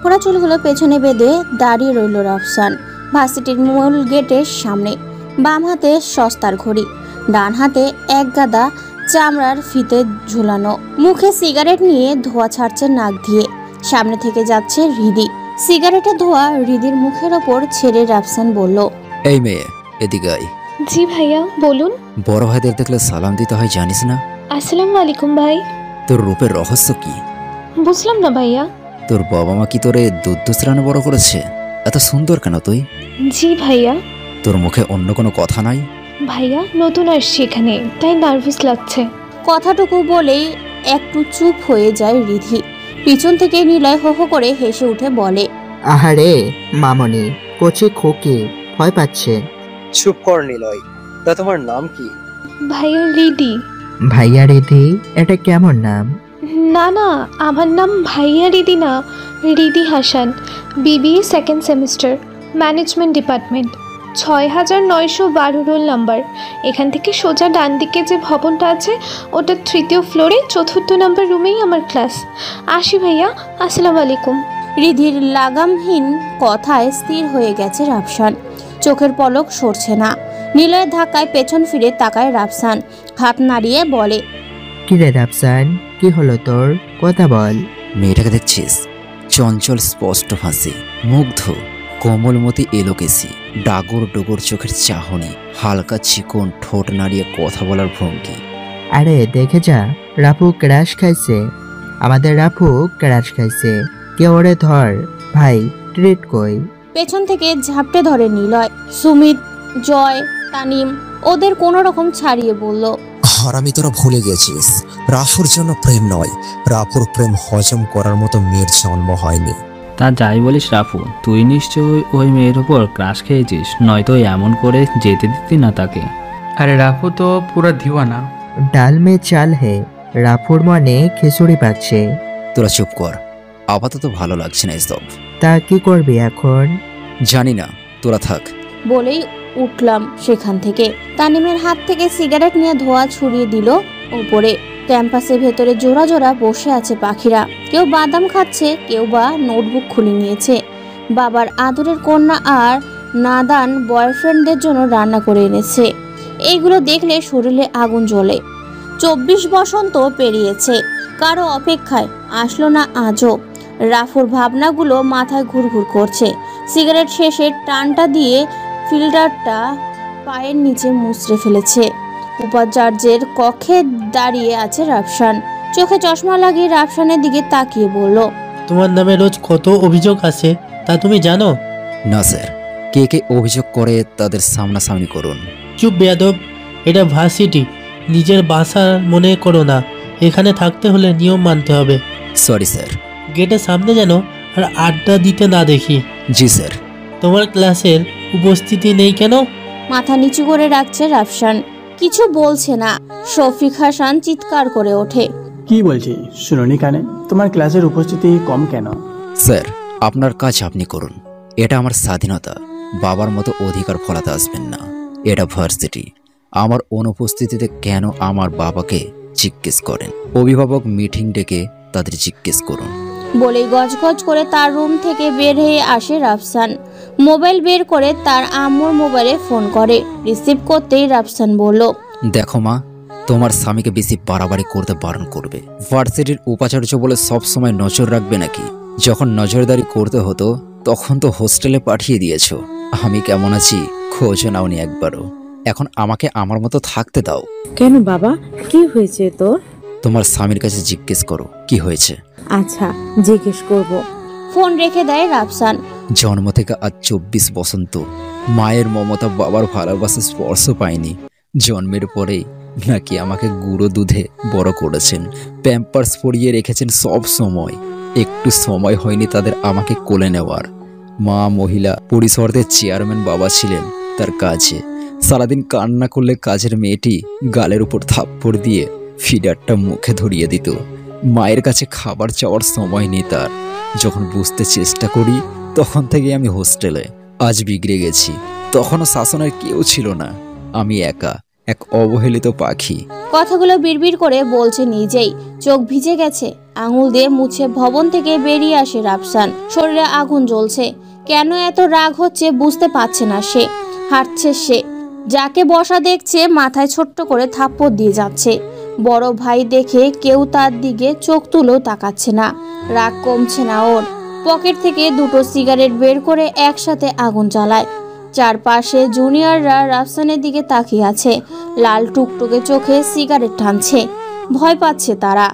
খোড়া চুলগুলো পেছনে বেঁধে দাঁড়িয়ে রইল রাফসান ভার্সিটির মূল গেটের সামনে। বাম হাতে সস্তার ঘড়ি, ডান হাতে এক গাদা চামড়ার ফিতে ঝুলানো। মুখে সিগারেট নিয়ে ধোঁয়া ছাড়ছে নাক দিয়ে। সামনে থেকে যাচ্ছে হৃদি। সিগারেটের ধোঁয়া হৃদির মুখের ওপর ছেড়ে রাফসান বলল, এই মেয়ে, এদিকে আয়। জি ভাইয়া, বলুন। বড় ভাইদের দেখলে সালাম দিতে হয়, জানিস না? আসসালামু আলাইকুম ভাই। তোর রূপের রহস্য কি? বুঝলাম না ভাইয়া। তোর বাবা মা কি তোরে দুধ রানে বড় করেছে? এত সুন্দর কেন তুই? জি ভাইয়া। তোর মুখে অন্য কোনো কথা নাই? ভাইয়া, নতুন আসছি এখানে, তাই নার্ভাস লাগছে। কথাটুকু বলেই একটু চুপ হয়ে যায় রিধি। পিছন থেকে নিলয় হো হো করে হেসে উঠে বলে, আহারে মামনি, কচি খোকে ভয় পাচ্ছে। চুপ কর নিলয়। তা তোমার নাম কি? ভাইয়া রিদি। ভাইয়া রিধি? এটা কেমন নাম? না না, আমার নাম ভাইয়া রিদি না, Ridi Hasan. BBA second semester, management department, ৬৯১২ roll number. এখান থেকে সোজা ডান দিকে যে ভবনটা আছে ওটা ৩য় ফ্লোরে ৪র্থ নাম্বার রুমেই আমার ক্লাস। আসি ভাইয়া, আসসালামু আলাইকুম। রিধির লাগামহীন কথায় স্থির হয়ে গেছে রাফসান। চোখের পলক সরছে না। নিলয়ের ধাক্কায় পেছন ফিরে তাকায় রাফসান। হাত নাড়িয়ে বলে, কিরে রাফসান, কি হলো তোর? কথা বল। মেয়েটাকে দেখছিস? চঞ্চল স্পষ্ট হাসি, মুগ্ধ কোমলমতি এলোকেসি, ডাগর ডোগর চোখের চাহনি, হালকা চিকন ঠোঁট নাড়িয়ে কথা বলার ভঙ্গি। আরে দেখে যা, রাফু ক্র্যাশ খাইছে। আমাদের রাফু ক্র্যাশ খাইছে। কে ওরে ধর ভাই, ট্রিট কই। পেছন থেকে ঝাপটে ধরে নিলয়। সুমিত, জয়, তানিম ওদের কোনো রকম ছাড়িয়ে বলল, হারামি, তোরা ভুলে গেছিস, রাফুর জন্য প্রেম নয়, রাফুর প্রেম হজম করার মতো মেয়ের জন্ম হয়নি। তা যাই বলিস রাফু, তুই নিশ্চয়ই ওই মেয়ের উপর ক্রাশ খেয়েছিস, নয়তো এমন করে যেতে দিতি না তাকে। আরে রাফু তো পুরো দিওয়ানা। ডাল মে চাল হে, রাফুর মনে খিচুড়ি পাচ্ছে। তোরা চুপ কর, আপাতত ভালো লাগছে না এসব। তা কি করবি এখন? জানি না, তোরা থাক। বলেই উঠলাম সেখান থেকে। তানিমের হাত থেকে সিগারেট নিয়ে ধোঁয়া ছড়িয়ে দিল উপরে। ক্যাম্পাসের ভেতরে জোড়া জোড়া বসে আছে পাখিরা। কেউ বাদাম খাচ্ছে, কেউ বা নোটবুক খুলে নিয়েছে। বাবার আদরের কন্যা আর নাদান বয়ফ্রেন্ডদের জন্য রান্না করে এনেছে। এইগুলো দেখলে শরীরে আগুন জ্বলে। ২৪ বসন্ত পেরিয়েছে, কারো অপেক্ষায় আসলো না আজও। রাফুর ভাবনাগুলো মাথায় ঘুরঘুর করছে। সিগারেট শেষে টানটা দিয়ে ফিল্টারটা পায়ের নিচে মুছড়ে ফেলেছে। উপাচার্যের কক্ষে দাঁড়িয়ে আছে রাফসান। চোখে চশমা লাগিয়ে রাফসানের দিকে তাকিয়ে বলল, তোমার নামে রোজ কত অভিযোগ আছে তা তুমি জানো? না স্যার, কে কে অভিযোগ করে তাদের সামনাসামনি করুন। চুপ বেয়াদব, এটা ভার্সিটি, নিজের বাসা মনে করো না। এখানে থাকতে হলে নিয়ম মানতে হবে। Sorry sir. গেটের সামনে যেন আর আড্ডা দিতে না দেখি। জি স্যার। তোমার ক্লাসের উপস্থিতি নেই কেন? মাথা নিচু করে রাখছে রাফসান। কিছু বলছে না। শফিক হাসান চিৎকার করে ওঠে, কি বলছি শুনুনি কানে? তোমার ক্লাসের উপস্থিতি কম কেন? স্যার, আপনার কাজ আপনি করুন, এটা আমার স্বাধীনতা। বাবার মতো অধিকার ফলাতে আসবেন না। এটা ভার্সিটি। আমার অনুপস্থিতিতে কেন আমার বাবাকে জিজ্ঞেস করেন? অভিভাবক মিটিং ডেকে তাদের জিজ্ঞেস করুন। বলে গজগজ করে তার রুম থেকে বের হয়ে আসে রাফসান। মোবাইল বের করে তার আম্মুর মোবাইলে ফোন করে। রিসিভ করতেই রাফসান বলল, দেখো মা, তোমার স্বামীকে বেশি বাড়াবাড়ি করতে বারণ করবে। ভার্সিটির উপাচার্য বলে সব সময় নজর রাখবে নাকি? যখন নজরদারি করতে হতো তখন তো হোস্টেলে পাঠিয়ে দিয়েছো। আমি কেমন আছি খোঁজও নাওনি একবারও। এখন আমাকে আমার মতো থাকতে দাও। কেন বাবা, কি হয়েছে তোর? তোমার স্বামীর কাছে জিজ্ঞেস করো কি হয়েছে। আচ্ছা, জিজ্ঞেস করব। ফোন রেখে দেয় রাফসান। জন্ম থেকে আজ ২৪ বসন্ত মায়ের মমতা, বাবার ভালোবাসা স্পর্শ পাইনি। জন্মের পরেই নাকি আমাকে গুঁড়ো দুধে বড় করেছেন, প্যাম্পার্স পরিয়ে রেখেছেন সব সময়। একটু সময় হয়নি তাদের আমাকে কোলে নেওয়ার। মা মহিলা পরিষদের চেয়ারম্যান বাবা ছিলেন তার কাজে। সারাদিন কান্না করলে কাজের মেয়েটি গালের উপর থাপ্পড় দিয়ে ফিডারটা মুখে ধরিয়ে দিত। মায়ের কাছে খাবার চাওয়ার সময় নেই তার। যখন বুঝতে চেষ্টা করি তখন থেকে আমি হোস্টেলে। আজ বিগড়ে গেছি। তখনও শাসনের কেউ ছিল না, আমি একা। এক অবহেলিত পাখি। কথাগুলো বিড়বিড় করে বলছে নিজেই, চোখ ভিজে গেছে। আঙুল দিয়ে মুছে ভবন থেকে বেরিয়ে আসে রাফসান। শরীরে আগুন জ্বলছে। কেন এত রাগ হচ্ছে বুঝতে পারছে না সে। হাঁটছে সে, যাকে বসা দেখছে মাথায় ছোট্ট করে থাপ্পড় দিয়ে যাচ্ছে। বড় ভাই দেখে কেউ তার দিকে চোখ তুলেও তাকাচ্ছে না। রাগ কমছে না ওর। পকেট থেকে দুটো সিগারেট বের করে একসাথে আগুন জ্বালায়। চারপাশে জুনিয়ররা রাফসানের দিকে তাকিয়ে আছে। লাল টুকটুকে চোখে সিগারেট টানছে। ভয় পাচ্ছে তারা।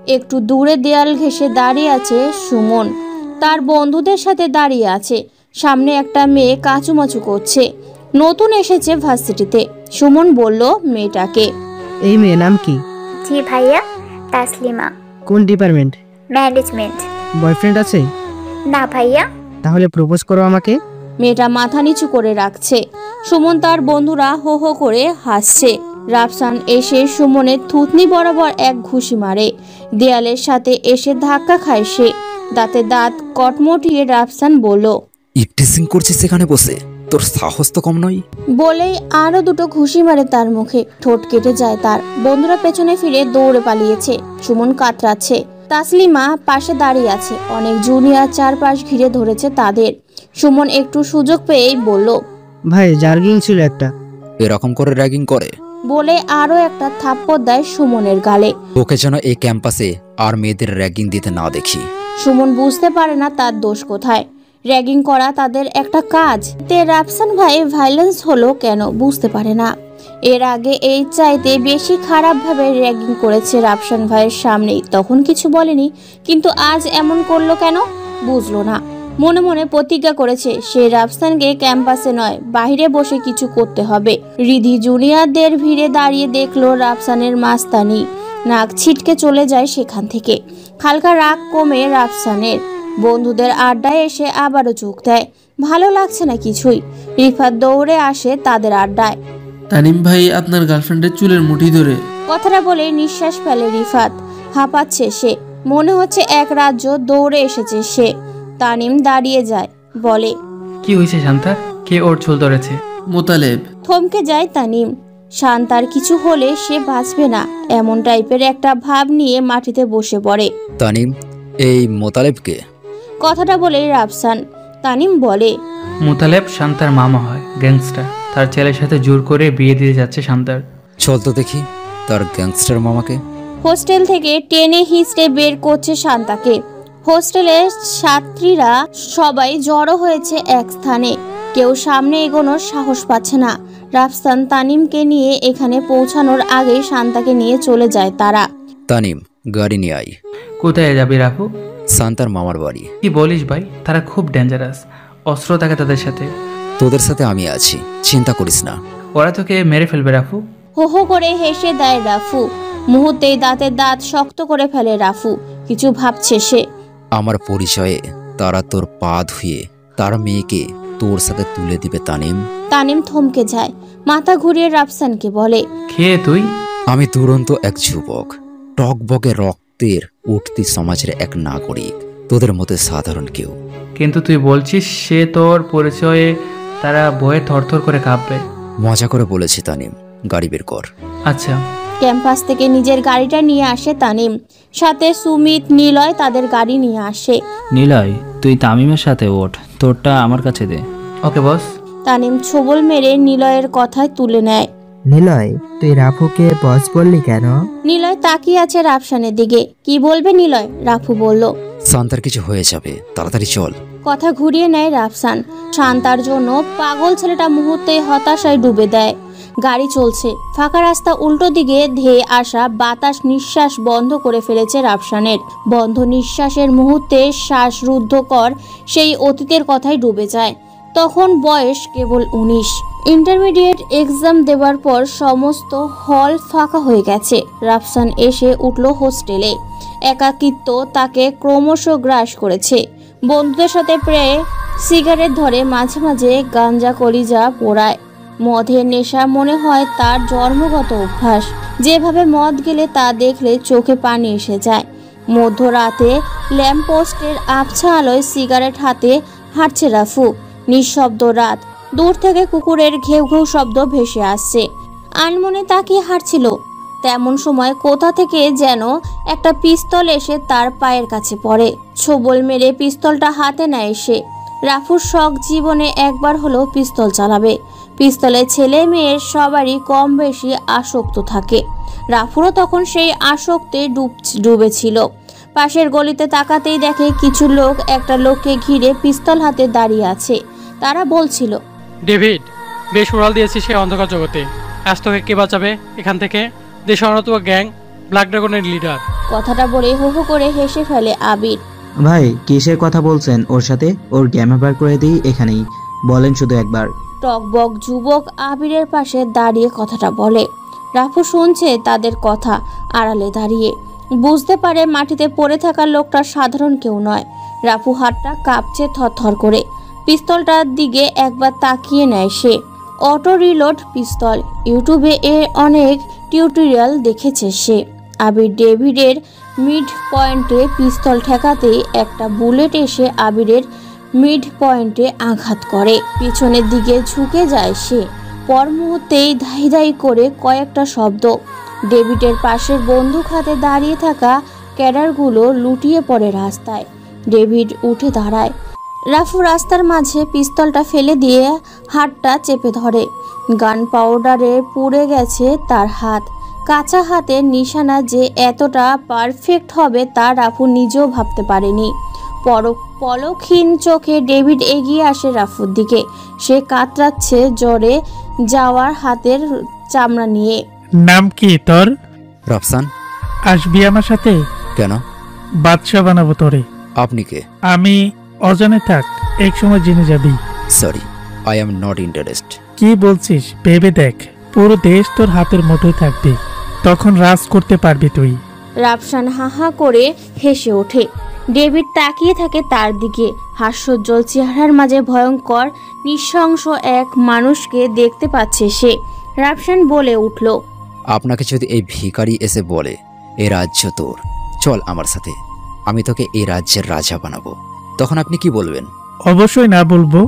একটু দূরে দেয়াল ঘেঁষে দাঁড়িয়ে আছে সুমন। তার বন্ধুদের সাথে দাঁড়িয়ে আছে। সামনে একটা মেয়ে কাচুমাচু করছে। নতুন এসেছে ভার্সিটিতে। সুমন বলল মেয়েটাকে, এই মেয়ে নাম কি? জি ভাইয়া, তাসলিমা। কোন ডিপার্টমেন্ট? ম্যানেজমেন্ট। বয়ফ্রেন্ড আছে? না ভাইয়া। তাহলে প্রপোজ করো আমাকে। মেয়েটা মাথা নিচু করে রাখছে। সুমন তার বন্ধুরা হো হো করে হাসছে। রাফসান এসে সুমনের থুতনি বরাবর এক ঘুষি মারে। দেয়ালের সাথে এসে ধাক্কা খায় সে। দাঁতে দাঁত কটমটিয়ে রাফসান বলল, ইপটিজিং করছিস সেখানে বসে? তোর সাহস তো কম নয়। বলেই আরো দুটো ঘুষি মারে তার মুখে। ঠোঁট কেটে যায় তার। বন্ধুরা পেছনে ফিরে দৌড়ে পালিয়েছে। সুমন কাতরাচ্ছে। তাসলিমা পাশে দাঁড়িয়ে আছে। অনেক জুনিয়র চারপাশ ঘিরে ধরেছে তাদের। সুমন একটু সুযোগ পেয়েই বলল, ভাই জার্গিং ছিল একটা। এরকম করে র্যাগিং করে? বলে আরো একটা থাপ্পড় দেয় সুমনের গালে। ওকে যেন এই ক্যাম্পাসে আর মেয়েদের র্যাগিং দিতে না দেখি। সুমন বুঝতে পারে না তার দোষ কোথায়। র্যাগিং করা তাদের একটা কাজ। তে রাফসান ভাই ভায়োলেন্স হলো কেন বুঝতে পারে না। এর আগে এই চাইতে বেশি খারাপভাবে র্যাগিং করেছে রাফসান ভাইয়ের সামনেই, তখন কিছু বলেনি। কিন্তু আজ এমন করলো কেন বুঝলো না। মনে মনে প্রতিজ্ঞা করেছে সে রাফসানকে ক্যাম্পাসে নয় বাইরে বসে কিছু করতে হবে। রিধি জুনিয়রদের ভিড়ে দাঁড়িয়ে দেখলো রাফসানের মাস্তানি। নাক ছিটকে চলে যায় সেখান থেকে। হালকা রাগ কমে রাফসানের। বন্ধুদের আড্ডায় এসে আবারও যোগ দেয়। ভালো লাগছে না কিছুই। রিফাত দৌড়ে আসে তাদের আড্ডায়। তানিম ভাই আপনার গার্লফ্রেন্ডের চুলের মুঠি ধরে। কথাটা বলে নিঃশ্বাস ফেলে রিফাত। হাঁপাচ্ছে সে। মনে হচ্ছে এক রাজ্য দৌড়ে এসেছে সে। তানিম দাঁড়িয়ে যায়, বলে, কি হয়েছে শান্তার? কে ওর চুল ধরেছে? মোতালেব। থমকে যায় তানিম। শান্তার কিছু হলে সে বাঁচবে না এমন টাইপের একটা ভাব নিয়ে মাটিতে বসে পড়ে। তানিম, এই মোতালেবকে? কথাটা বলে রাফসান। তানিম বলে, মোতালেব শান্তার মামা হয়, গ্যাংস্টার। তার ছেলের সাথে জোর করে বিয়ে দিতে যাচ্ছে শান্তার। চল তো দেখি তার গ্যাংস্টার মামাকে। হোস্টেল থেকে টেনে হিঁচড়ে বের করছে শান্তাকে। হোস্টেলের ছাত্রীরা সবাই জড়ো হয়েছে এক স্থানে। কেউ সামনে এগোনোর সাহস পাচ্ছে না। রাফসান তানিমকে নিয়ে এখানে পৌঁছানোর আগেই শান্তাকে নিয়ে চলে যায় তারা। তানিম, গাড়ি নিয়ে আয়। কোথায় যাবি রাফু? শান্তার মামার বাড়ি। কি বলিস ভাই? তারা খুব ডেঞ্জারাস। অস্ত্র থাকে তাদের সাথে। তোদের সাথে আমি আছি, চিন্তা করিস না। ওরা তোকে মেরে ফেলবে রাফু। হো হো করে হেসে দেয় রাফু। মুহূর্তেই দাঁতের দাঁত শক্ত করে ফেলে রাফু। কিছু ভাবছে সে। আমার পরিচয়ে তারা তোর পা ধুয়ে তার মেয়েকে তোর সাথে তুলে দিবে তানিম। তানিম থমকে যায়। মাথা ঘুরিয়ে রাফসানকে বলে, খেয়ে তুই? আমি দুরন্ত এক যুবক, টকবকে রক্তের উঠতি সমাজের এক নাগরিক, তোদের মতো সাধারণ কেউ। কিন্তু তুই বলছিস সে তোর পরিচয়ে তারা ভয়ে থরথর করে কাঁপবে। মজা করে বলেছি তানিম, গাড়ি বের কর। আচ্ছা। ক্যাম্পাস থেকে নিজের গাড়িটা নিয়ে আসে তানিম। সাথে সুমিত, নিলয় তাদের গাড়ি নিয়ে আসে। নিলয়, তুই তামিমের সাথে ওঠ, তোরটা আমার কাছে দে। ওকে বস। তানিম ছোবল মেরে নিলয়ের কথায় তুলে নেয়। নিলয়, তুই রাফুকে বস বললি কেন? নিলয় তাকিয়ে আছে রাফসানের দিকে। কি বলবে নিলয়? রাফু বলল, শান্তার কিছু হয়ে যাবে, তাড়াতাড়ি চল। কথা ঘুরিয়ে নেয় রাফসান। শান্তার জন্য পাগল ছেলেটা মুহূর্তে হতাশায় ডুবে দেয়। গাড়ি চলছে। ফাঁকা রাস্তা উল্টো দিকে ধেয়ে আসা বাতাস নিঃশ্বাস বন্ধ করে ফেলেছে রাফসানের। বন্ধ নিঃশ্বাসের মুহূর্তে শ্বাসরুদ্ধকর সেই অতীতের কথাই ডুবে যায়। তখন বয়স কেবল 19। ইন্টারমিডিয়েট এক্সাম দেওয়ার পর সমস্ত হল ফাঁকা হয়ে গেছে। রাফসান এসে উঠল হোস্টেলে। একাকিত্ব তাকে ক্রমশ গ্রাস করেছে। বন্ধুদের সাথে প্রায় সিগারেট ধরে, মাঝে মাঝে গাঞ্জা কলিজা পোড়ায়। মদের নেশা মনে হয় তার জন্মগত অভ্যাস। যেভাবে মদ গেলে তা দেখলে চোখে পানি এসে যায়। মধ্যরাতে ল্যাম্পপোস্টের আবছা আলোয় সিগারেট হাতে হাঁটছে রাফু। নিঃশব্দ রাত। দূর থেকে কুকুরের ঘেউ ঘেউ শব্দ ভেসে আসছে। আনমনে তাকিয়ে হাঁটছিল। তেমন সময় কোথা থেকে যেন একটা পিস্তল এসে তার পায়ের কাছে পড়ে। ছোবল মেরে পিস্তলটা হাতে নেয় সে। রাফুর শখ জীবনে একবার হলেও পিস্তল চালাবে। পিস্তলে ছেলে মেয়ের সবারই কম বেশি আসক্ত থাকে। রাফুরও তখন সেই আসক্তে ডুবেছিল। পাশের গলিতে তাকাতেই দেখে কিছু লোক একটা লোককে ঘিরে পিস্তল হাতে দাঁড়িয়ে আছে। তারা বলছিল, ডেভিড, বেশ উড়াল দিয়েছি সে অন্ধকার জগতে। আজ তোকে কে বাঁচাবে এখান থেকে? দেশের অন্যতম গ্যাং ব্ল্যাক ড্রাগনের লিডার। কথাটা বলে হো হো করে হেসে ফেলে আবির। ভাই কিসের কথা বলছেন ওর সাথে? ওর গ্যামে বার করে দিই এখানেই, বলেন শুধু একবার। টকবক যুবক আবিরের পাশে দাঁড়িয়ে কথাটা বলে। রাফু শুনছে তাদের কথা আড়ালে দাঁড়িয়ে। বুঝতে পারে মাটিতে পড়ে থাকা লোকটা সাধারণ কেউ নয়। রাফু হাতটা কাঁপছে থরথর করে। পিস্তলটার দিকে একবার তাকিয়ে নেয় সে। অটো রিলোড পিস্তল। ইউটিউবে এর অনেক টিউটোরিয়াল দেখেছে সে। আবির ডেভিডের মিড পয়েন্টে পিস্তল ঠেকাতেই একটা বুলেট এসে আবিরের মিড পয়েন্টে আঘাত করে। পিছনের দিকে ঝুঁকে যায় সে। পর মুহূর্তেই ধাই ধাই করে কয়েকটা শব্দ। ডেভিডের পাশের বন্দুক হাতে দাঁড়িয়ে থাকা ক্যাডারগুলো লুটিয়ে পড়ে রাস্তায়। ডেভিড উঠে দাঁড়ায়। রাফু রাস্তার মাঝে পিস্তলটা ফেলে দিয়ে হাতটা চেপে ধরে। গান পাউডারে পুড়ে গেছে তার হাত। কাঁচা হাতের নিশানা যে এতটা পারফেক্ট হবে তা রাফু নিজেও ভাবতে পারেনি। পলকহীন চোখে ডেভিড এগিয়ে আসে রাফুর দিকে। সে কাতরাচ্ছে জ্বরে যাওয়ার হাতের চামড়া নিয়ে। নাম কি তোর? রাফসান। আসবি আমার সাথে? কেন? বাদশা বানাবো তোরে। আপনি কে? আমি অজানে থাক, এক সময় জেনে যাবি। Sorry, I am not interest. কি বলছিস? ভেবে দেখ, পুরো দেশ তোর হাতের মুঠোয় থাকবে, তখন রাজ করতে পারবি তুই। রাফসান হা হা করে হেসে ওঠে। ডেভিড তাকিয়ে থাকে তার দিকে। হাস্যোজ্জ্বল চেহারার মাঝে ভয়ঙ্কর নৃশংস এক মানুষকে দেখতে পাচ্ছে সে। রাফসান বলে উঠল, আপনাকে যদি এই ভিখারি এসে বলে এই রাজ্য তোর, চল আমার সাথে, আমি তোকে এই রাজ্যের রাজা বানাবো, তখন আপনি কি বলবেন? অবশ্যই না বলবো।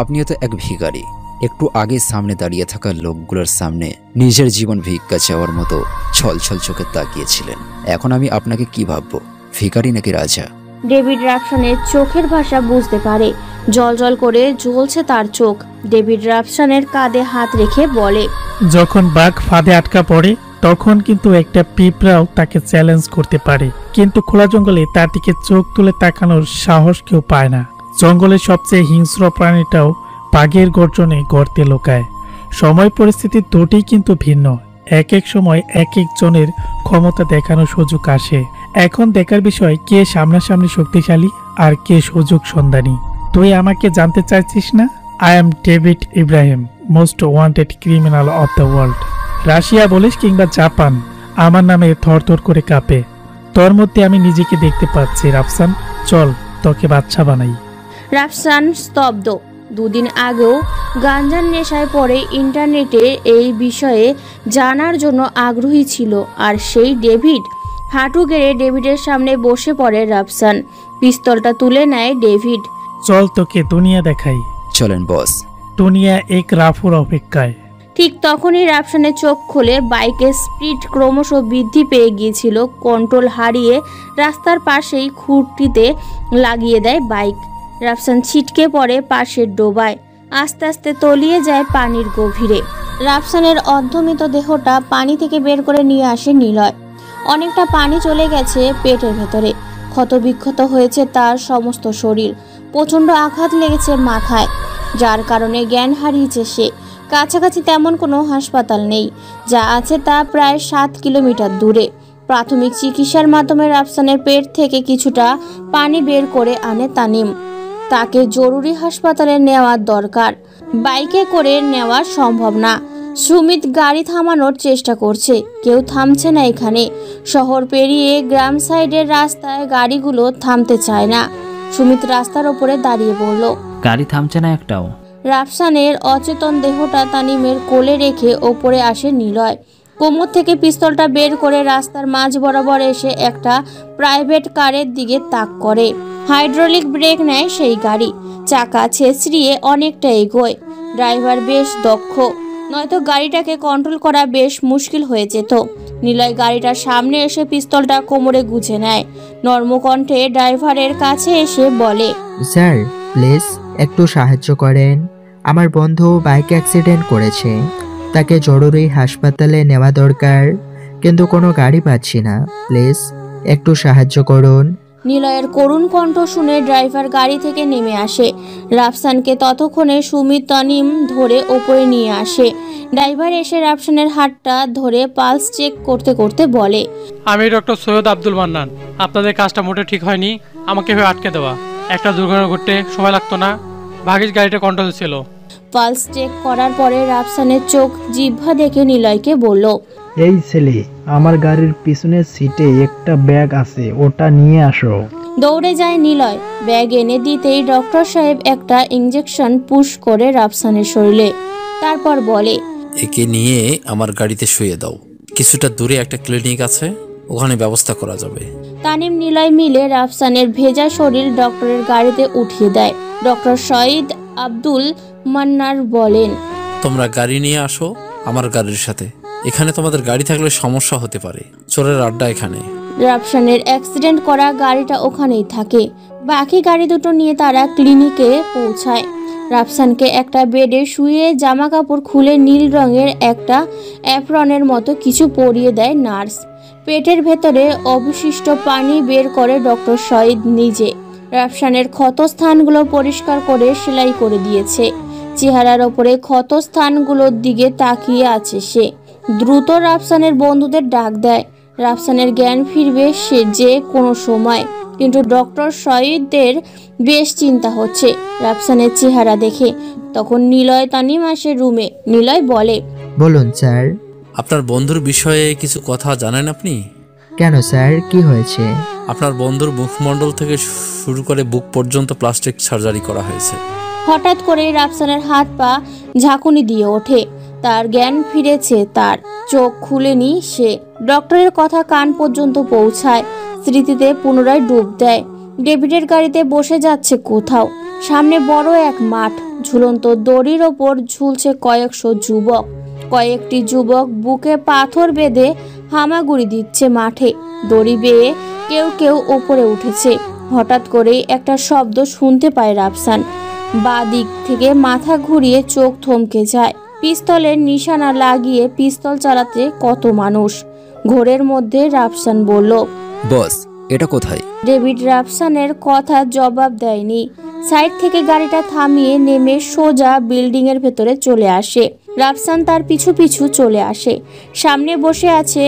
আপনিও তো এক ভিখারি। একটু আগে সামনে দাঁড়িয়ে থাকা লোকগুলোর সামনে নিজের জীবন ভিক্ষা চাওয়ার মতো ছলছল চোখে তাকিয়েছিলেন। এখন আমি আপনাকে কি ভাববো, ভিখারি নাকি রাজা? ডেভিড রাফসানের চোখের ভাষা বুঝতে পারে। জল জল করে জ্বলছে তার চোখ। ডেভিড রাফসানের কাঁধে হাত রেখে বলে, যখন বাঘ ফাঁদে আটকা পড়ে তখন কিন্তু একটা পিঁপড়াও তাকে চ্যালেঞ্জ করতে পারে, কিন্তু খোলা জঙ্গলে তার দিকে চোখ তুলে তাকানোর সাহস কেউ পায় না। জঙ্গলের সবচেয়ে হিংস্র প্রাণীটাও বাঘের গর্জনে গর্তে লোকায়। সময় পরিস্থিতি দুটিই কিন্তু ভিন্ন। এক এক সময় এক একজনের ক্ষমতা দেখানোর সুযোগ আসে। এখন দেখার বিষয় কে সামনাসামনি শক্তিশালী আর কে সুযোগ সন্ধানী। তুই আমাকে জানতে চাইছিস না? I am David Ibrahim, most wanted criminal of the world. Russia বলিস কিংবা জাপান, আমার নামে থরথর করে কাঁপে। তোর মধ্যে আমি নিজেকে দেখতে পাচ্ছি রাফসান, চল তোকে বাচ্চা বানাই। রাফসান স্তব্ধ। দুদিন আগেও গাঞ্জার নেশায় পড়ে ইন্টারনেটে এই বিষয়ে জানার জন্য আগ্রহী ছিল। আর সেই ডেভিড। হাঁটু গেড়ে ডেভিডের সামনে বসে পড়ে রাফসান। পিস্তলটা তুলে নেয় ডেভিড। চল তোকে দুনিয়া দেখাই। চলেন বস। দুনিয়া এক রাফুর অপেক্ষায়। ঠিক তখনই রাফসানের চোখ খুলে। বাইকের স্পিড ক্রমশ বৃদ্ধি পেয়ে গিয়েছিল। কন্ট্রোল হারিয়ে রাস্তার পাশেই খুঁটিতে লাগিয়ে দেয় বাইক। রাফসান ছিটকে পড়ে পাশের ডোবায়। আস্তে আস্তে তলিয়ে যায় পানির গভীরে। রাফসানের অর্ধমৃত দেহটা পানি থেকে বের করে নিয়ে আসে নিলয়। অনেকটা পানি চলে গেছে পেটের ভেতরে। ক্ষতবিক্ষত হয়েছে তার সমস্ত শরীর। প্রচণ্ড আঘাত লেগেছে মাথায়, যার কারণে জ্ঞান হারিয়েছে সে। কাছাকাছি তেমন কোনো হাসপাতাল নেই। যা আছে তা প্রায় 7 কিলোমিটার দূরে। প্রাথমিক চিকিৎসার মাধ্যমে রাফসানের পেট থেকে কিছুটা পানি বের করে আনে তানিম। তাকে জরুরি হাসপাতালে নেওয়ার দরকার। বাইকে করে নেওয়া সম্ভব না। সুমিত গাড়ি থামানোর চেষ্টা করছে, কেউ থামছে না এখানে। শহর পেরিয়ে গ্রাম সাইডের রাস্তায় গাড়িগুলো থামতে চায় না। সুমিত রাস্তার ওপরে দাঁড়িয়ে বলল, গাড়ি থামছে না একটাও। রাফসানের অচেতন দেহটা তানিমের কোলে রেখে ওপরে আসে নিলয়। কোমর থেকে পিস্তলটা বের করে রাস্তার মাঝ বরাবর এসে একটা প্রাইভেট কারের দিকে তাক করে। হাইড্রোলিক ব্রেক নেয় সেই গাড়ি। চাকা ছেঁচড়িয়ে অনেকটা এগোয়। ড্রাইভার বেশ দক্ষ। নয়তো গাড়িটাকে কন্ট্রোল করা বেশ মুশকিল হয়ে যেত। নিলয় গাড়িটার সামনে এসে পিস্তলটা কোমরে গুজে নেয়। নর্মকণ্ঠে ড্রাইভারের কাছে এসে বলে, স্যার প্লিজ একটু সাহায্য করেন, আমার বন্ধু বাইক অ্যাক্সিডেন্ট করেছে, তাকে জরুরি হাসপাতালে নেওয়া দরকার, কিন্তু কোনো গাড়ি পাচ্ছি না, প্লিজ একটু সাহায্য করুন। নিলয়ের করুণ কণ্ঠ শুনে ড্রাইভার গাড়ি থেকে নেমে আসে। রাফসানকে ততক্ষণে সুমিত তানিম ধরে ওপরে নিয়ে আসে। ড্রাইভার এসে রাফসানের হাতটা ধরে পালস চেক করতে করতে বলে, আমি ডক্টর সৈয়দ আব্দুল মান্নান। আপনাদের কাজটা মোটে ঠিক হয়নি, আমাকে এভাবে আটকে দেওয়া। একটা দুর্ঘটনা ঘটতে সময় লাগতো না, ভাগ্যিস গাড়িটা কন্ট্রোল ছিল। পালস চেক করার পরে রাফসানের চোখ জিহ্বা দেখে নিলয়কে বলল, এই ছেলে, আমার গাড়ির পিছনের সিটে একটা ব্যাগ আছে, ওটা নিয়ে আসো। দৌড়ে যায় নিলয়। ব্যাগ এনে দিতেই ডক্টর সাহেব একটা ইঞ্জেকশন পুশ করে রাফসানের শরীরে, তারপর বলে, একে নিয়ে আমার গাড়িতে শুয়ে দাও, কিছুটা দূরে একটা ক্লিনিক আছে, ওখানে ব্যবস্থা করা যাবে। তানিম নিলয় মিলে রাফসানের ভেজা শরীর ডক্টরের গাড়িতে উঠিয়ে দেয়। ডক্টর সঈদ আব্দুল মান্নার বলেন, তোমরা গাড়ি নিয়ে আসো আমার গাড়ির সাথে, এখানে তোমাদের গাড়ি থাকলে সমস্যা হতে পারে, চোরের আড্ডা এখানে। রাফসানের অ্যাক্সিডেন্ট করা গাড়িটা ওখানেই থাকে। বাকি গাড়ি দুটো নিয়ে তারা ক্লিনিকে পৌঁছায়। রাফসানকে একটা বেডে শুয়ে জামা কাপড় খুলে নীল রঙের একটা অ্যাপ্রনের মতো কিছু পরিয়ে দেয় নার্স। পেটের ভেতরে অবশিষ্ট পানি বের করে ডক্টর সঈদ নিজে। রাফসানের ক্ষতস্থানগুলো পরিষ্কার করে সেলাই করে দিয়েছে। চেহারার ওপরে ক্ষতস্থানগুলোর দিকে তাকিয়ে আছে সে। দ্রুত রাফসানের বন্ধুদের ডাক দেয়। রাফসানের জ্ঞান ফিরবে সে যে কোনো সময়, কিন্তু ডক্টর সঈদের বেশ চিন্তা হচ্ছে রাফসানের চেহারা দেখে। তখন নিলয় তানিম আসে রুমে। নিলয় বলে, বলুন স্যার। আপনার বন্ধুর বিষয়ে কিছু কথা জানেন আপনি? কেন স্যার, কি হয়েছে? আপনার বন্ধুর মুখমণ্ডল থেকে শুরু করে বুক পর্যন্ত প্লাস্টিক সার্জারি করা হয়েছে। হঠাৎ করে রাফসানের হাত পা ঝাঁকুনি দিয়ে ওঠে। তার জ্ঞান ফিরেছে, তার চোখ খুলেনি সে। ডক্টরের কথা কান পর্যন্ত পৌঁছায়, স্মৃতিতে পুনরায় ডুব দেয়। ডেভিডের গাড়িতে বসে যাচ্ছে কোথাও। সামনে বড় এক মাঠ, ঝুলন্ত দড়ির ওপর ঝুলছে কয়েকশো যুবক। কয়েকটি যুবক বুকে পাথর বেঁধে হামাগুড়ি দিচ্ছে মাঠে। দড়ি বেয়ে কেউ কেউ ওপরে উঠেছে। হঠাৎ করেই একটা শব্দ শুনতে পায় রাফসান। বাঁ দিক থেকে মাথা ঘুরিয়ে চোখ থমকে যায়। পিস্তলের নিশানা লাগিয়ে পিস্তল চালাতে কত মানুষ। ঘোরের মধ্যে রাফসান বলল, বস এটা কোথায়? ডেভিড রাফসানের কথা জবাব দেয়নি। সাইড থেকে গাড়িটা থামিয়ে নেমে সোজা বিল্ডিং এর ভেতরে চলে আসে। রাফসান তার পিছু পিছু চলে আসে। সামনে বসে আছে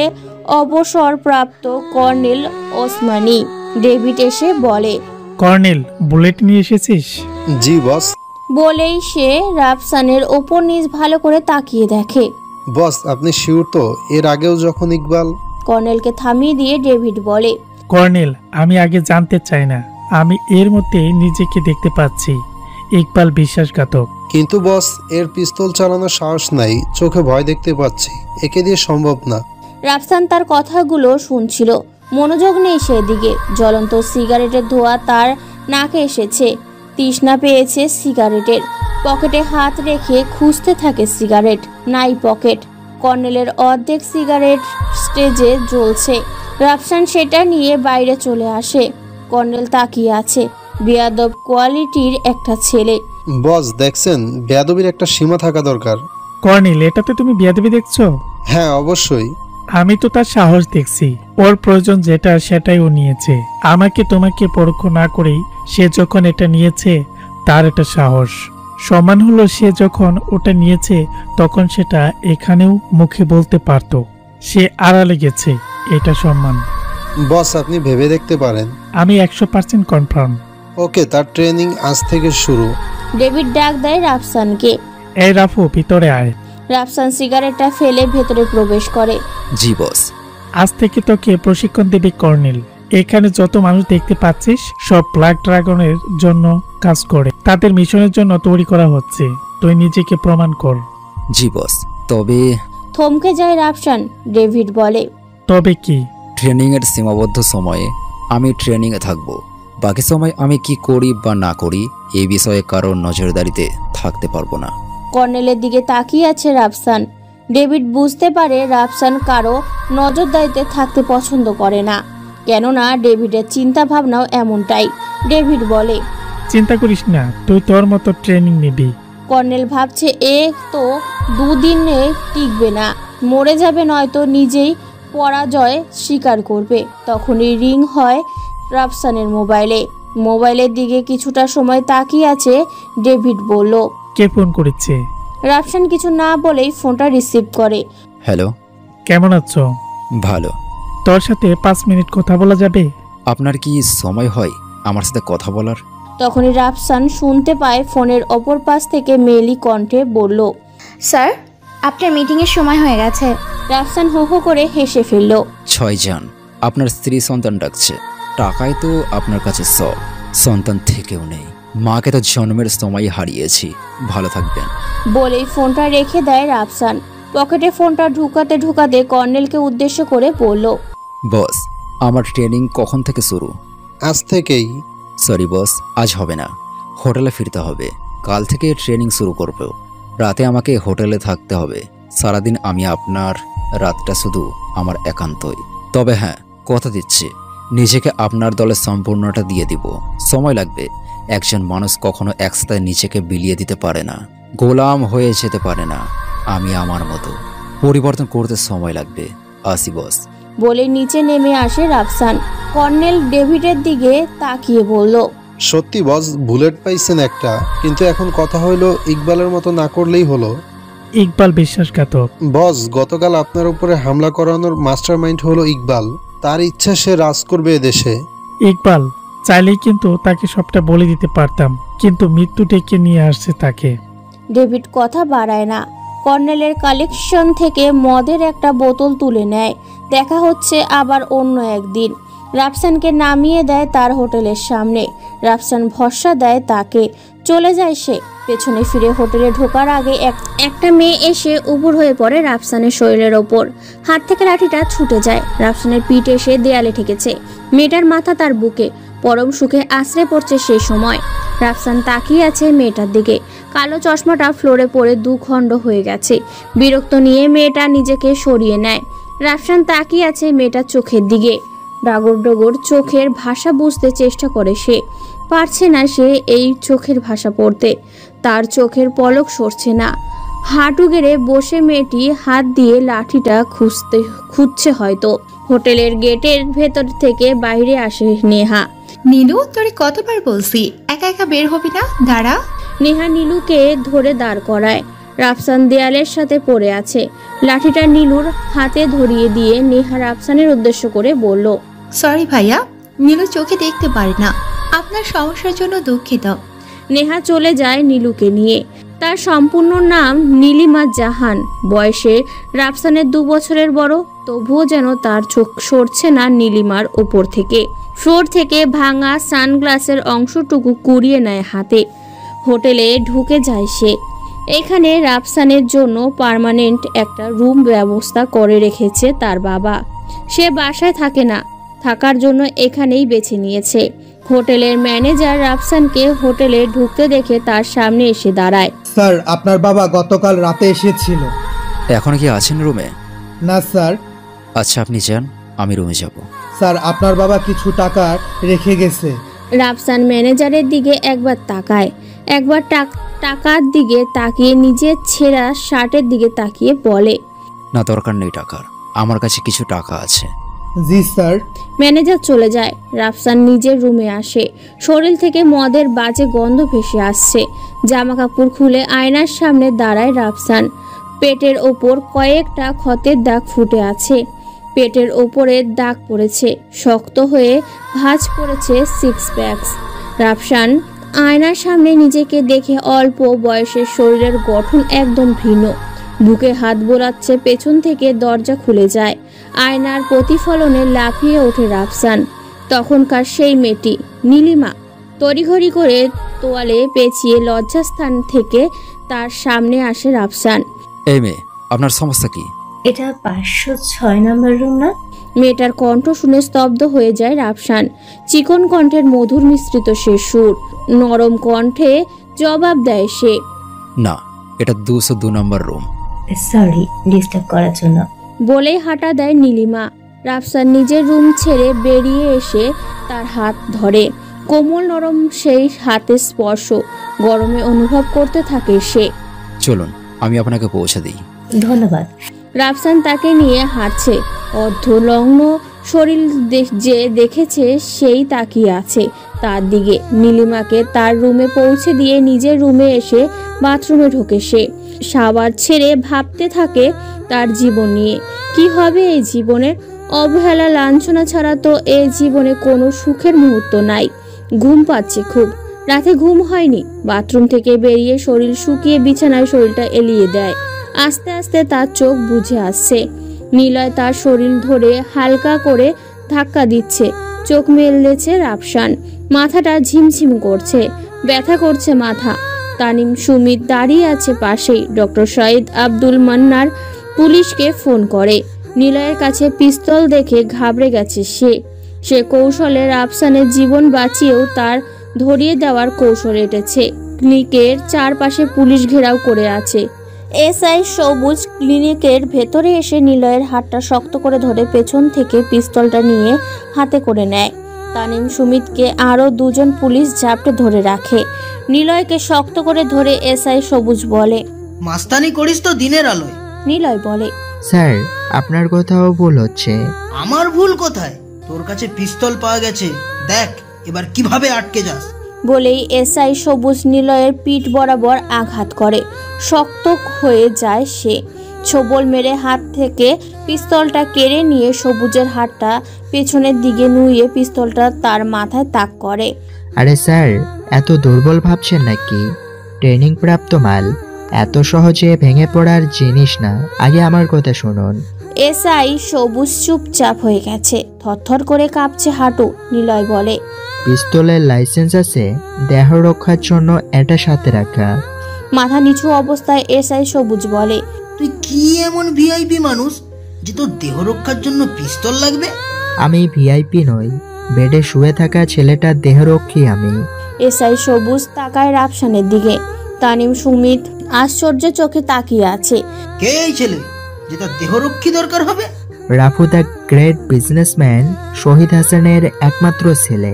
অবসরপ্রাপ্ত কর্নেল ওসমানী। ডেভিড এসে বলে, কর্নেল, বুলেট নিয়ে এসেছিস? জি বস। বলেই সে রাফসানের ওপর নিচ ভালো করে তাকিয়ে দেখে। বস আপনি শিওর তো? এর আগেও যখন ইকবাল। কর্নেলকে থামিয়ে দিয়ে ডেভিড বলে, কর্নেল, আমি আগে জানতে চাই না, আমি এর মধ্যে নিজেকে দেখতে পাচ্ছি। ইকবাল বিশ্বাসঘাতক। কিন্তু বস এর পিস্তল চালানোর সাহস নাই, চোখে ভয় দেখতে পাচ্ছি, একে দিয়ে সম্ভব না। রাফসান তার কথাগুলো শুনছিল, মনোযোগ নেই সেদিকে। জ্বলন্ত সিগারেটের ধোঁয়া তার নাকে এসেছে। তৃষ্ণা পেয়েছে সিগারেটের। পকেটে হাত রেখে খুঁজতে থাকে সিগারেট, নাই পকেট। কর্নেলের অর্ধেক সিগারেট স্টেজে জ্বলছে। রাফসান সেটা নিয়ে বাইরে চলে আসে। কর্নেল তাকিয়ে আছে। বেয়াদব কোয়ালিটির একটা ছেলে। বস দেখছেন, বেয়াদবির একটা সীমা থাকা দরকার। কর্নেল, এটাতে তুমি বেয়াদবি দেখছো? হ্যাঁ অবশ্যই। আমি তো তার সাহস দেখছি। ওর প্রয়োজন যেটা সেটাই ও নিয়েছে। আমাকে তোমাকে পরোক্ষ না করেই সে যখন এটা নিয়েছে, তার এটা সাহস। সমান হলো সে যখন ওটা নিয়েছে তখন সেটা এখানেও মুখে বলতে পারতো। সে আড়ালে গেছে, এটা সম্মান। বস আপনি ভেবে দেখতে পারেন। আমি 100% কনফার্ম। ওকে, তার ট্রেনিং আজ থেকে শুরু। ডেভিড ডাক দেয় রাফসানকে। এই রাফু, ভিতরে আয়। রাফসান সিগারেটটা ফেলে ভেতরে প্রবেশ করে। জি বস। আজ থেকে তোকে প্রশিক্ষণ দেবে কর্নেল। এখানে যত মানুষ দেখতে পাচ্ছিস সব ব্ল্যাক ড্রাগনের জন্য কাজ করে। তাদের মিশনের জন্য তৈরি করা হচ্ছে। তুই নিজেকে প্রমাণ কর। জি বস। তবে থমকে যায় রাফসান। ডেভিড বলে, তবে কি? ট্রেনিং এর সীমাবদ্ধ সময়ে আমি ট্রেনিং এ থাকব। বাকি সময় আমি কি করি বা না করি এই বিষয়ে কারোর নজরদারিতে থাকতে পারবো না। কর্নেলের দিকে তাকিয়ে আছে রাফসান। ডেভিড বুঝতে পারে রাফসান কারো নজরদারিতে থাকতে পছন্দ করে না, কেননা ডেভিডের চিন্তা ভাবনাও এমনটাই। ডেভিড বলে, চিন্তা করিস না, তুই তোর মতো ট্রেনিং নিবি। কর্নেল ভাবছে এ তো দুদিনে টিকবে না, মরে যাবে, নয়তো নিজেই পরাজয় স্বীকার করবে। তখনই রিং হয় রাফসানের মোবাইলের দিকে কিছুটা সময় তাকিয়ে আছে। ডেভিড বলল, কে ফোন করেছে? রাফসান কিছু না বলেই ফোনটা রিসিভ করে। হ্যালো, কেমন আছো? ভালো। তোর সাথে 5 মিনিট কথা বলা যাবে? আপনার কি সময় হয় আমার সাথে কথা বলার? তখনই রাফসান শুনতে পায় ফোনের অপর পাশ থেকে মেলি কণ্ঠে বলল, স্যার আপনার মিটিংয়ের সময় হয়ে গেছে। রাফসান হো হো করে হেসে ফেলল। 6 জন, আপনার স্ত্রী সন্তান ডাকছে। টাকায় তো আপনার কাছে সব, সন্তান থেকেও নেই। মাকে তো জন্মের সময় হারিয়েছি। ভালো থাকবেন। বলেই ফোনটা রেখে দেয় রাফসান। পকেটে ফোনটা ঢুকাতে কর্নেলকে উদ্দেশ্য করে বলল, বস, আমার ট্রেনিং কখন থেকে শুরু? আজ থেকেই। সরি বস, আজ হবে না, হোটেলে ফিরতে হবে। কাল থেকে ট্রেনিং শুরু করব। রাতে আমাকে হোটেলে থাকতে হবে সারাদিন। আমি আপনার, রাতটা শুধু আমার একান্তই। তবে হ্যাঁ, কথা দিচ্ছি, নিজেকে আপনার দলে সম্পূর্ণটা দিয়ে দিব। সময় লাগবে। একজন মানুষ কখনো একসাথে নিজেকে বিলিয়ে দিতে পারে না, গোলাম হয়ে যেতে পারে না। আমি আমার মতো পরিবর্তন করতে সময় লাগবে। আসি বস। বলে নিচে নেমে আসে রাফসান। কর্নেল ডেভিডের দিকে তাকিয়ে বলল, সত্যি বস, বুলেট পাইছেন একটা, কিন্তু এখন কথা হইলো ইকবালের মতো না করলেই হলো। ইকবাল বিশ্বাসঘাতক। বস, গতকাল আপনার উপরে হামলা করানোর মাস্টারমাইন্ড হলো ইকবাল। তার ইচ্ছা সে রাজ করবে এদেশে। ইকবাল চাইলেই কিন্তু তাকে সবটা বলে দিতে পারতাম, কিন্তু মৃত্যু ডেকে নিয়ে আসছে তাকে। ডেভিড কথা বাড়ায় না। কর্নেলের কালেকশন থেকে মদের একটা বোতল তুলে নেয়। দেখা হচ্ছে আবার অন্য একদিন। রাফসানকে নামিয়ে দেয় তার হোটেলের সামনে। রাফসান ভরসা দেয় তাকে। চলে যায় সে। পেছনে ফিরে হোটেলে ঢোকার আগে একটা মেয়ে এসে উপুর হয়ে পড়ে রাফসানের শরীরের ওপর। হাত থেকে লাঠিটা ছুটে যায়। রাফসানের পিঠ এসে দেয়ালে ঠেকেছে। মেয়েটার মাথা তার বুকে। পরম সুখে আশ্রে পড়ছে সেই সময়। রাফসান তাকিয়ে আছে মেয়েটার দিকে। কালো চশমাটা ফ্লোরে পড়ে 2 খণ্ড হয়ে গেছে। বিরক্ত নিয়ে মেয়েটা নিজেকে সরিয়ে নেয়। রাফসান তাকিয়ে আছে মেয়েটার চোখের দিকে। ডাগর ডগর চোখের ভাষা বুঝতে চেষ্টা করে সে। পারছে না সে এই চোখের ভাষা পড়তে। তার চোখের পলক সরছে না। হাঁটু গেড়ে বসে মেয়েটি হাত দিয়ে লাঠিটা খুঁজছে হয়তো। হোটেলের গেটের ভেতর থেকে বাইরে আসে নেহা। নীলু, তোরে কতবার বলছি একা একা বের হবি না, দাঁড়া। নেহা নীলুকে ধরে দাঁড় করায়। রাফসান দেয়ালের সাথে পড়ে আছে। লাঠিটা নীলুর হাতে ধরিয়ে দিয়ে নেহা রাফসানের উদ্দেশ্য করে বলল, সরি ভাইয়া, নীলু চোখে দেখতে পারে না, আপনার সমস্যার জন্য দুঃখিত। নেহা চলে যায় নীলুকে নিয়ে। তার সম্পূর্ণ নাম নীলিমা জাহান। বয়সে রাফসানের 2 বছরের বড়, তবুও যেন তার চোখ সরছে না নীলিমার ওপর থেকে। ফ্লোর থেকে ভাঙা সানগ্লাসের অংশটুকু কুড়িয়ে নেয় হাতে। হোটেলে ঢুকে যায় সে। এখানে রাফসানের জন্য পার্মানেন্ট একটা রুম ব্যবস্থা করে রেখেছে তার বাবা। সে বাসায় থাকে না, থাকার জন্য এখানেই বেছে নিয়েছে। হোটেলের ম্যানেজার রাফসানকে হোটেলে ঢুকতে দেখে তার সামনে এসে দাঁড়ায়। স্যার, আপনার বাবা গতকাল রাতে এসেছিল। এখন কি আছেন রুমে? না স্যার। আচ্ছা, আপনি যান, আমি রুমে যাব। স্যার, আপনার বাবা কিছু টাকা রেখে গেছে। রাফসান ম্যানেজারের দিকে একবার তাকায়, একবার টাকার দিকে তাকিয়ে নিজের ছেঁড়া শার্টের দিকে তাকিয়ে বলে, না, দরকার নেই টাকার, আমার কাছে কিছু টাকা আছে। জি স্যার। ম্যানেজার চলে যায়। রাফসান নিজের রুমে আসে। শরীর থেকে মদের বাজে গন্ধ ভেসে আসছে। জামা কাপড় খুলে আয়নার সামনে দাঁড়ায় রাফসান। পেটের ওপর কয়েকটা ক্ষতের দাগ ফুটে আছে। পেটের ওপরে দাগ পড়েছে, শক্ত হয়ে ভাঁজ পড়েছে 6 প্যাকস। রাফসান আয়নার সামনে নিজেকে দেখে অল্প বয়সের শরীরের গঠন একদম ভিন্ন। বুকে হাত বোলাচ্ছে, পেছন থেকে দরজা খুলে যায়। আয়নার প্রতিফলনে লাফিয়ে ওঠে রাফসান। তখনকার সেই মেয়েটি নীলিমা তড়িঘড়ি করে তোয়ালে পেঁচিয়ে লজ্জাস্থান থেকে তার সামনে আসে রাফসান। এই মেয়ে, আপনার সমস্যা কি? এটা 506 নাম্বার রুম না? মেয়েটার কণ্ঠ শুনে স্তব্ধ হয়ে যায় রাফসান। চিকন কণ্ঠের মধুর মিশ্রিত সে সুর। নরম কণ্ঠে জবাব দেয় সে, না, এটা 202 নম্বর রুম। সরি ডিস্টার্ব করার জন্য। বলেই হাঁটা দেয় নীলিমা। রাফসান নিজের রুম ছেড়ে বেরিয়ে এসে তার হাত ধরে। কোমল নরম সেই হাতের স্পর্শ গরমে অনুভব করতে থাকে সে। চলুন আমি আপনাকে পৌঁছে দিই। ধন্যবাদ। রাফসান তাকে নিয়ে হাঁটছে। অর্ধলগ্ন শরীর যে দেখেছে সেই তাকিয়ে আছে তার দিকে। নীলিমাকে তার রুমে পৌঁছে দিয়ে নিজের রুমে এসে বাথরুমে ঢোকে সে। শাওয়ার ছেড়ে ভাবতে থাকে তার জীবন নিয়ে। কি হবে এই জীবনে? অবহেলা লাঞ্ছনা ছাড়া তো এই জীবনে কোনো সুখের মুহূর্ত নাই। ঘুম পাচ্ছে খুব, রাতে ঘুম হয়নি। বাথরুম থেকে বেরিয়ে শরীর শুকিয়ে বিছানায় শরীরটা এলিয়ে দেয়। আস্তে আস্তে তার চোখ বুজে আসছে। নিলয় তার শরীর ধরে হালকা করে ধাক্কা দিচ্ছে। চোখ মেলেছে রাফসান। মাথাটা ঝিমঝিম করছে, ব্যথা করছে মাথা। তানিম সুমিত দাঁড়িয়ে আছে পাশেই। ডক্টর শহীদ আব্দুল মান্নার পুলিশকে ফোন করে। নিলয়ের কাছে পিস্তল দেখে ঘাবড়ে গেছে সে কৌশলে রাফসানের জীবন বাঁচিয়েও তার ধরিয়ে দেওয়ার কৌশল এঁটেছে। ক্লিনিকের চারপাশে পুলিশ ঘেরাও করে আছে। এসআই সবুজ ক্লিনিকের ভেতরে এসে নিলয়ের হাতটা শক্ত করে ধরে পেছন থেকে পিস্তলটা নিয়ে হাতে করে নেয়। তানিম সুমিতকে আরও দুজন পুলিশ ঝাপটে ধরে রাখে। নিলয়কে শক্ত করে ধরে এসআই সবুজ বলে, মাস্তানি করিস তো দিনের আলোয়। নিলয় বলে, স্যার আপনার কোথাও ভুল হচ্ছে। আমার ভুল কোথায়? তোর কাছে পিস্তল পাওয়া গেছে, দেখ এবার কিভাবে আটকে যাস। বলেই এসআই সবুজ নিলয়ের পিঠ বরাবর আঘাত করে। শক্ত হয়ে যায় সে। ছোবল মেরে হাত থেকে পিস্তলটা কেড়ে নিয়ে সবুজের হাতটা পেছনের দিকে নুয়ে পিস্তলটা তার মাথায় তাক করে। আরে স্যার এত দুর্বল ভাবছেন নাকি? ট্রেনিং প্রাপ্ত মাল, এত সহজে ভেঙে পড়ার জিনিস না। আগে আমার কথা শুনুন। এসআই সবুজ চুপচাপ হয়ে গেছে। থরথর করে কাঁপছে হাঁটু। নিলয় বলে, পিস্তলের লাইসেন্স আছে, দেহ রক্ষার জন্য এটা সাথে রাখা। মাথা নিচু অবস্থায় এসআই সবুজ বলে, তুই কি এমন ভিআইপি মানুষ যে তোর দেহ রক্ষার জন্য পিস্তল লাগবে? আমি ভিআইপি নই, বেডে শুয়ে থাকা ছেলেটার দেহরক্ষী আমি। এসআই সবুজ তাকায় রাফসানের দিকে। তানিম সুমিত আশ্চর্য চোখে তাকিয়ে আছে। কে এই ছেলে যে তার দেহরক্ষী দরকার হবে? রাফু দ্য গ্রেট বিজনেসম্যান শহীদ হাসানের একমাত্র ছেলে,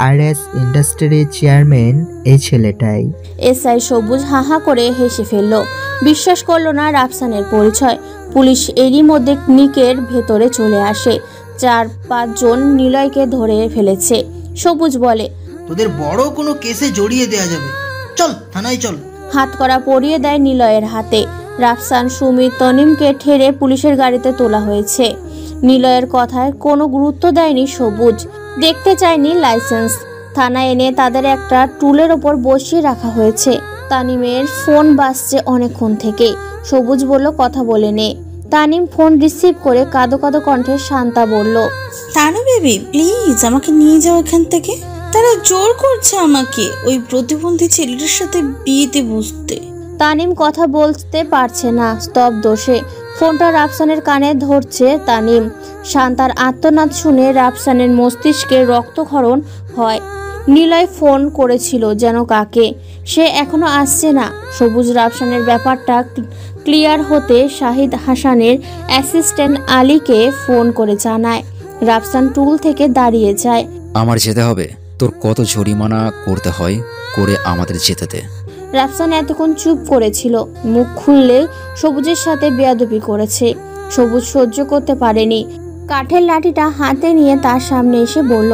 আরএস ইন্ডাস্ট্রির চেয়ারম্যান এই ছেলেটাই। এসআই সবুজ হাহা করে হেসে ফেলল। বিশ্বাস করল না রাফসানের পরিচয়। পুলিশ এরই মধ্যে ক্লিনিকের ভেতরে চলে আসে। 4-5 জন নিলয়কে ধরে ফেলেছে। সবুজ বলে, তোদের বড় কোনো কেসে জড়িয়ে দেয়া যাবে, চল থানায় চল। হাত করা পরিয়ে দেয় নিলয়ের হাতে। রাফসান সুমিত তনিমকে ঠেলে পুলিশের গাড়িতে তোলা হয়েছে। নিলয়ের কথায় কোনো গুরুত্ব দেয়নি সবুজ। দেখতে চায়নি লাইসেন্স। থানায় এনে তাদের একটা টুলের ওপর বসিয়ে রাখা হয়েছে। তানিমের ফোন বাজছে অনেকক্ষণ থেকে। সবুজ বলল, কথা বলে নে। তানিম ফোন রিসিভ করে কাঁদো কাঁদো কণ্ঠে শান্তা বলল, তানু বেবি প্লিজ আমাকে নিয়ে যাও এখান থেকে। তারা জোর করছে আমাকে ওই প্রতিবন্ধী ছেলেটার সাথে বিয়েতে বসতে। তানিম কথা বলতে পারছে না, স্তব্ধ সে। ফোনটা রাফসানের কানে ধরছে তানিম। শান্তার আর্তনাদ শুনে রাফসানের মস্তিষ্কে রক্তক্ষরণ হয়। নিলয় ফোন করেছিল যেন কাকে, সে এখনো আসছে না। সবুজ রাফসানের ব্যাপারটা ক্লিয়ার হতে শাহিদ হাসানের অ্যাসিস্ট্যান্ট আলীকে ফোন করে জানায়। রাফসান টুল থেকে দাঁড়িয়ে যায়। আমার যেতে হবে। তোর কত জরিমানা করতে হয় করে আমাদের যেতে দে। রাফসান এতক্ষণ চুপ করেছিল। মুখ খুললে সবুজের সাথে বেয়াদবি করেছে। সবুজ সহ্য করতে পারেনি। কাঠের লাঠিটা হাতে নিয়ে তার সামনে এসে বলল,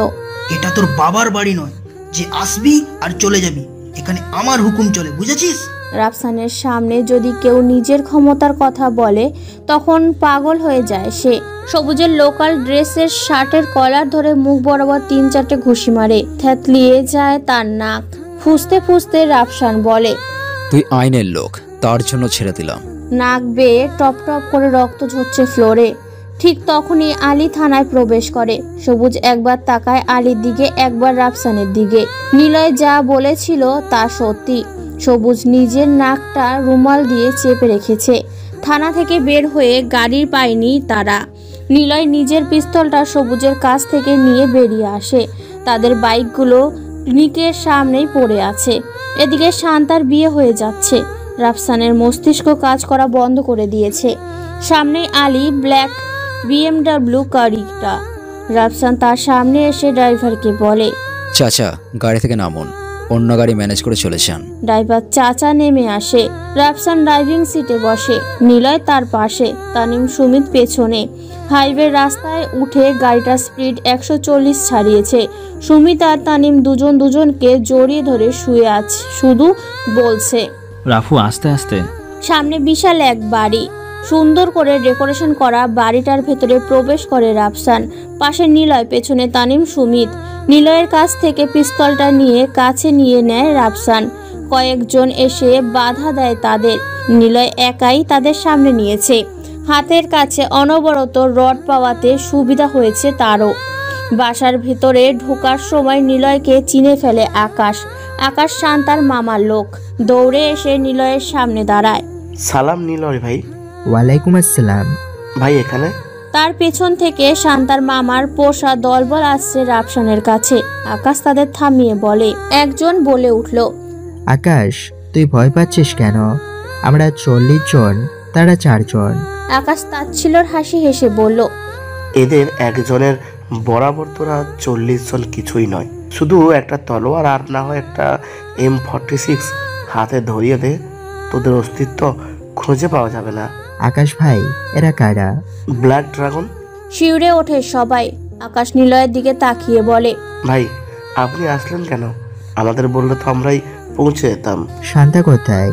এটা তোর বাবার বাড়ি নয় যে আসবি আর চলে যাবি। এখানে আমার হুকুম চলে, বুঝেছিস? রাফসানের সামনে যদি কেউ নিজের ক্ষমতার কথা বলে তখন পাগল হয়ে যায় সে। সবুজের লোকাল ড্রেসের শার্টের কলার ধরে মুখ বরাবর 3-4টে ঘুষি মারে। থেতলিয়ে যায় তার নাক। ফুঁসতে ফুঁসতে রাফসান বলে, তুই আইনের লোক, তার জন্য ছেড়ে দিলাম। নাক বেয়ে টপ টপ করে রক্ত ঝরছে ফ্লোরে। ঠিক তখনই আলী থানায় প্রবেশ করে। সবুজ একবার তাকায় আলীর দিকে, একবার রাফসানের দিকে। নিলয় যা বলেছিল তা সত্যি। সবুজ নিজের নাকটা রুমাল দিয়ে চেপে রেখেছে। থানা থেকে বের হয়ে গাড়ির পায়নি তারা। নিলয় নিজের পিস্তলটা সবুজের কাছ থেকে নিয়ে বেরিয়ে আসে। তাদের বাইকগুলো ক্লিনিকের সামনেই পড়ে আছে। এদিকে শান্তার বিয়ে হয়ে যাচ্ছে। রাফসানের মস্তিষ্ক কাজ করা বন্ধ করে দিয়েছে। সামনে আলী ব্ল্যাক BMW গাড়িটা। রাফসান তার সামনে এসে ড্রাইভারকে বলে, চাচা গাড়ি থেকে নামুন, অন্য গাড়ি ম্যানেজ করে চলে যান। ড্রাইভার চাচা নেমে আসে। রাফসান ড্রাইভিং সিটে বসে, নিলয় তার পাশে, তানিম সুমিত পেছনে। হাইওয়ে রাস্তায় উঠে গাড়িটার স্পিড 140 ছাড়িয়েছে। সুমিত আর তানিম দুজনকে জড়িয়ে ধরে শুয়ে আছে, শুধু বলছে, রাফু আস্তে আস্তে। সামনে বিশাল এক বাড়ি, সুন্দর করে ডেকোরেশন করা। বাড়িটার ভেতরে প্রবেশ করে রাফসান, পাশে নিলয়, পেছনে তানিম সুমিত। নিলয়ের কাছ থেকে পিস্তলটা নিয়ে কাছে নিয়ে নেয় রাফসান। কয়েকজন এসে বাধা দেয় তাদের। নিলয় একাই তাদের সামনে নিয়েছে। হাতের কাছে অনবরত রড পাওয়াতে সুবিধা হয়েছে তারও। বাসার ভিতরে ঢোকার সময় নিলয়কে চিনে ফেলে আকাশ। আকাশ শান্তার মামার লোক, দৌড়ে এসে নিলয়ের সামনে দাঁড়ায়। সালাম নিলয় ভাই। ওয়ালাইকুম আসসালাম। ভাই এখানে? তার পেছন থেকে শান্তার মামার পোষা দলবল আসছে রাফসানের কাছে। আকাশ তাদের থামিয়ে বলে, একজন বলে উঠল, আকাশ তুই ভয় পাচ্ছিস কেন? আমরা 40 জন, তারা 4 জন। আকাশ তাচ্ছিল্যের হাসি হেসে বলল, এদের একজনের বরাবর তোরা 40 জন কিছুই নয়, শুধু একটা তলোয়ার আর না হয় একটা M46 হাতে ধরিয়ে দে, তোদের অস্তিত্ব খুঁজে পাওয়া যাবে না। আকাশ ভাই এরা কারা? Black dragon. শিউরে ওঠে সবাই। আকাশ নিলয়ের দিকে তাকিয়ে বলে, ভাই আপনি আসলেন কেন? আমাদের বললে তো আমরাই পৌঁছে যেতাম। শান্তা কোথায়?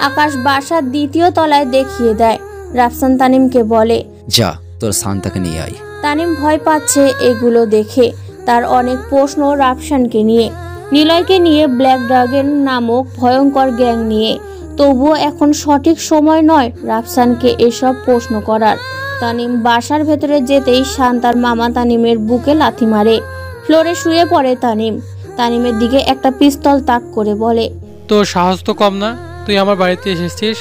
আকাশ বাসার 2য় তলায় দেখিয়ে দেয়। রাফসান তানিমকে বলে, যা তোর শান্তাকে নিয়ে আয়। তানিম ভয় পাচ্ছে এগুলো দেখে। তার অনেক প্রশ্ন রাফসানকে নিয়ে, নিলয়কে নিয়ে, ব্ল্যাক ড্রাগন নামক ভয়ঙ্কর গ্যাং নিয়ে। তবুও এখন সঠিক সময় নয় রাফসানকে এসব প্রশ্ন করার। তানিম বাসার ভেতরে যেতেই শান্তার মামা তানিমের বুকে লাথি মারে। ফ্লোরে শুয়ে পড়ে তানিম। তানিমের দিকে একটা পিস্তল তাক করে বলে, তোর সাহস তো কম না, তুই আমার বাড়িতে এসেছিস,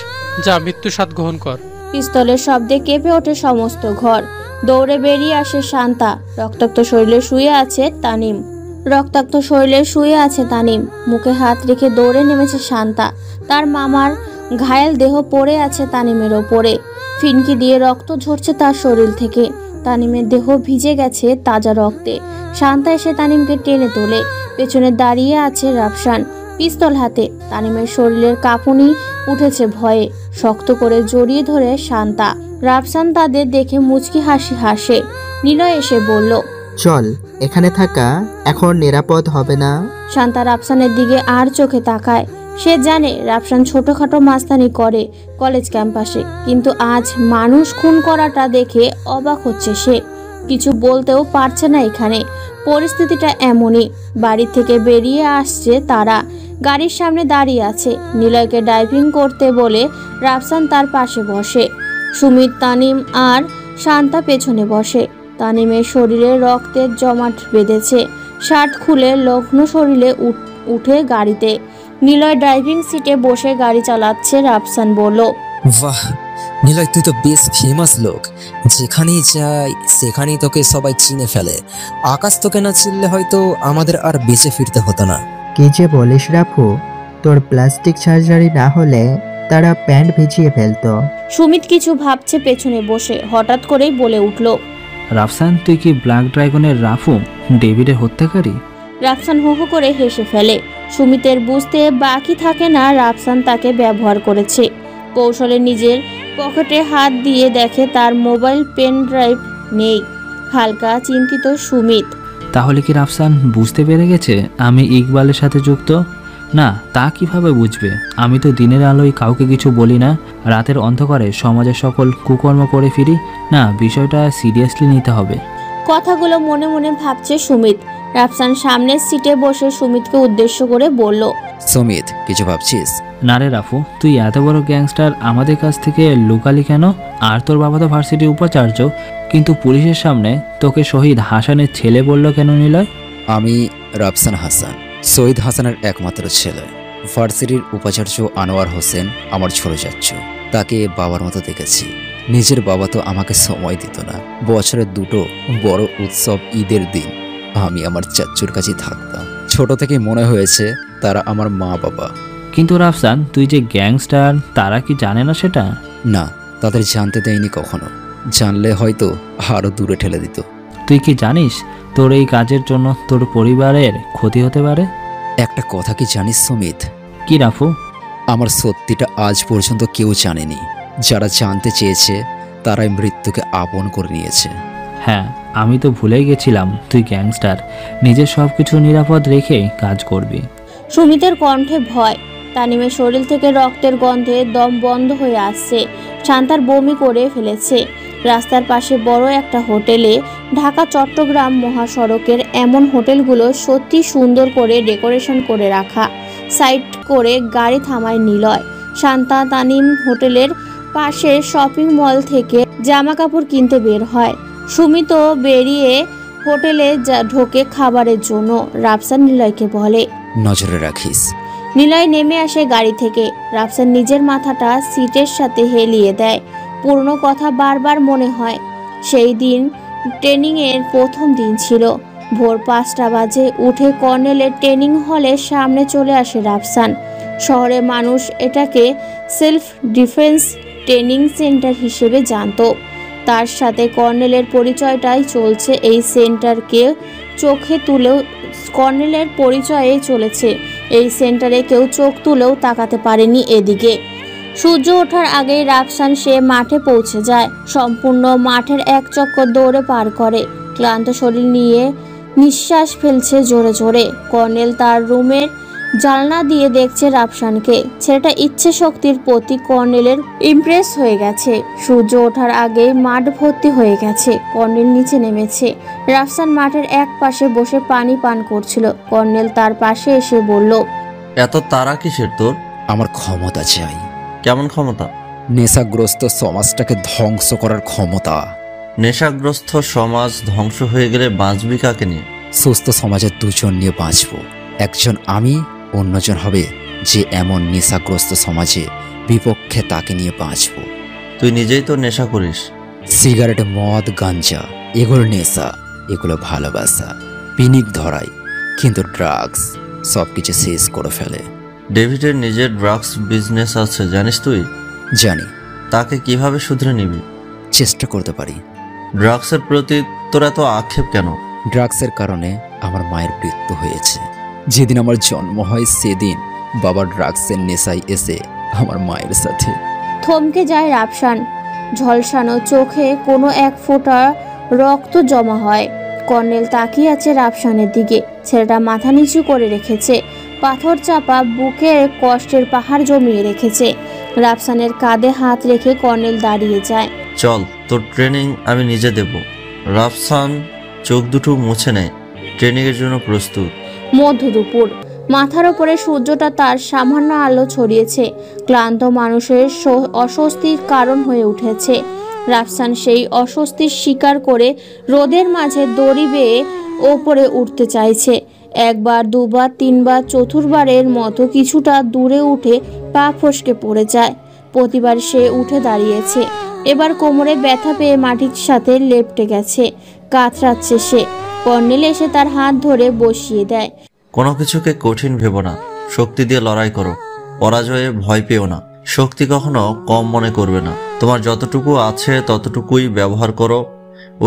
যা মৃত্যুর স্বাদ গ্রহণ কর। পিস্তলের শব্দে কেঁপে ওঠে সমস্ত ঘর। দৌড়ে বেরিয়ে আসে শান্তা। রক্তাক্ত শরীরে শুয়ে আছে তানিম। মুখে হাত রেখে দৌড়ে নেমেছে শান্তা। তার মামার ঘায়েল দেহ পড়ে আছে তানিমের ওপরে। ফিনকি দিয়ে রক্ত ঝরছে তার শরীর থেকে। তানিমের দেহ ভিজে গেছে তাজা রক্তে। শান্তা এসে তানিমকে টেনে তোলে। পেছনে দাঁড়িয়ে আছে রাফসান, পিস্তল হাতে। তানিমের শরীরের কাঁপুনি উঠেছে ভয়ে। শক্ত করে জড়িয়ে ধরে শান্তা। রাফসান তাদের দেখে মুচকি হাসি হাসে। নিলয় এসে বলল, চল, এখানে থাকা এখন নিরাপদ হবে না। শান্তা রাফসানের দিকে আর চোখে তাকায়। সে জানে রাফসান ছোটখাটো মাস্তানি করে কলেজ ক্যাম্পাসে, কিন্তু আজ মানুষ খুন করাটা দেখে অবাক হচ্ছে সে। কিছু বলতেও পারছে না। এখানে পরিস্থিতিটা এমনই। বাড়ি থেকে বেরিয়ে আসছে তারা। গাড়ির সামনে দাঁড়িয়ে আছে। নিলয়কে ড্রাইভিং করতে বলে রাফসান তার পাশে বসে। সুমিত, তানিম আর শান্তা পেছনে বসে। তানিমের শরীরে রক্তের জমাট বেঁধেছে। শার্ট খুলে লগ্ন শরীরে উঠে গাড়িতে। নিলয় ড্রাইভিং সিটে বসে গাড়ি চালাচ্ছে। রাফসান বলল, বাহ নিলয়, তুই তো বেশ ফেমাস লোক। যেখানেই যাই সেখানেই তোকে সবাই চিনে ফেলে। আকাশ তোকে না চিনলে হয়তো আমাদের আর বেঁচে ফিরতে হতো না। কি যে বলিস রাফু, তোর প্লাস্টিক সার্জারি না হলে তারা প্যান্ট ভিজিয়ে ফেলতো। সুমিত কিছু ভাবছে পেছনে বসে। হঠাৎ করেই বলে উঠল, রাফসান তুই কি ব্ল্যাক ড্রাগনের রাফু, ডেভিডের হত্যাকারী? রাফসান হো হো করে হেসে ফেলে। সুমিতের বুঝতে বাকি থাকে না রাফসান তাকে ব্যবহার করেছে। কৌশলে নিজের পকেটে হাত দিয়ে দেখে তার মোবাইল পেন ড্রাইভ নেই। হালকা চিন্তিত সুমিত। তাহলে কি রাফসান বুঝতে পেরে গেছে আমি ইকবালের সাথে যুক্ত? না, তা কিভাবে বুঝবে? আমি তো দিনের আলোয় কাউকে কিছু বলি না, রাতের অন্ধকারে সমাজের সকল কুকর্ম করে ফিরি। না, বিষয়টা সিরিয়াসলি নিতে হবে। কথাগুলো মনে মনে ভাবছে সুমিত। রাফসান সামনের সিটে বসে সুমিতকে উদ্দেশ্য করে বলল, সুমিত কিছু ভাবছিস? না রে রাফু, তুই এত বড় গ্যাংস্টার আমাদের কাছ থেকে লুকালি কেন? আর তোর বাবা তো ভার্সিটির উপাচার্য, কিন্তু পুলিশের সামনে তোকে শহীদ হাসানের ছেলে বললো কেন নিলয়? আমি রাফসান হাসান, শহীদ হাসানের একমাত্র ছেলে। ভার্সিটির উপাচার্য আনোয়ার হোসেন আমার ছোট চাচ্ছ। তাকে বাবার মতো দেখেছি। নিজের বাবা তো আমাকে সময় দিত না। বছরের 2টো বড় উৎসব, ঈদের দিন আমি আমার চাচ্চুর কাছে থাকতাম। ছোট থেকে মনে হয়েছে তারা আমার মা বাবা। কিন্তু রাফসান, তুই যে গ্যাংস্টার, তারা কি জানে না সেটা? না, তাদের জানতে দেয়নি কখনো। জানলে হয়তো আরো দূরে ঠেলে দিত। তুই কি জানিস তোর এই কাজের জন্য তোর পরিবারের ক্ষতি হতে পারে? একটা কথা কি জানিস সুমিত? কি রাফু? আমার সত্যিটা আজ পর্যন্ত কেউ জানেনি। যারা জানতে চেয়েছে তারাই মৃত্যুকে আপন করে নিয়েছে। হ্যাঁ, আমি তো ভুলেই গেছিলাম তুই গ্যাংস্টার। নিজের সব কিছু নিরাপদ রেখে কাজ করবি। সুমিতের কণ্ঠে ভয়। তানিমের শরীর থেকে রক্তের গন্ধে দম বন্ধ হয়ে আসছে। শান্তার বমি করে ফেলেছে। রাস্তার পাশে বড় একটা হোটেলে, ঢাকা চট্টগ্রাম মহাসড়কের এমন হোটেলগুলো সত্যি সুন্দর করে ডেকোরেশন করে রাখা। সাইড করে গাড়ি থামায় নিলয়। শান্তা তানিম হোটেলের পাশে শপিং মল থেকে জামা কাপড় কিনতে বের হয়। সুমিতও বেরিয়ে হোটেলে ঢোকে খাবারের জন্য। রাফসান নিলয়কে বলে, নজরে রাখিস। নিলয় নেমে আসে গাড়ি থেকে। রাফসান নিজের মাথাটা সিটের সাথে হেলিয়ে দেয়। পুরনো কথা বারবার মনে হয়। সেই দিন ট্রেনিংয়ের প্রথম দিন ছিল। ভোর 5টা বাজে উঠে কর্নেলের ট্রেনিং হলের সামনে চলে আসে রাফসান। শহরে মানুষ এটাকে সেলফ ডিফেন্স ট্রেনিং সেন্টার হিসেবে জানত। তার সাথে কর্নেলের পরিচয়টাই চলছে এই সেন্টারকে চোখে তুলেও কর্নেলের পরিচয়ে চলেছে এই সেন্টারে। কেউ চোখ তুলেও তাকাতে পারেনি এদিকে। সূর্য ওঠার আগেই রাফসান সে মাঠে পৌঁছে যায়। সম্পূর্ণ মাঠের এক চক্কর দৌড়ে পার করে। ক্লান্ত শরীর নিয়ে নিঃশ্বাস ফেলছে জোরে জোরে। কর্নেল তার রুমের জানলা দিয়ে দেখছে রাফসানকে। ছেলেটা ইচ্ছে শক্তির প্রতি কর্নেলের ইমপ্রেস হয়ে গেছে। সূর্য ওঠার আগেই মাঠ ভর্তি হয়ে গেছে। কর্নেল নিচে নেমেছে। রাফসান মাঠের এক পাশে বসে পানি পান করছিল। কর্নেল তার পাশে এসে বলল, এত তারা কিসের তোর? আমার ক্ষমতা চাই। কেমন ক্ষমতা? নেশাগ্রস্ত সমাজটাকে ধ্বংস করার ক্ষমতা। নেশাগ্রস্ত সমাজ ধ্বংস হয়ে গেলে বাঁচবি কাকে নিয়ে? সুস্থ সমাজের দুজন নিয়ে বাঁচবো। একজন আমি, অন্যজন হবে যে এমন নেশাগ্রস্ত সমাজে বিপক্ষে, তাকে নিয়ে বাঁচবো। তুই নিজেই তো নেশা করিস। সিগারেট, মদ, গাঞ্জা, এগুলো নেশা, এগুলো ভালোবাসা। পিনিক ধরাই, কিন্তু ড্রাগস সবকিছু শেষ করে ফেলে। ডেভিডের নিজের ড্রাগস বিজনেস আছে, জানিস তুই? জানি। তাকে কিভাবে শুধরে নিবি? চেষ্টা করতে পারি। ড্রাগসের প্রতি তোর এত আক্ষেপ কেন? ড্রাগসের কারণে আমার মায়ের মৃত্যু হয়েছে। যেদিন আমার জন্ম হয় সেদিন বাবা ড্রাগসের নেশায় এসে আমার মায়ের সাথে। থমকে যায় রাফসান। ঝলসানো চোখে কোনো এক ফোঁটা রক্ত জমা হয়। কর্নেল তাকিয়ে আছে রাফসানের দিকে। ছেলেটা মাথা নিচু করে রেখেছে। পাথর চাপা বুকে কষ্টের পাহাড় জমিয়ে রেখেছে। রাফসানের কাঁধে হাত রেখে কর্নেল দাঁড়িয়ে যায়। চল, তোর ট্রেনিং আমি নিজে দেব। রাফসান চোখ দুটো মুছে নেয়। ট্রেনিংয়ের জন্য প্রস্তুত। মধ্য দুপুর। মাথার ওপরে সূর্যটা তার সামান্য আলো ছড়িয়েছে। ক্লান্ত মানুষের অস্বস্তির কারণ হয়ে উঠেছে। রাফসান সেই অস্বস্তির স্বীকার করে রোদের মাঝে দড়ি বেয়ে ওপরে উঠতে চাইছে। একবার, দুবার, তিনবার, চতুর্বারের মতো কিছুটা দূরে উঠে পা ফসকে পড়ে যায়। প্রতিবার সে উঠে দাঁড়িয়েছে। এবার কোমরে ব্যথা পেয়ে মাটির সাথে লেপ্টে গেছে। কাতরাচ্ছে সে। কর্নেল এসে তার হাত ধরে বসিয়ে দেয়। কোনো কিছুকে কঠিন ভেবো না, শক্তি দিয়ে লড়াই করো। পরাজয়ে ভয় পেও না। শক্তি কখনো কম মনে করবে না। তোমার যতটুকু আছে ততটুকুই ব্যবহার করো।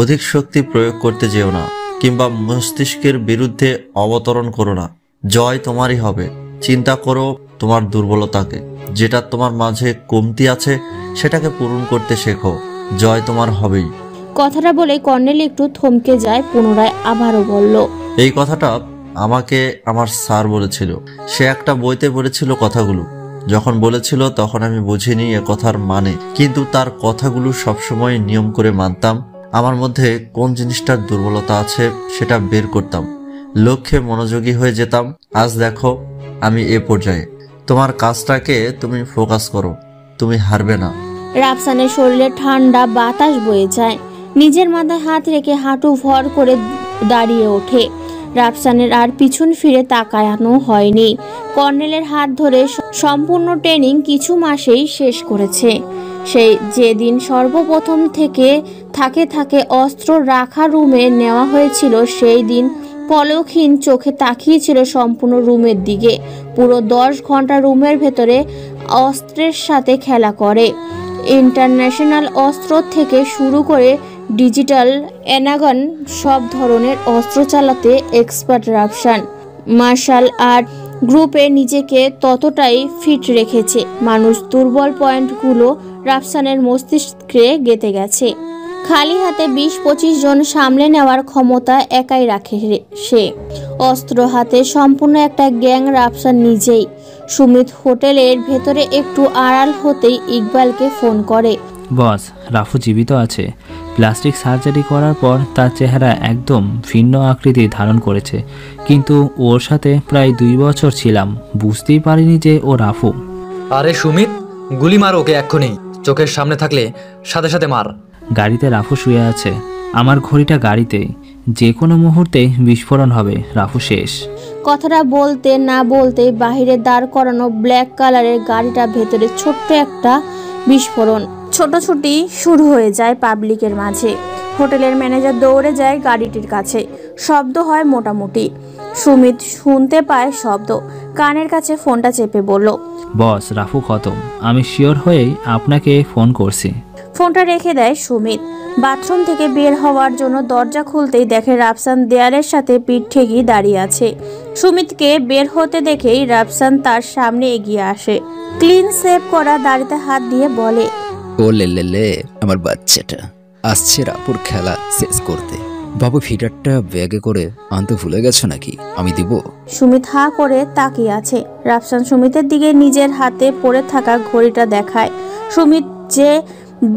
অধিক শক্তি প্রয়োগ করতে যেও না, কিংবা মস্তিষ্কের বিরুদ্ধে অবতরণ করো না। জয় তোমারই হবে। চিন্তা করো তোমার দুর্বলতাকে, যেটা তোমার মাঝে কমতি আছে সেটাকে পূরণ করতে শেখো। জয় তোমার হবেই। কথাটা বলে কর্নেল একটু থমকে যায়। পুনরায় আবারও বলল, এই কথাটা আমাকে আমার স্যার বলেছিল। সে একটা বইতে বলেছিল কথাগুলো। যখন বলেছিল তখন আমি বুঝিনি এ কথার মানে, কিন্তু তার কথাগুলো সবসময় নিয়ম করে মানতাম। আমার মধ্যে কোন জিনিসটার দুর্বলতা আছে সেটা বের করতাম। লক্ষ্যে মনোযোগী হয়ে যেতাম। আজ দেখো আমি এ পর্যায়ে। তোমার কাজটাকে তুমি ফোকাস করো, তুমি হারবে না। রাফসানের শরীরে ঠান্ডা বাতাস বয়ে যায়। নিজের মাথায় হাত রেখে হাঁটু ভর করে দাঁড়িয়ে ওঠে। রাফসানের আর পিছন ফিরে তাকানো হয়নি। কর্নেলের হাত ধরে সম্পূর্ণ ট্রেনিং কিছু মাসেই শেষ করেছে। সেই যেদিন সর্বপ্রথম থেকে থাকে অস্ত্র রাখা রুমে নেওয়া হয়েছিল, সেই দিন পলকহীন চোখে তাকিয়েছিল সম্পূর্ণ রুমের দিকে। পুরো 10 ঘন্টা রুমের ভেতরে অস্ত্রের সাথে খেলা করে। ইন্টারন্যাশনাল অস্ত্র থেকে শুরু করে ডিজিটাল এনাগন সব ধরনের অস্ত্র চালাতে এক্সপার্ট রাফসান। মার্শাল আর্ট গ্রুপে নিজেকে ততটাই ফিট রেখেছে। মানুষ দুর্বল পয়েন্টগুলো রাফসানের মস্তিষ্কে গেঁথে গেছে। খালি হাতে 20-25 জন সামলে নেওয়ার ক্ষমতা একাই রাখে সে। অস্ত্র হাতে সম্পূর্ণ একটা গ্যাং রাফসান নিজেই। সুমিত হোটেলের ভেতরে একটু আড়াল হতেই ইকবালকে ফোন করে। বস, রাফু জীবিত আছে। প্লাস্টিক সার্জারি করার পর তার চেহারা একদম ভিন্ন আকৃতি ধারণ করেছে, কিন্তু ওর সাথে প্রায় 2 বছর ছিলাম, বুঝতেই পারিনি যে ও রাফু। আরে সুমিত, গুলি মার ওকে এক্ষুনি। চোখের সামনে থাকলে সাথে সাথে মার। গাড়িতে রাফু শুয়ে আছে, আমার ঘড়িটা গাড়িতে, যে কোনো মুহূর্তে বিস্ফোরণ হবে, রাফু শেষ। কথাটা বলতে না বলতে বাহিরে দাঁড় করানো ব্ল্যাক কালারের গাড়িটা ভেতরে ছোট্ট একটা বিস্ফোরণ। ছোটাছুটি শুরু হয়ে যায় পাবলিকের মাঝে। হোটেলের ম্যানেজার দৌড়ে যায় গাড়িটির কাছে। শব্দ হয় মোটামুটি। সুমিত শুনতে পায় শব্দ, কানের কাছে ফোনটা চেপে বলল, বস, রাফু খতম। আমি শিওর হয়েই আপনাকে ফোন করছি। ফোনটা রেখে দেয় সুমিত। বাথরুম থেকে বের হওয়ার জন্য দরজা খুলতেই দেখে রাফসান দেয়ালের সাথে পিঠ ঠেকিয়ে দাঁড়িয়ে আছে। সুমিতকে বের হতে দেখেই রাফসান তার সামনে এগিয়ে আসে। ক্লিন শেভ করা দাড়িতে হাত দিয়ে বলে, ও লে আমার বাচ্চাটা আসছে রাপুর খেলা শেষ করতে। বাবু ফিডারটা ব্যাগে করে আনতে ভুলে গেছো নাকি? আমি দিব। সুমিত হা করে তাকিয়ে আছে। রাফসান সুমিতের দিকে নিজের হাতে পড়ে থাকা ঘড়িটা দেখায়। সুমিত যে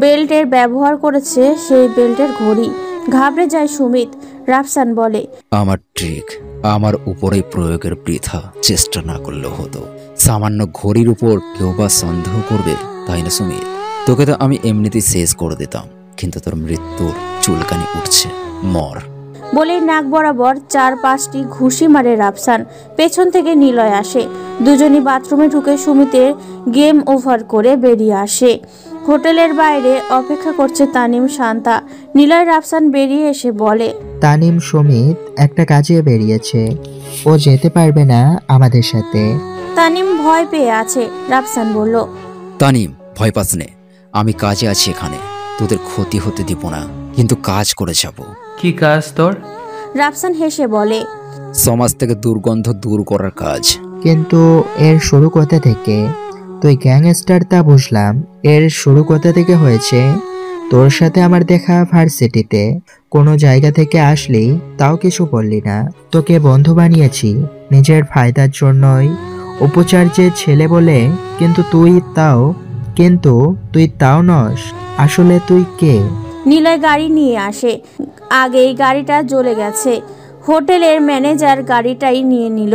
বেল্টের ব্যবহার করেছে সেই বেল্টের ঘড়ি। ঘাবড়ে যায় সুমিত। রাফসান বলে, আমার ট্রিক আমার উপরেই প্রয়োগের বৃথা চেষ্টা না করলেও হতো। সামান্য ঘড়ির উপর কেউ বা সন্দেহ করবে, তাই না সুমিত? তোকে তো আমি এমনিতেই শেষ করে দিতাম, কিন্তু তোর মৃত্যুর চুলকানি উঠছে, মর। বলে নাক বরাবর 4-5টি ঘুষি মারে রাফসান। পেছন থেকে নিলয় আসে। দুজনই বাথরুমে ঢুকে সুমিতের গেম ওভার করে বেরিয়ে আসে। হোটেলের বাইরে অপেক্ষা করছে তানিম, শান্তা। নিলয় রাফসান বেরিয়ে এসে বলে, তানিম সুমিত একটা কাজে বেরিয়েছে, ও যেতে পারবে না আমাদের সাথে। তানিম ভয় পেয়ে আছে। রাফসান বলল, তানিম ভয় পাস নে, আমি কাজে আছি এখানে, তোদের ক্ষতি হতে দিব না, কিন্তু কাজ করে যাব। কি কাজ তোর? রাফসান হেসে বলে, সমাজ থেকে দুর্গন্ধ দূর করার কাজ। কিন্তু এর শুরু কোথা থেকে? তুই গ্যাংস্টার তা বুঝলাম, এর শুরু কোথা থেকে হয়েছে? তোর সাথে আমার দেখা ভার্সিটিতে, কোনো জায়গা থেকে আসলি তাও কিছু বললি না। তোকে বন্ধু বানিয়েছি নিজের ফায়দার জন্যই, উপাচার্যের ছেলে বলে, কিন্তু তুই তাও নস। আসলে তুই কে? নিলয় গাড়ি নিয়ে আসে। আগেই গাড়িটা জ্বলে গেছে। হোটেলের ম্যানেজার গাড়িটাই নিয়ে নিল।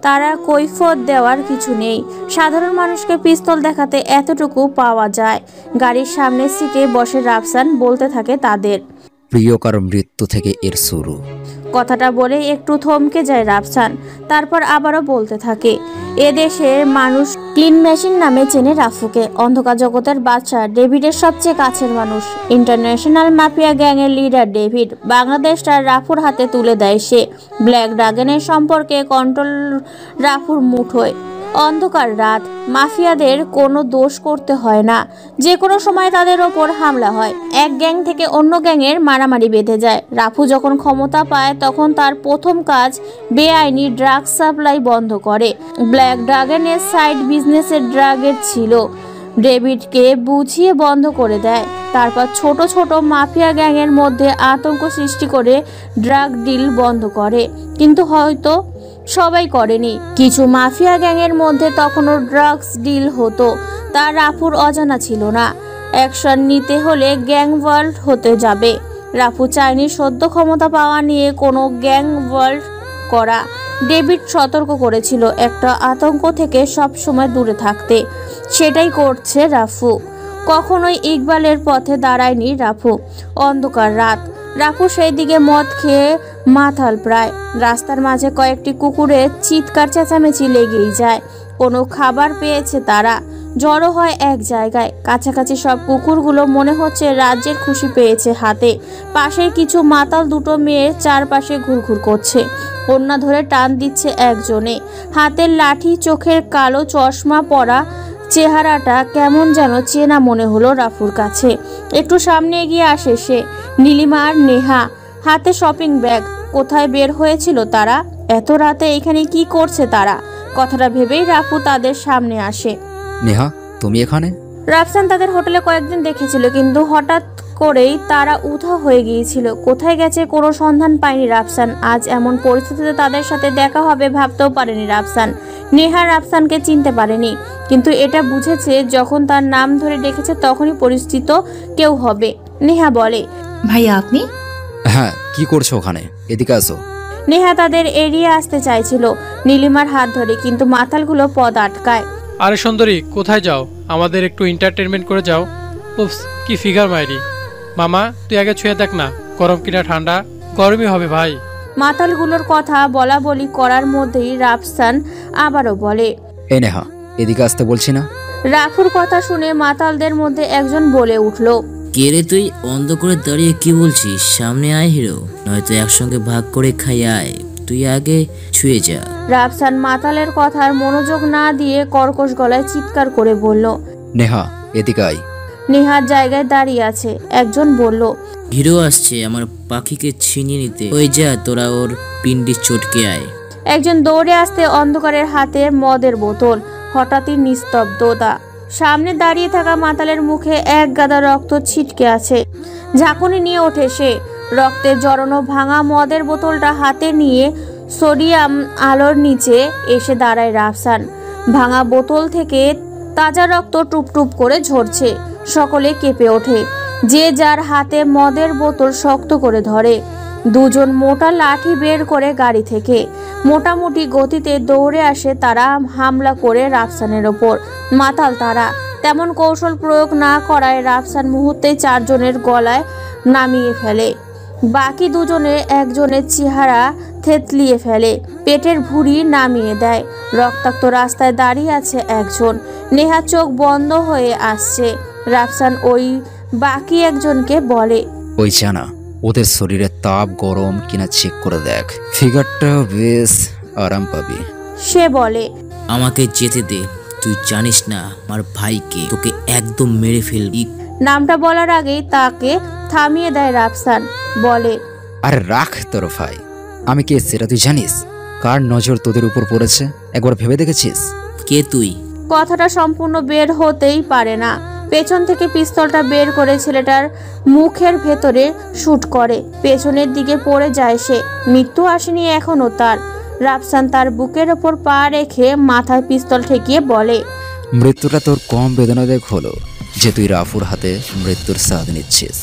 তারা কৈফিয়ত দেওয়ার কিছু নেই। সাধারণ মানুষকে পিস্তল দেখাতে এতটুকু পাওয়া যায়। গাড়ির সামনের সিটে বসে রাফসান বলতে থাকে তাদের, প্রিয়কার মৃত্যু থেকে এর শুরু। কথাটা বলে একটু থমকে যায় রাফসান। তারপর আবারও বলতে থাকে, এদেশের মানুষ ক্লিন মেশিন নামে চেনে রাফুকে। অন্ধকার জগতের বাদশা, ডেভিডের সবচেয়ে কাছের মানুষ। ইন্টারন্যাশনাল মাফিয়া গ্যাংয়ের লিডার ডেভিড। বাংলাদেশটা রাফুর হাতে তুলে দেয় সে। ব্ল্যাক ড্রাগনের সম্পর্কে কন্ট্রোল রাফুর মুঠোয়। অন্ধকার রাত, মাফিয়াদের কোনো দোষ করতে হয় না, যে কোনো সময় তাদের ওপর হামলা হয়। এক গ্যাং থেকে অন্য গ্যাংয়ের মারামারি বেঁধে যায়। রাফু যখন ক্ষমতা পায় তখন তার প্রথম কাজ বেআইনি ড্রাগ সাপ্লাই বন্ধ করে। ব্ল্যাক ড্রাগনের সাইড বিজনেসের ড্রাগের ছিল, ডেভিডকে বুঝিয়ে বন্ধ করে দেয়। তারপর ছোট ছোট মাফিয়া গ্যাংয়ের মধ্যে আতঙ্ক সৃষ্টি করে ড্রাগ ডিল বন্ধ করে, কিন্তু হয়তো সবাই করেনি। কিছু মাফিয়া গ্যাংয়ের মধ্যে তখনও ড্রাগস ডিল হতো, তা রাফুর অজানা ছিল না। অ্যাকশন নিতে হলে গ্যাং ওয়ার্ল্ড হতে যাবে। রাফু চায়নি সদ্য ক্ষমতা পাওয়া নিয়ে কোনো গ্যাং ওয়ার্ল্ড করা। ডেভিড সতর্ক করেছিল একটা আতঙ্ক থেকে সব সময় দূরে থাকতে। সেটাই করছে রাফু। কখনোই ইকবালের পথে দাঁড়ায়নি রাফু। অন্ধকার রাত, রাফু সেই দিকে মদ খেয়ে মাতাল প্রায়। রাস্তার মাঝে কয়েকটি কুকুরের চিৎকার চেঁচামেচি লেগেই যায়। কোনো খাবার পেয়েছে তারা, জড়ো হয় এক জায়গায়। কাছাকাছি সব কুকুরগুলো মনে হচ্ছে রাজ্যের খুশি পেয়েছে হাতে। পাশের কিছু মাতাল দুটো মেয়ে চারপাশে ঘুরঘুর করছে। ওড়না ধরে টান দিচ্ছে একজনে। হাতের লাঠি, চোখের কালো চশমা পরা, চেহারাটা কেমন যেন চেনা মনে হলো রাফুর কাছে। একটু সামনে এগিয়ে আসে সে। নীলিমা আর নেহা, হাতে শপিং ব্যাগ। কোথায় বের হয়েছিল তারা? এত রাতে এখানে কি করছে তারা? কথাটা ভেবেই রাফু তাদের সামনে আসে। নেহা, তুমি এখানে? রাফসান তাদের হোটেলে কয়েকদিন দেখেছিল, কিন্তু হঠাৎ করেই তারা উধাও হয়ে গিয়েছিল। কোথায় গেছে কোনো সন্ধান পায়নি রাফসান। আজ এমন পরিস্থিতিতে তাদের সাথে দেখা হবে ভাবতেও পারেনি রাফসান। নেহা রাফসানকে চিনতে পারেনি, কিন্তু এটা বুঝেছে যখন তার নাম ধরে ডেকেছে তখনই পরিচিত কেউ হবে। নেহা বলে, ভাইয়া আপনি? হ্যাঁ, কি করছো ওখানে? এদিকে আসো। নেহা তাদের এড়িয়ে আসতে চাইছিল নীলিমার হাত ধরে, কিন্তু মাতালগুলো পদ আটকায়। আরে সুন্দরী, কোথায় যাও? আমাদের একটু এন্টারটেনমেন্ট করে যাও। উপস, কি ফিগার মাইরি। মামা, তুই আগে ছুঁয়ে দেখ না, গরম কিনা ঠান্ডা। গরমই হবে ভাই। মাতালগুলোর কথা বলা বলি করার মধ্যেই রাফসান আবারও বলে, এই নেহা, এদিকে আসতে বলছি না? রাফুর কথা শুনে মাতালদের মধ্যে একজন বলে উঠল, কে রে তুই? অন্ধ করে দাঁড়িয়ে কি বলছিস? সামনে আয় হিরো, নয়তো একসঙ্গে ভাগ করে খাই। আয়, তুই আগে ছুঁয়ে যা। রাফসান মাতালের কথার মনোযোগ না দিয়ে কর্কশ গলায় চিৎকার করে বলল, নেহা, এদিকে আয়। নেহার জায়গায় দাঁড়িয়ে আছে। একজন বলল, হিরো আসছে আমার পাখিকে ছিনিয়ে নিতে। ওই যা, তোরা ওর পিন্ডি চটকে আয়। একজন দৌড়ে আসতে অন্ধকারের হাতে মদের বোতল। হঠাৎই নিস্তব্ধতা। সামনে দাঁড়িয়ে থাকা মাতালের মুখে এক গাদা রক্ত ছিটকে আছে। ঝাঁকুনি নিয়ে ওঠে সে। রক্তের জড়ানো ভাঙা মদের বোতলটা হাতে নিয়ে সোডিয়াম আলোর নিচে এসে দাঁড়ায় রাফসান। ভাঙা বোতল থেকে তাজা রক্ত টুপটুপ করে ঝরছে। সকলে কেঁপে ওঠে। যে যার হাতে মদের বোতল শক্ত করে ধরে। দুজন মোটা লাঠি বের করে গাড়ি থেকে মোটামুটি গতিতে দৌড়ে আসে তারা, হামলা করে রাফসানের ওপর। মাতাল তারা, তেমন কৌশল প্রয়োগ না করায় রাফসান মুহূর্তেই চারজনের গলায় নামিয়ে ফেলে। বাকি দুজনের একজনের চেহারা থেতলিয়ে ফেলে, পেটের ভুঁড়ি নামিয়ে দেয়। রক্তাক্ত রাস্তায় দাঁড়িয়ে আছে একজন। নেহা চোখ বন্ধ হয়ে আসছে। রাফসান ওই বাকি একজনকে বলে, ওই জানা ওদের শরীরে তাপ গরম কিনা চেক করে দেখ, ফিগারটা বেশ আরাম পাবি। সে বলে, আমাকে যেতে দে, তুই জানিস না আমার ভাইকে, তোকে একদম মেরে ফেলবি। নামটা বলার আগেই তাকে থামিয়ে দেয় রাফসান। বলে, আরে রাখ তোর ভাই, আমি কে সেটা তুই জানিস? কার নজর তোদের উপর পড়েছে একবার ভেবে দেখেছিস? কে তুই? কথাটা সম্পূর্ণ বের হতেই পারে না। পেছন থেকে পিস্তলটা বের করে ছেলেটার মুখের ভেতরে শুট করে। পেছনের দিকে পড়ে যায় সে। মৃত্যু আসেনি এখনো তার। রাফসান তার বুকের ওপর পা রেখে মাথায় পিস্তল ঠেকিয়ে বলে, মৃত্যুটা তোর কম বেদনাদায়ক হলো যে তুই রাফুর হাতে মৃত্যুর স্বাদ নিচ্ছিস।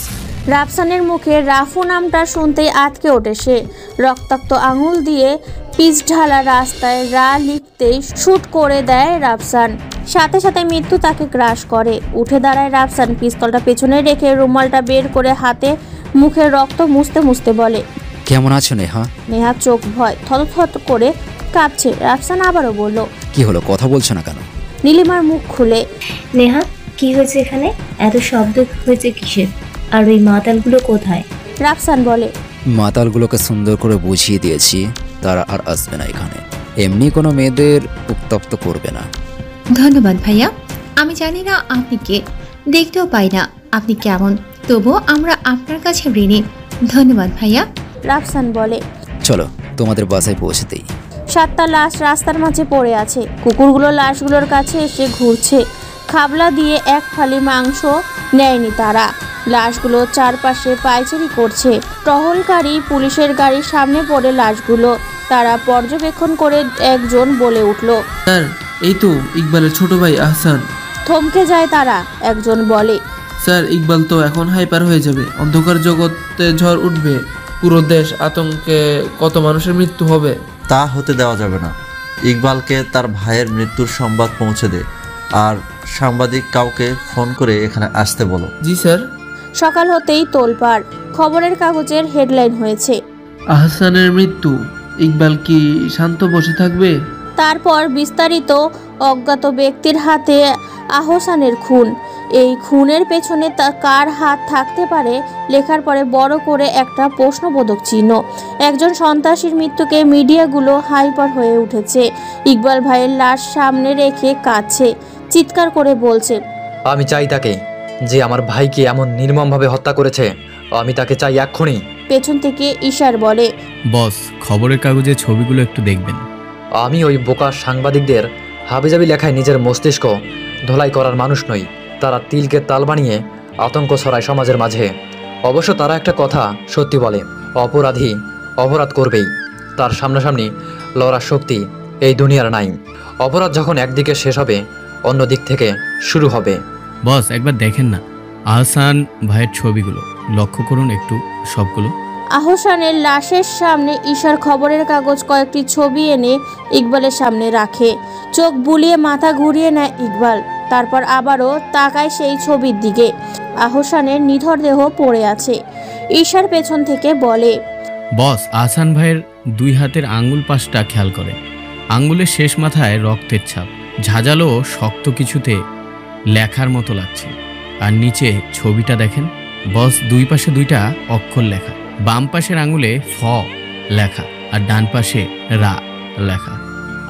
রাফসানের মুখে রাফু নামটা শুনতেই আটকে ওঠে সে। রক্তাক্ত আঙুল দিয়ে পিচ ঢালা রাস্তায় রা লিখতেই শুট করে দেয় রাফসান। সাথে সাথে মৃত্যু তাকে গ্রাস করে। উঠে দাঁড়ায় রাফসান, পিস্তলটা পেছনে রেখে রুমালটা বের করে হাতে মুখে রক্ত মুছতে মুছতে বলে, কেমন আছো নেহা? নেহা চোখ ভয় থতথত করে কাঁপছে। রাফসান আবারও বলল, কি হলো, কথা বলছো না কেন? নীলিমার মুখ খুলে, নেহা কি হয়েছে এখানে? এত শব্দ হয়েছে কিসের? আর ওই মাতালগুলো কোথায়? রাফসান বলে, মাতালগুলোকে সুন্দর করে বুঝিয়ে দিয়েছি, তারা আর আসবে না এখানে। এমনি কোনো মেয়েদের উত্তপ্ত করবে না। ধন্যবাদ ভাইয়া। আমি জানি না আপনি কে, দেখতেও পাই না আপনি কেমন, তবুও আমরা আপনার কাছে ঋণী। ধন্যবাদ ভাইয়া। রাফসান বলে, চলো তোমাদের বাসায় পৌঁছে দেই। 7টা লাশ রাস্তার মাঝে পড়ে আছে। কুকুরগুলো লাশগুলোর কাছে এসে ঘুরছে। খাবলা দিয়ে এক ফালি মাংস নেয়নি তারা। লাশগুলো চারপাশে পায়চারি করছে। টহলকারী পুলিশের গাড়ির সামনে পড়ে লাশগুলো। তারা পর্যবেক্ষণ করে একজন বলে উঠল, স্যার, এই তো ইকবালের ছোট ভাই আহসান। থমকে যায় তারা। একজন বলে, স্যার, ইকবাল তো এখন হাইপার হয়ে যাবে, অন্ধকার জগতে ঝড় উঠবে, পুরো দেশ আতঙ্কে, কত মানুষের মৃত্যু হবে। তা হতে দেওয়া যাবে না। ইকবালকে তার ভাইয়ের মৃত্যুর সংবাদ পৌঁছে দে, আর সাংবাদিক কাউকে ফোন করে এখানে আসতে বলো। জি স্যার। সকাল হতেই তোলপাড়। খবরের কাগজের হেডলাইন হয়েছে, আহসানের মৃত্যু, ইকবাল কি শান্ত বসে থাকবে? তারপর বিস্তারিত, অজ্ঞাত ব্যক্তির হাতে আহসানের খুন, এই খুনের পেছনে তা কার হাত থাকতে পারে লেখার পরে বড় করে একটা প্রশ্নবোধক চিহ্ন। একজন সন্ত্রাসীর মৃত্যুকে মিডিয়াগুলো হাইপার হয়ে উঠেছে। ইকবাল ভাইয়ের লাশ সামনে রেখে কাঁদছে, চিৎকার করে বলছে, আমি চাই তাকে, যে আমার ভাইকে এমন নির্মমভাবে হত্যা করেছে, আমি তাকে চাই এক্ষুনি। পেছন থেকে ঈশার বলে, বস খবরের কাগজে ছবিগুলো একটু দেখবেন। আমি ওই বোকা সাংবাদিকদের হাবিজাবি লেখায় নিজের মস্তিষ্ক ধোলাই করার মানুষ নই। তারা তিলকে তাল বানিয়ে আতঙ্ক ছড়ায় সমাজের মাঝে। অবশ্য তারা একটা কথা সত্যি বলে, অপরাধী অপরাধ করবেই, তার সামনাসামনি লড়ার শক্তি এই দুনিয়ার নাই। অপরাধ যখন একদিকে শেষ হবে, অন্য দিক থেকে শুরু হবে। বস একবার দেখেন না আহসান ভাইয়ের ছবিগুলো, লক্ষ্য করুন একটু সবগুলো। আহসানের লাশের সামনে ঈশার খবরের কাগজ কয়েকটি ছবি এনে ইকবালের সামনে রাখে। চোখ বুলিয়ে মাথা ঘুরিয়ে নেয় ইকবাল, তারপর আবারও তাকায় সেই ছবির দিকে। আহসানের নিথর দেহ পড়ে আছে। ঈশার পেছন থেকে বলে, বস আহসান ভাইয়ের 2 হাতের আঙ্গুল পাশটা খেয়াল করে, আঙ্গুলের শেষ মাথায় রক্তের ছাপ, ঝাঁঝালো শক্ত কিছুতে লেখার মতো লাগছে। আর নিচে ছবিটা দেখেন বস, 2 পাশে 2টা অক্ষর লেখা, বাম পাশের আঙুলে ফ লেখা আর ডান পাশে রা লেখা।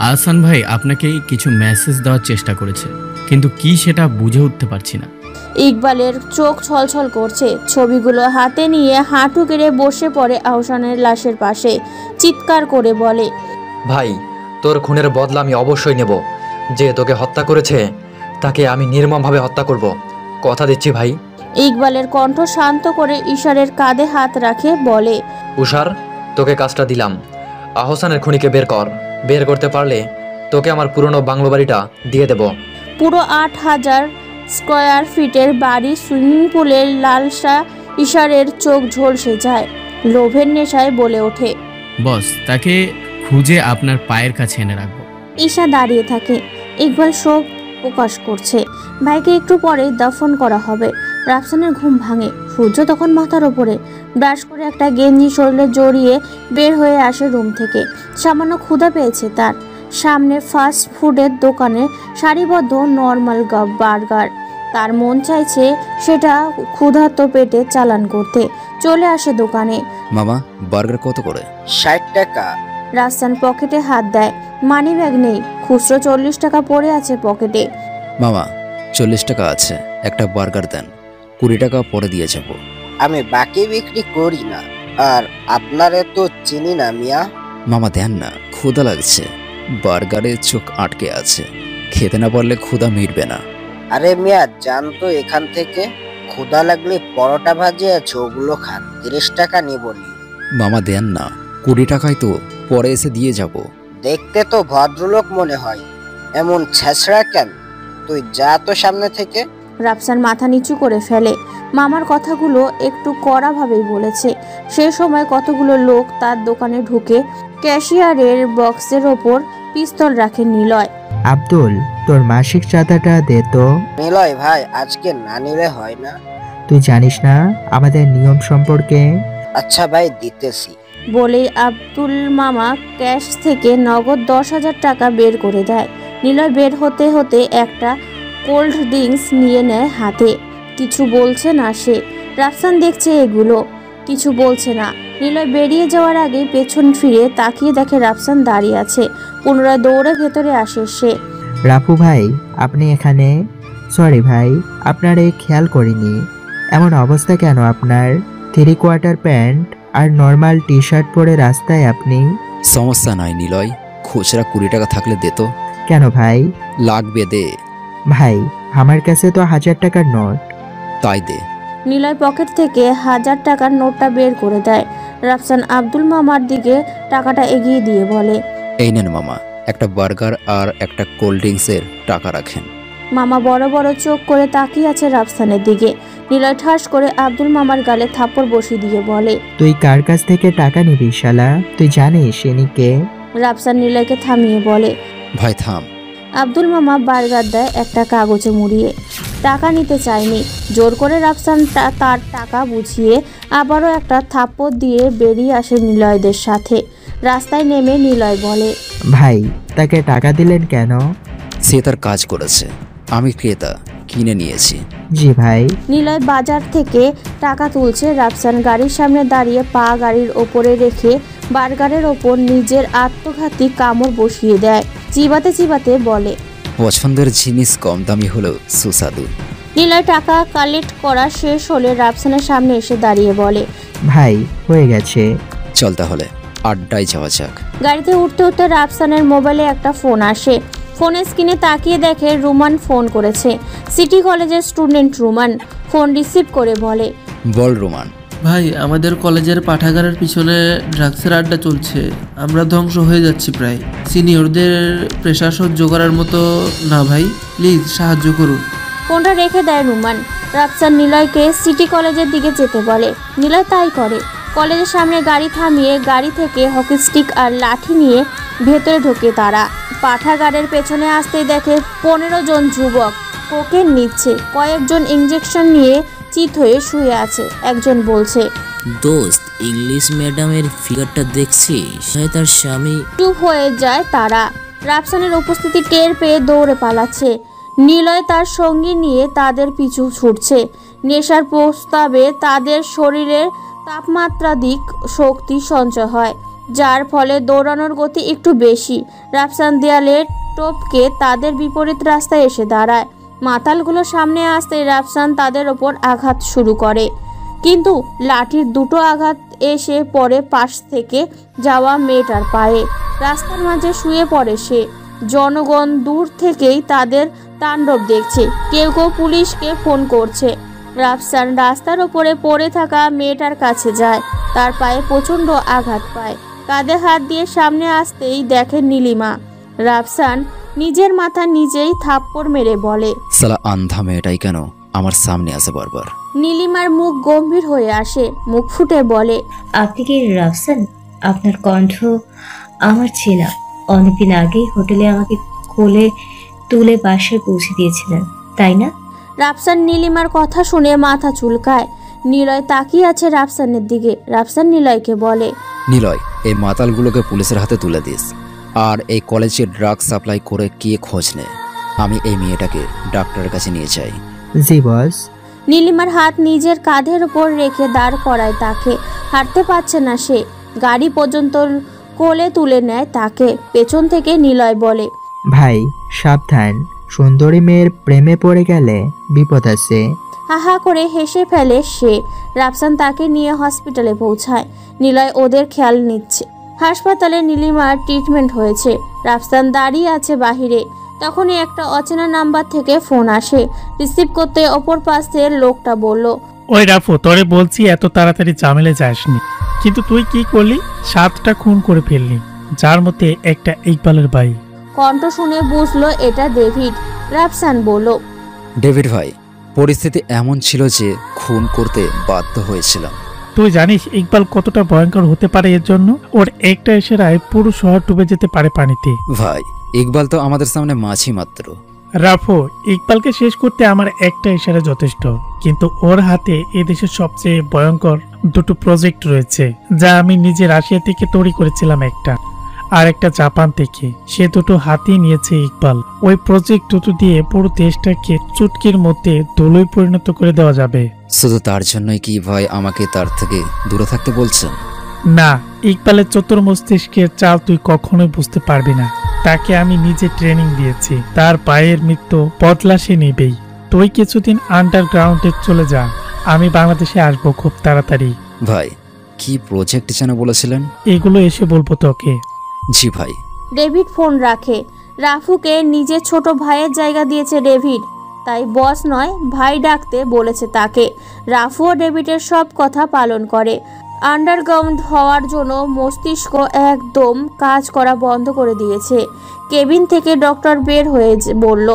আহসান ভাই আপনাকে কিছু মেসেজ দেওয়ার চেষ্টা করেছে, কিন্তু কি সেটা বুঝে উঠতে পারছি না। ইকবালের চোখ ছলছল করছে। ছবিগুলো হাতে নিয়ে হাঁটু গেড়ে বসে পড়ে আহসানের লাশের পাশে, চিৎকার করে বলে, ভাই তোর খুনের বদলা আমি অবশ্যই নেব। যে তোকে হত্যা করেছে তাকে আমি নির্মমভাবে হত্যা করব, কথা দিচ্ছি ভাই। ইকবালের কণ্ঠ শান্ত করে ঈশারের কাঁধে হাত রাখে বলে, উষার তোকে কাজটা দিলাম, আহসানের খুনিকে বের কর। বের করতে পারলে তোকে আমার পুরনো বাংলো বাড়িটা দিয়ে দেব। পুরো 8000 স্কয়ার ফিটের বাড়ি, সুইমিং পুলের লালসা। ঈশারের চোখ ঝলসে যায়, লোভের নেশায় বলে ওঠে, বস তাকে খুঁজে আপনার পায়ের কাছে এনে রাখবো। ঈশা দাঁড়িয়ে থাকে। ইকবাল শোক প্রকাশ করছে। ভাইকে একটু পরে দাফন করা হবে। রাফসানের ঘুম ভাঙে। সূর্য তখন মাথার ওপরে। ব্রাশ করে একটা গেঞ্জি শরীরে জড়িয়ে বের হয়ে আসে রুম থেকে। সামান্য ক্ষুধা পেয়েছে তার। সামনে ফাস্ট ফুডের দোকানে সারিবদ্ধ নর্মাল বার্গার। তার মন চাইছে সেটা ক্ষুধার্ত পেটে চালান করতে। চলে আসে দোকানে। মামা বার্গার কত করে? 60 টাকা। রাফসান পকেটে হাত দেয়। মানি ব্যাগ নেই, খুচরো 40 টাকা পড়ে আছে পকেটে। মামা 40 টাকা আছে, একটা বার্গার দেন, 20 টাকা পরে দিয়ে যাব। আমি বাকি বিক্রি করি না, আর আপনারে তো চিনি না মিয়া। মামা দেন না, ক্ষুধা লাগছে, বার্গারে চোখ আটকে আছে, খেতে না পারলে ক্ষুধা মিটবে না। আরে মিয়া যান তো এখান থেকে, ক্ষুধা লাগলে পরোটা ভাজি আছে ওগুলো খান, 30 টাকা নিবনি। মামা দেন না, 20 টাকায় তো পরে এসে দিয়ে যাব। দেখতে তো ভদ্রলোক মনে হয়, এমন ছেঁচড়া কেন? তুই যা তো সামনে থেকে। রাফসান মাথা নিচু করে ফেলে। মামার কথাগুলো একটু কড়া ভাবেই বলেছে। সে সময় কতগুলো লোক তার দোকানে ঢুকে ক্যাশিয়ারের বক্সের ওপর পিস্তল রাখে নিলয়। আব্দুল তোর মাসিক চাঁদাটা দে তো। নিলয় ভাই আজকে না নিলে হয় না? তুই জানিস না আমাদের নিয়ম সম্পর্কে? আচ্ছা ভাই দিতেছি। বলেই আব্দুল মামা ক্যাশ থেকে নগদ 10,000 টাকা বের করে দেয়। নিলয় বের হতে হতে একটা কোল্ড ড্রিঙ্কস নিয়ে নেয় হাতে। কিছু বলছে না সে। রাফসান দেখছে এগুলো, কিছু বলছে না। নিলয় বেরিয়ে যাওয়ার আগে পেছন ফিরে তাকিয়ে দেখে রাফসান দাঁড়িয়ে আছে। পুনরায় দৌড়ে ভেতরে আসে সে। রাফু ভাই আপনি এখানে? সরি ভাই, আপনার এই খেয়াল করিনি। এমন অবস্থা কেন আপনার? 3/4 প্যান্ট আর নর্মাল টি শার্ট পরে রাস্তায় আপনি? সমস্যা নাই নিলয়, খুচরা 20 টাকা থাকলে দে তো। কেন ভাই? লাগবে দে। ভাই আমার কাছে তো 1000 টাকার নোট। তাই দে। নিলয় পকেট থেকে 1000 টাকার নোটটা বের করে দেয়। রাফসান আব্দুল মামার দিকে টাকাটা এগিয়ে দিয়ে বলে, এই নেন মামা, একটা বার্গার আর একটা কোল্ড ড্রিঙ্কসের টাকা রাখেন। মামা বড় বড় চোখ করে তাকিয়ে আছে রাফসানের দিকে। নিলয় ঠাস করে আব্দুল মামার গালে থাপ্পড় বসিয়ে দিয়ে বলে, তুই কার কাছ থেকে টাকা নিবি শালা? তুই জানিস ইনি কে? রাফসান নিলয়কে থামিয়ে বলে, ভাই থাম। আব্দুল মামা বার্গার দেয় একটা কাগজে মুড়িয়ে। টাকা নিতে চায়নি। জোর করে রাফসান তার টাকা বুঝিয়ে আবারও একটা থাপ্পড় দিয়ে বেরিয়ে আসে নিলয়দের সাথে। রাস্তায় নেমে নিলয় বলে, ভাই তাকে টাকা দিলেন কেন? সে তার কাজ করেছে, আমি ক্রেতা, কিনে নিয়েছি। জি ভাই। নিলয় বাজার থেকে টাকা তুলছে। রাফসান গাড়ির সামনে দাঁড়িয়ে পা গাড়ির ওপরে রেখে বার্গারের ওপর নিজের আত্মঘাতী কামড় বসিয়ে দেয়। চিবাতে চিবাতে বলে, পছন্দের জিনিস কম দামি হলেও সুস্বাদু। নিলয় টাকা কালেক্ট করা শেষ হলে রাফসানের সামনে এসে দাঁড়িয়ে বলে, ভাই হয়ে গেছে, চল তাহলে আড্ডায় যাওয়া যাক। গাড়িতে উঠতে উঠতে রাফসানের মোবাইলে একটা ফোন আসে। ফোনের স্ক্রিনে তাকিয়ে দেখে রুমান ফোন করেছে। সিটি কলেজের স্টুডেন্ট রুমান ফোন রিসিভ করে বলে, বল রুমান। ভাই, আমাদের কলেজের পাঠাগারের পিছনে ড্রাগসের আড্ডা চলছে। আমরা ধ্বংস হয়ে যাচ্ছি প্রায়। সিনিয়রদের প্রেশার সহ্য করার মতো না ভাই, প্লিজ সাহায্য করুন। ফোনটা রেখে দেয় রুমান। রাফসান নিলয়কে সিটি কলেজের দিকে যেতে বলে। নিলয় তাই করে। কলেজের সামনে গাড়ি থামিয়ে গাড়ি থেকে হকি স্টিক আর লাঠি নিয়ে ভেতরে ঢোকে তারা। পাঠাগারের পেছনে আসতেই দেখে 15 জন যুবক কোকেন নিচ্ছে। কয়েকজন ইঞ্জেকশন নিয়ে চিত হয়ে শুয়ে আছে। একজন বলছে, দোস্ত, ইংলিশ ম্যাডামের ফিগারটা দেখছিস? তার স্বামী। চুপ হয়ে যায় তারা। রাফসানের উপস্থিতি টের পেয়ে দৌড়ে পালাচ্ছে। নিলয় তার সঙ্গী নিয়ে তাদের পিছু ছুটছে। নেশার প্রস্তাবে তাদের শরীরের তাপমাত্রাধিক শক্তি সঞ্চয় হয়, যার ফলে দৌড়ানোর গতি একটু বেশি। রাফসান দেয়ালে টপকে তাদের বিপরীত রাস্তায় এসে দাঁড়ায়। মাতালগুলো সামনে আসতেই রাফসান তাদের ওপর আঘাত শুরু করে, কিন্তু লাঠির দুটো আঘাত এসে পড়ে পাশ থেকে যাওয়া মেয়েটার পায়ে। রাস্তার মাঝে শুয়ে পড়ে সে। জনগণ দূর থেকেই তাদের তাণ্ডব দেখছে। কেউ কেউ পুলিশকে ফোন করছে। রাফসান রাস্তার ওপরে পড়ে থাকা মেয়েটার কাছে যায়। তার পায়ে প্রচণ্ড আঘাত পায়। কাঁধে হাত দিয়ে সামনে আসতেই দেখে নীলিমা। রাফসান নিজের মাথা নিজেই থাপ্পড় মেরে বলে, সালা আন্ধা মেয়েটাই কেন আমার সামনে আসে বারবার। নীলিমার মুখ গম্ভীর হয়ে আসে। মুখ ফুটে বলে, আপনি কি রাফসান? আপনার কণ্ঠ আমার চেনা। অনেকদিন আগেই হোটেলে আমাকে কোলে তুলে বাসায় পৌঁছে দিয়েছিলেন, তাই না? রাফসান নীলিমার কথা শুনে মাথা চুলকায়। নিলয় তাকিয়ে আছে রাফসানের দিকে। রাফসান নিলয়কে বলে, নিলয়, এই মাতালগুলোকে পুলিশের হাতে তুলে দিস। আর এই কলেজে ড্রাগ সাপ্লাই করে কে খোঁজ নে। আমি এই মেয়েটাকে ডাক্তারের কাছে নিয়ে যাই। জি বস। নীলিমার হাত নিজের কাঁধের ওপর রেখে দাঁড় করায় তাকে। হাঁটতে পারছে না সে। গাড়ি পর্যন্ত কোলে তুলে নেয় তাকে। পেছন থেকে নিলয় বলে, ভাই সাবধান, সুন্দরী মেয়ের প্রেমে পড়ে গেলে বিপদ আছে। হাহা করে হেসে ফেলে সে। রাফসান তাকে নিয়ে হসপিটালে পৌঁছায়। নিলয় ওদের খেয়াল নিচ্ছে। হাসপাতালে নীলিমার ট্রিটমেন্ট হয়েছে। রাফসান দাঁড়িয়ে আছে বাহিরে। তখনই একটা অচেনা নাম্বার থেকে ফোন আসে। রিসিভ করতে অপর পাশের লোকটা বলল, ওই রাফু, তোরে বলছি এত তাড়াতাড়ি জামেলে যাসনি, কিন্তু তুই কি করলি? 7টা খুন করে ফেললি, যার মধ্যে একটা ইকবালের ভাই। কণ্ঠ শুনে বুঝলো এটা ডেভিড। রাফসান বলল, ডেভিড ভাই, পরিস্থিতি এমন ছিল যে খুন করতে বাধ্য হয়েছিলাম। তুই জানিস ইকবাল কতটা ভয়ঙ্কর হতে পারে? এর জন্য ওর একটা ইশারায় পুরো শহর ডুবে যেতে পারে পানিতে। ভাই, ইকবাল তো আমাদের সামনে মাছি মাত্র। রাফু, ইকবালকে শেষ করতে আমার একটা ইশারা যথেষ্ট, কিন্তু ওর হাতে এদেশের সবচেয়ে ভয়ঙ্কর 2টো প্রজেক্ট রয়েছে, যা আমি নিজে রাশিয়া থেকে তৈরি করেছিলাম একটা, আর একটা জাপান থেকে। সে 2টো হাতিয়ে নিয়েছে ইকবাল। ওই প্রজেক্ট 2টো দিয়ে পুরো দেশটাকে চুটকির মধ্যে ধুলোয় পরিণত করে দেওয়া যাবে। শুধু তার জন্যই কি ভাই আমাকে তার থেকে দূরে থাকতে বলছেন? না, ইকবালের চতুর মস্তিষ্কের চাল তুই কখনোই বুঝতে পারবি না। তাকে আমি নিজে ট্রেনিং দিয়েছি। তার পায়ের মৃত্যু বদলা সে নেবেই। তুই কিছুদিন আন্ডারগ্রাউন্ডে চলে যা। আমি বাংলাদেশে আসবো খুব তাড়াতাড়ি। ভাই, কি প্রজেক্ট যেন বলেছিলেন? এগুলো এসে বলবো তোকে। জি ভাই। ডেভিড ফোন রাখে। রাফুকে নিজের ছোট ভাইয়ের জায়গা দিয়েছে ডেভিড, তাই বস নয় ভাই ডাকতে বলেছে তাকে। রাফুও ডেভিডের সব কথা পালন করে। আন্ডারগ্রাউন্ড হওয়ার জন্য মস্তিষ্ক একদম কাজ করা বন্ধ করে দিয়েছে। কেবিন থেকে ডক্টর বের হয়ে বলল,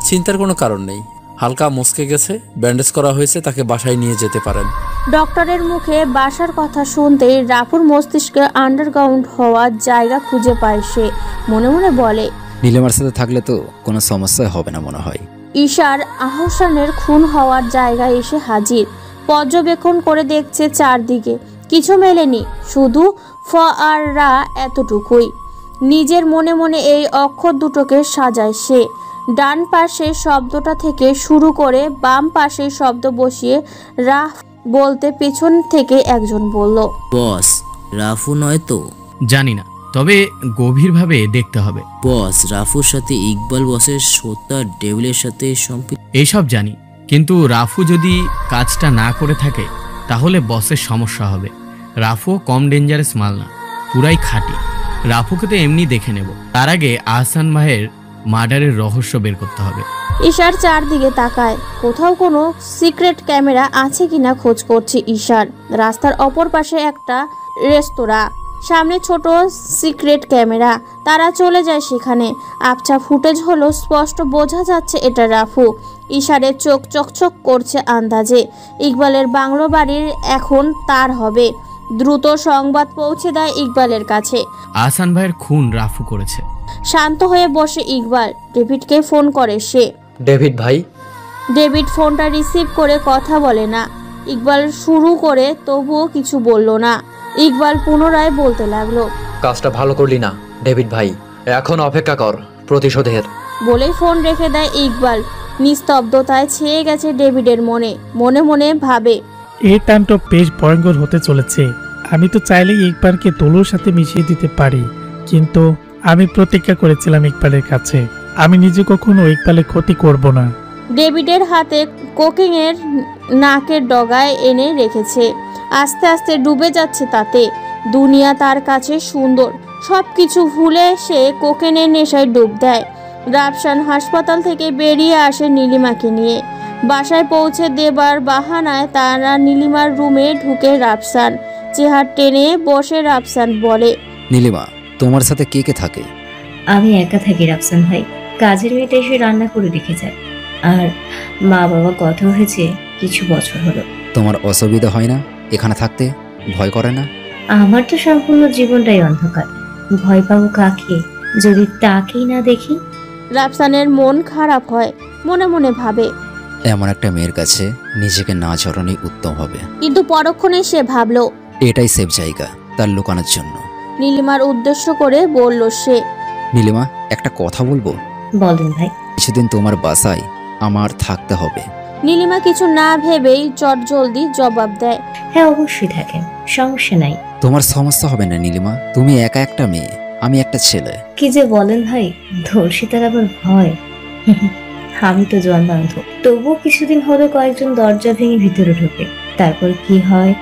চিন্তার কোনো কারণ নেই, হালকা মুচকে গেছে, ব্যান্ডেজ করা হয়েছে, তাকে বাসায় নিয়ে যেতে পারেন। ডক্টরের মুখে বাসার কথা শুনতেই রাফুর মস্তিষ্কে আন্ডারগ্রাউন্ড হওয়ার জায়গা খুঁজে পায় সে। মনে মনে বলে, নীলিমার সাথে থাকলে তো কোনো সমস্যা হবে না মনে হয়। ঈশার আহসানের খুন হওয়ার জায়গায় এসে হাজির। পর্যবেক্ষণ করে দেখছে চারদিকে, কিছু মেলেনি, শুধু ফআররা এতটুকুই। নিজের মনে মনে এই অক্ষর দুটোকে সাজায় সে। ডান পাশের শব্দটা থেকে শুরু করে বাম পাশের শব্দ বসিয়ে রাফ বলতে পেছন থেকে একজন বলল, বস রাফু নয় তো? জানি না, তবে গভীরভাবে দেখতে হবে। বস রাফুর সাথে ইকবাল বসের সত্তা ডেভিলের সাথে সম্পৃক্ত। এইসব জানি, কিন্তু রাফু যদি কাজটা না করে থাকে তাহলে বসের সমস্যা হবে। রাফু কম ডেঞ্জারাস মাল না, পুরাই খাঁটি। রাফুকে তো এমনি দেখে নেব, তার আগে আহসান ভাইয়ের মার্ডারের রহস্য বের করতে হবে। ঈশার চারদিকে তাকায়, কোথাও কোনো সিক্রেট ক্যামেরা আছে কিনা খোঁজ করছে ঈশার। রাস্তার অপর পাশে একটা রেস্তোরাঁ, সামনে ছোট সিক্রেট ক্যামেরা। তারা চলে যায় সেখানে। আবছা ফুটেজ হলো, স্পষ্ট বোঝা যাচ্ছে এটা রাফু। ঈশারের চোখ চকচক করছে আন্দাজে। ইকবালের বাংলো বাড়ির এখন তার হবে। দ্রুত সংবাদ পৌঁছে দেয় ইকবালের কাছে। আহসান ভাইয়ের খুন রাফু করেছে। শান্ত হয়ে বসে ইকবাল। ডেভিডকে ফোন করে সে। ডেভিড ভাই। ডেভিড ফোনটা রিসিভ করে কথা বলে না। ইকবাল শুরু করে তবুও কিছু বলল না। ইকবাল পুনরায় বলতে লাগলো, কাজটা ভালো করলি না ডেভিড ভাই, এখন অপেক্ষা কর প্রতিশোধের। বলেই ফোন রেখে দেয় ইকবাল। নিস্তব্ধতায় ছেয়ে গেছে ডেভিডের মনে। মনে মনে ভাবে, এই তাণ্ডব বেশ ভয়ঙ্কর হতে চলেছে। আমি তো চাইলেই ইকবালকে তলুর সাথে মিশিয়ে দিতে পারি, কিন্তু আমি প্রতিজ্ঞা করেছিলাম ইকবালের কাছে আমি নিজে কখনো ইকবালের ক্ষতি করব না। ডেভিডের হাতে কোকিং এর নাকের ডগায় এনে রেখেছে। আস্তে আস্তে ডুবে যাচ্ছে তাতে। দুনিয়া তার কাছে সুন্দর। সব কিছু ভুলে সে কোকেনের নেশায় ডুব দেয়। রাফসান হাসপাতাল থেকে বেরিয়ে আসে নীলিমাকে নিয়ে। বাসায় পৌঁছে দেবার বাহানায় তারা নীলিমার রুমে ঢুকে রাফসান চেহার টেনে বসে। রাফসান বলে, নীলিমা, তোমার সাথে কে কে থাকে? আমি একা থাকি রাফসান ভাই। কাজের মেয়েটা এসে রান্না করে রেখে যায়। আর মা বাবা কথা হয়েছে কিছু বছর হলো। তোমার অসুবিধা হয় না এখানে থাকতে? ভয় করে না? আমার তো সম্পূর্ণ জীবনটাই অন্ধকার। ভয় পাবো কাকে যদি তাকেই না দেখি? রাফসানের মন খারাপ হয়। মনে মনে ভাবে, এমন একটা মেয়ের কাছে নিজেকে না জড়ানোই উত্তম হবে। কিন্তু পরক্ষণে সে ভাবলো এটাই সেফ জায়গা তার লুকানোর জন্য। নীলিমার উদ্দেশ্য করে বলল সে, নীলিমা, একটা কথা বলবো? বলেন ভাই। কিছুদিন তোমার বাসায় আমার থাকতে হবে। নীলিমা কিছু না ভেবেই চটজলদি জবাব দেয়, হ্যাঁ অবশ্যই থাকেন, সমস্যা নাই। তোমার সমস্যা হবে না নীলিমা, তুমি একা একটা মেয়ে, আমি একটা ছেলে। কি যে বলেন ভাই, ধর্ষিতার আবার ভয়? আমি তো জন্মান্ধ, তবুও কিছুদিন হলো কয়েকজন দরজা ভেঙে ভিতরে ঢোকে। তারপর কি হয়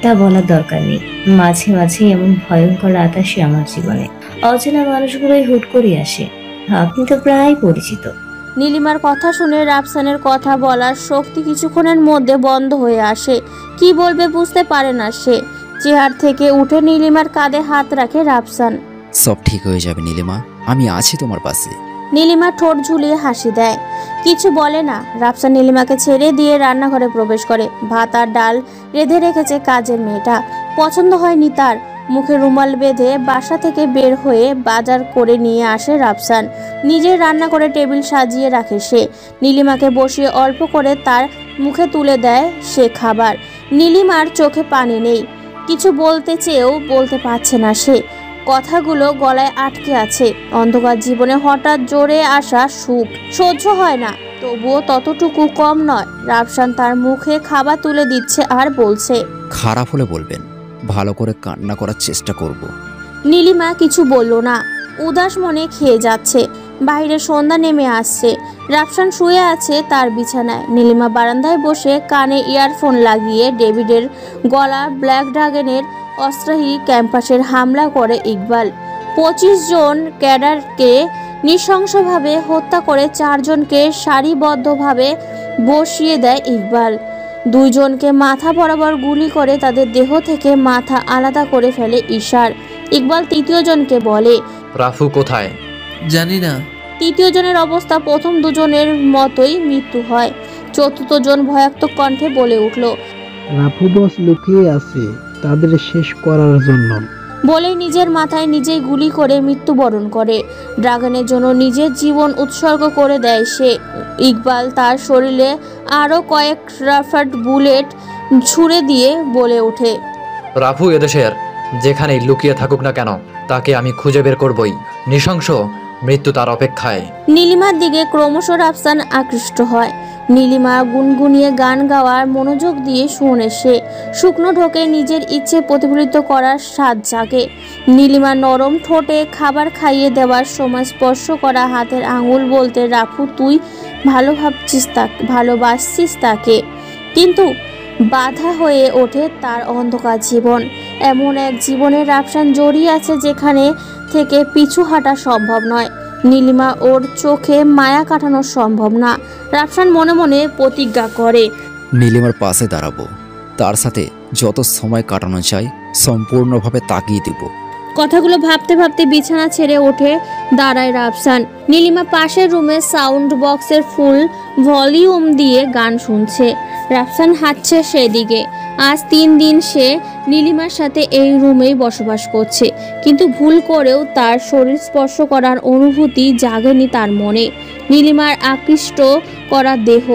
তা বলার দরকার নেই। মাঝে মাঝে এমন ভয়ঙ্কর রাত আসে আমার জীবনে। অচেনা মানুষগুলোই হুট করে আসে। আপনি তো প্রায় পরিচিত। নীলিমার কথা শুনে রাফসানের কথা বলার শক্তি কিছুক্ষণের মধ্যে বন্ধ হয়ে আসে। কি বলবে বুঝতে পারে না সে। চেয়ার থেকে উঠে নীলিমার কাঁধে হাত রাখে রাফসান। সব ঠিক হয়ে যাবে নীলিমা, আমি আছি তোমার পাশে। নীলিমা ঠোঁট ঝুলিয়ে হাসি দেয়, কিছু বলে না। রাফসান নীলিমাকে ছেড়ে দিয়ে রান্নাঘরে প্রবেশ করে। ভাত আর ডাল রেঁধে রেখেছে কাজের মেয়েটা। পছন্দ হয়নি তার। মুখে রুমাল বেঁধে বাসা থেকে বের হয়ে বাজার করে নিয়ে আসে রাফসান। নিজে রান্না করে টেবিল সাজিয়ে রাখে সে। নীলিমাকে বসিয়ে অল্প করে তার মুখে তুলে দেয় সে খাবার। নীলিমার চোখে পানি নেই। কিছু বলতে চেয়েও বলতে পারছে না সে। কথাগুলো গলায় আটকে আছে। অন্ধকার জীবনে হঠাৎ জোরে আসা সুখ সহ্য হয় না, তবুও ততটুকু কম নয়। রাফসান তার মুখে খাবার তুলে দিচ্ছে আর বলছে, খারাপ হলে বলবেন, ভালো করে কান্না করার চেষ্টা করব। নীলিমা কিছু বলল না, উদাস মনে খেয়ে যাচ্ছে। বাইরে সন্ধ্যা নেমে আসছে। রাফসান শুয়ে আছে তার বিছানায়। নীলিমা বারান্দায় বসে কানে ইয়ারফোন লাগিয়ে ডেভিডের গলা ব্ল্যাক ড্রাগনের অস্ত্রাহী ক্যাম্পাসের হামলা করে ইকবাল। 25 জন ক্যাডারকে নৃশংসভাবে হত্যা করে 4 জনকে সারিবদ্ধভাবে বসিয়ে দেয় ইকবাল। 2 জনকে মাথা বরাবর গুলি করে তাদের দেহ থেকে মাথা আলাদা করে ফেলে ঈশার। ইকবাল 3য় জনকে বলে, রাফু কোথায়? জানি না। 3য় জনের অবস্থা প্রথম 2 জনের মতোই মৃত্যু হয়। 4র্থ জন ভয়াক্ত কণ্ঠে বলে উঠল, রাফু বস লুকিয়ে আছে তাদের শেষ করার জন্য। বলেই নিজের মাথায় নিজেই গুলি করে মৃত্যুবরণ করে। ড্রাগনের জন্য নিজের জীবন উৎসর্গ করে দেয় সে। ইকবাল তার শরীরে আরও কয়েক রাফাট বুলেট ছুড়ে দিয়ে বলে ওঠে, রাফু এদেশের যেখানেই লুকিয়ে থাকুক না কেন তাকে আমি খুঁজে বের করবই। নৃশংস মৃত্যু তার অপেক্ষায়। নীলিমার দিকে ক্রমশ রাফসান আকৃষ্ট হয়। নীলিমা গুনগুনিয়ে গান গাওয়ার মনোযোগ দিয়ে শুনে সে শুকনো ঢোকে নিজের ইচ্ছে প্রতিফলিত করার স্বাদ জাগে। নীলিমা নরম ঠোঁটে খাবার খাইয়ে দেওয়ার সময় স্পর্শ করা হাতের আঙুল বলতে রাফু তুই ভালোবাসছিস তাকে, কিন্তু বাধা হয়ে ওঠে তার অন্ধকার জীবন। এমন এক জীবনে রাফসান জড়িয়ে আছে যেখানে থেকে পিছু হাঁটা সম্ভব নয়। নীলিমা ওর চোখে মায়া কাটানো সম্ভব না। রাফসান মনে মনে প্রতিজ্ঞা করে নীলিমার পাশে দাঁড়াবো, তার সাথে যত সময় কাটানো চাই সম্পূর্ণভাবে তাকিয়ে দেব। কথাগুলো ভাবতে ভাবতে বিছানা ছেড়ে ওঠে দাঁড়ায় রাফসান। নীলিমা পাশের রুমে সাউন্ড বক্সের ফুল ভলিউম দিয়ে গান শুনছে। রাফসান হাঁটছে সেদিকে। আজ 3 দিন সে নীলিমার সাথে এই রুমেই বসবাস করছে, কিন্তু ভুল করেও তার শরীর স্পর্শ করার অনুভূতি জাগেনি তার মনে। নীলিমার আকৃষ্ট করা দেহ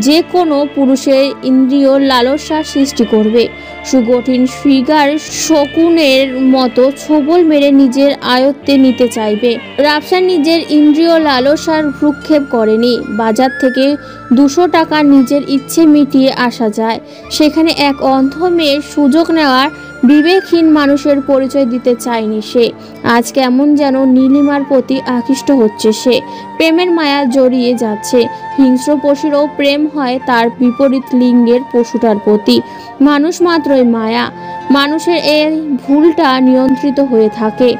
যে কোনো পুরুষের ইন্দ্রিয় লালসা সৃষ্টি করবে। সুগঠিন ফিগার শকুনের মতো ছোবল মেরে নিজের আয়ত্তে নিতে চাইবে। রাফসান নিজের ইন্দ্রিয় লালসার ভ্রুক্ষেপ করেনি। বাজার থেকে 200 টাকা নিজের ইচ্ছে মিটিয়ে আসা যায়, সেখানে এক অন্ধ মেয়ের সুযোগ নেওয়ার বিবেকহীন মানুষের পরিচয় দিতে চায়নি সে। আজ কেমন যেন নীলিমার প্রতি আকৃষ্ট হচ্ছে সে, প্রেমের মায়া জড়িয়ে যাচ্ছে। হিংস্র পশুরও প্রেম হয় তার বিপরীত লিঙ্গের পশুটার প্রতি। মানুষ মাত্রই মায়া, মানুষের এই ভুলটা নিয়ন্ত্রিত হয়ে থাকে।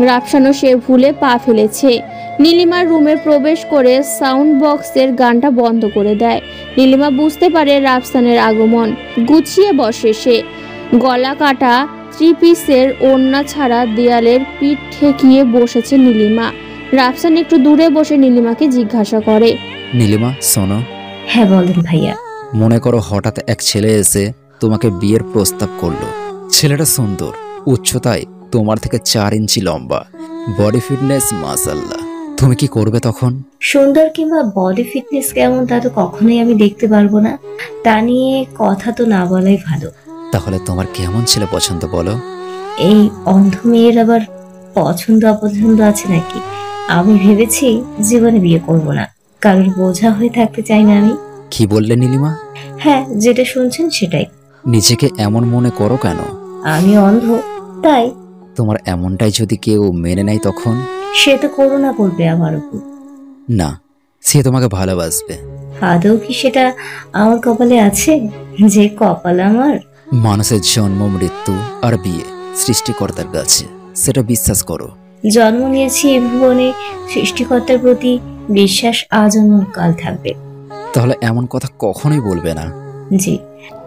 রাফসানও সে ভুলে পা ফেলেছে। নীলিমার রুমে প্রবেশ করে সাউন্ড বক্সের গানটা বন্ধ করে দেয়। নীলিমা বুঝতে পারে রাফসানের আগমন। গুছিয়ে বসে সে। গলা কাটা 3 পিসের ওড়না ছাড়া দেয়ালের পিঠ ঠেকিয়ে বসেছে নীলিমা। রাফসান একটু দূরে বসে নীলিমাকে জিজ্ঞাসা করে, নীলিমা শোনো। হ্যাঁ বলেন ভাইয়া। মনে করো হঠাৎ এক ছেলে এসে তোমাকে বিয়ের প্রস্তাব করলো। ছেলেটা সুন্দর, উচ্চতায় তোমার থেকে 4 ইঞ্চি লম্বা, বডি ফিটনেস মাশাআল্লাহ, তুমি কি করবে তখন? সুন্দর কিংবা বডি ফিটনেস কেমন তা তো কখনোই আমি দেখতে পারবো না, তা নিয়ে কথা তো না বলাই ভালো। তাহলে তোমার কেমন ছেলে পছন্দ বলো? এই অন্ধ মেয়ের আবার পছন্দ অপছন্দ আছে নাকি? আমি ভেবেছি জীবনে বিয়ে করব না, কারোর বোঝা হয়ে থাকতে চাই না আমি। কি বললে নীলিমা? হ্যাঁ, যেটা শুনছেন সেটাই। নিজেকে এমন মনে করো কেন? আমি অন্ধ তাই। তোমার এমনটাই যদি কেউ মেনে নেয় তখন? সে তো করুণা করবে আমার উপর। না, সে তোমাকে ভালোবাসবে। আদৌ কি সেটা আমার কপালে আছে? যে কপাল আমার। মানুষের জন্ম, মৃত্যু আর বিয়ে সৃষ্টিকর্তার কাছে, সেটা বিশ্বাস করো। জন্ম নিয়েছি এই ভুবনে, সৃষ্টিকর্তার প্রতি বিশ্বাস আজন্ম কাল থাকবে। তাহলে এমন কথা কখনোই বলবে না। জি।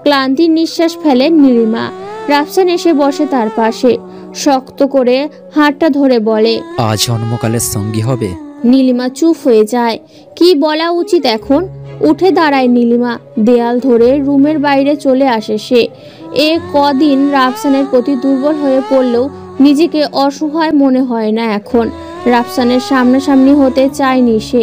ক্লান্তির নিঃশ্বাস ফেলে নীলিমা। রাফসান এসে বসে তার পাশে, শক্ত করে হাতটা ধরে বলে, আজ জন্মকালের সঙ্গী হবে। নীলিমা চুপ হয়ে যায়। কি বলা উচিত এখন? উঠে দাঁড়ায় নীলিমা। দেয়াল ধরে রুমের বাইরে চলে আসে সে। এ কদিন রাফসানের প্রতি দুর্বল হয়ে পড়লেও নিজেকে অসহায় মনে হয় না এখন। রাফসানের সামনাসামনি হতে চায়নি সে।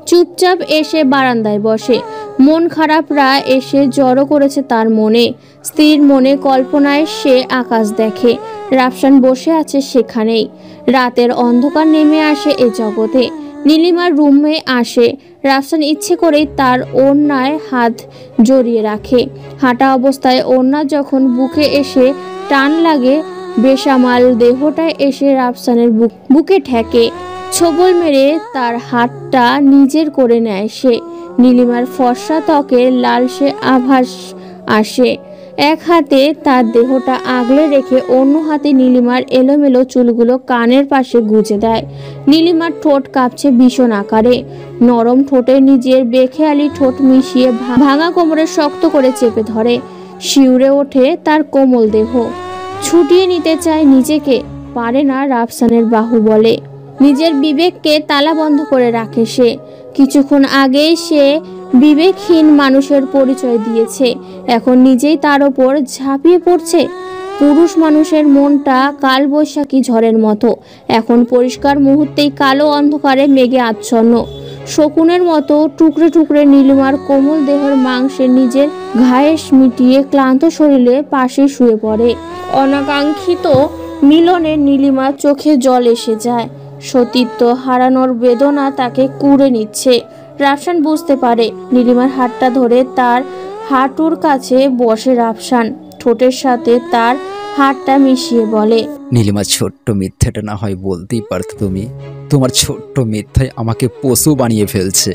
চুপচাপ এসে বারান্দায় বসে। মন খারাপরা এসে জড়ো করেছে তার মনে। স্ত্রীর মনে কল্পনায় সে আকাশ দেখে। রাফসান বসে আছে সেখানেই। রাতের অন্ধকার নেমে আসে এ জগতে। নীলিমার রুমে আসে। রাফসান ইচ্ছে করেই তার ওড়নায় হাত জড়িয়ে রাখে। হাঁটা অবস্থায় ওড়না যখন বুকে এসে টান লাগে, বেসামাল দেহটায় এসে রাফসানের বুকে ঠেকে। ছোবল মেরে তার হাতটা নিজের করে নেয় সে। নীলিমার ফর্সা ত্বকের লালসে আভাস আসে। এক হাতে তার দেহটা আগলে রেখে অন্য হাতে নীলিমার এলোমেলো চুলগুলো কানের পাশে গুজে দেয়। নীলিমার ঠোঁট কাঁপছে ভীষণ আকারে। নরম ঠোঁটে নিজের বেখেয়ালি ঠোঁট মিশিয়ে ভাঙা কোমরে শক্ত করে চেপে ধরে। শিউরে ওঠে তার কোমল দেহ। ছুটিয়ে নিতে চায় নিজেকে, পারে না রাফসানের বাহু বলে। নিজের বিবেককে তালা বন্ধ করে রাখে সে। কিছুক্ষণ আগেই সে বিবেকহীন মানুষের পরিচয় দিয়েছে, এখন নিজেই তার ওপর ঝাঁপিয়ে পড়ছে। পুরুষ মানুষের মনটা কালবৈশাখী ঝড়ের মতো, এখন পরিষ্কার মুহূর্তেই কালো অন্ধকারে মেঘে আচ্ছন্ন। শকুনের মতো টুকরে টুকরে নীলিমার কোমল দেহের মাংসে নিজের ঘায়েস মিটিয়ে ক্লান্ত শরীরে পাশে শুয়ে পড়ে। অনাকাঙ্ক্ষিত মিলনে নীলিমার চোখে জল এসে যায়। সতীত্ব হারানোর বেদনা তাকে কুড়ে নিচ্ছে। রাফসান বুঝতে পারে। নীলিমার হাতটা ধরে তার হাঁটুর কাছে বসে রাফসান ঠোঁটের সাথে তার হাতটা মিশিয়ে বলে, নীলিমা, ছোট্ট মিথ্যাটা না হয় বলতেই পারতো তুমি। তোমার ছোট্ট মিথ্যায় আমাকে পশু বানিয়ে ফেলছে।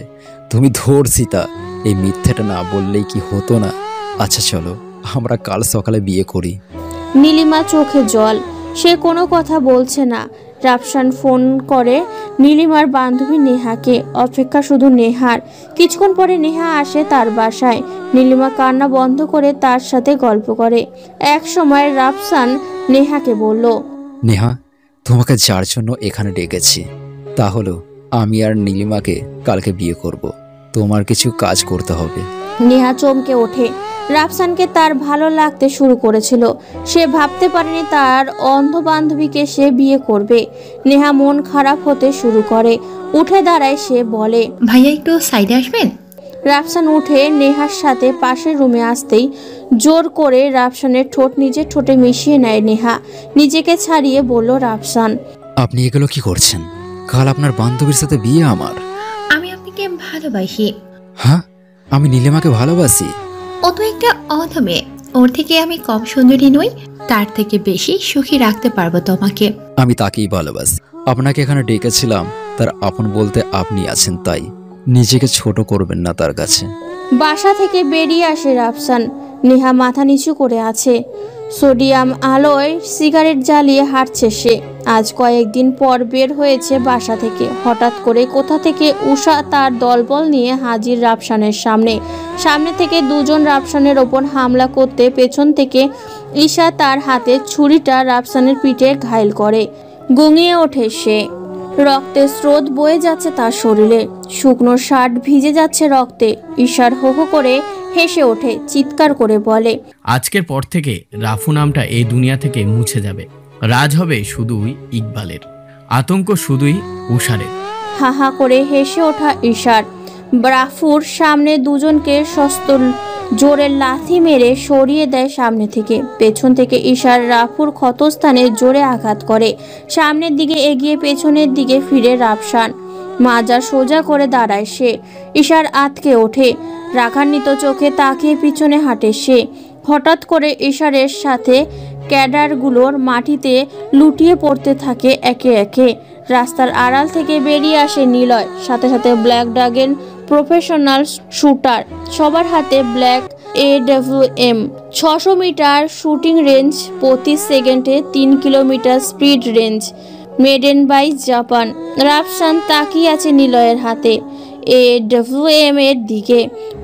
তুমি ধর্ষিতা। এই মিথ্যাটা না বললেই কি হতো না? আচ্ছা চলো, আমরা কাল সকালে বিয়ে করি। নীলিমা চোখে জল, সে কোনো কথা বলছে না। রাফসান ফোন করে নীলিমার বান্ধবী নেহাকে। অপেক্ষা শুধু নেহার। কিছুক্ষণ পরে নেহা আসে তার বাসায়। নীলিমা কান্না বন্ধ করে তার সাথে গল্প করে। এক সময় রাফসান নেহাকে বলল, নেহা, তোমাকে যার জন্য এখানে ডেকেছি তা হলো আমি আর নীলিমাকে কালকে বিয়ে করব। তোমার কিছু কাজ করতে হবে। নেহা চমকে ওঠে। রাফসানকে তার ভালো লাগতে শুরু করেছিল। সে ভাবতে পারেনি তার অন্ধ বান্ধবীকে সে বিয়ে করবে। নেহা মন খারাপ হতে শুরু করে। উঠে দাঁড়ায়, সে বলে, ভাইয়া একটু সাইডে আসবেন? রাফসান উঠে নেহার সাথে পাশের রুমে আসতেই জোর করে রাফসানের ঠোঁট নিজের ঠোঁটে মিশিয়ে নেয় নেহা। নিজেকে ছাড়িয়ে বলল রাফসান, আপনি এগুলো কি করছেন? কাল আপনার বান্ধবীর সাথে বিয়ে আমার। আমি আপনাকে ভালোবাসি। হ্যাঁ, আমি নীলিমাকে ভালোবাসি। ও তো একটা অন্ধ মেয়ে। ওর থেকে আমি কম সুন্দরী নই, তার থেকে বেশি সুখী রাখতে পারবো তোমাকে। আমি তাকেই ভালোবাসি। আপনাকে এখানে ডেকেছিলাম তার আপন বলতে আপনি আছেন, তাই নিজেকে ছোট করবেন না তার কাছে। বাসা থেকে বেরিয়ে আসে রাফসান। নেহা মাথা নিচু করে আছে। সোডিয়াম আলোয় সিগারেট জ্বালিয়ে হাঁটছে সে। আজ কয়েকদিন পর বের হয়েছে বাসা থেকে। হঠাৎ করে কোথা থেকে উষা তার দলবল নিয়ে হাজির রাফসানের সামনে। সামনে থেকে দুজন রাফসানের ওপর হামলা করতে পেছন থেকে ঈশা তার হাতে ছুরিটা রাফসানের পিঠে ঘায়েল করে। গুঙিয়ে ওঠে সে। রক্তের স্রোত বয়ে যাচ্ছে তার শরীরে। শুকনো শার্ট ভিজে যাচ্ছে রক্তে। ঈশার হো হো করে হেসে ওঠে, চিৎকার করে বলে, আজকের পর থেকে রাফু নামটা এই দুনিয়া থেকে মুছে যাবে। রাজ হবে শুধুই ইকবালের, আতঙ্ক শুধুই উষারের। হা হা করে হেসে ওঠা ঈশার। রাফুর সামনে দুজনকে সস্ত জোরে লাথি মেরে সরিয়ে দেয় সামনে থেকে। পেছন থেকে ঈশার রাফুর ক্ষতস্থানে জোরে আঘাত করে। সামনের দিকে এগিয়ে পেছনের দিকে ফিরে রাফসান। মাজা সোজা করে দাঁড়ায় সে। ঈশার আতকে ওঠে। রাগান্বিত চোখে তাকিয়ে পিছনে হাঁটে সে। হঠাৎ করে ঈশারের সাথে ক্যাডারগুলোর মাটিতে লুটিয়ে পড়তে থাকে একে একে। রাস্তার আড়াল থেকে বেরিয়ে আসে নিলয়, সাথে সাথে ব্ল্যাক ড্রাগন প্রফেশনাল শুটার। সবার হাতে black AWM। 600 metre shooting range, প্রতি সেকেন্ডে 3 kilometre speed range, made in by Japan. Rafsan তাকিয়ে আছে নিলয়ের হাতে AWM এর দিকে,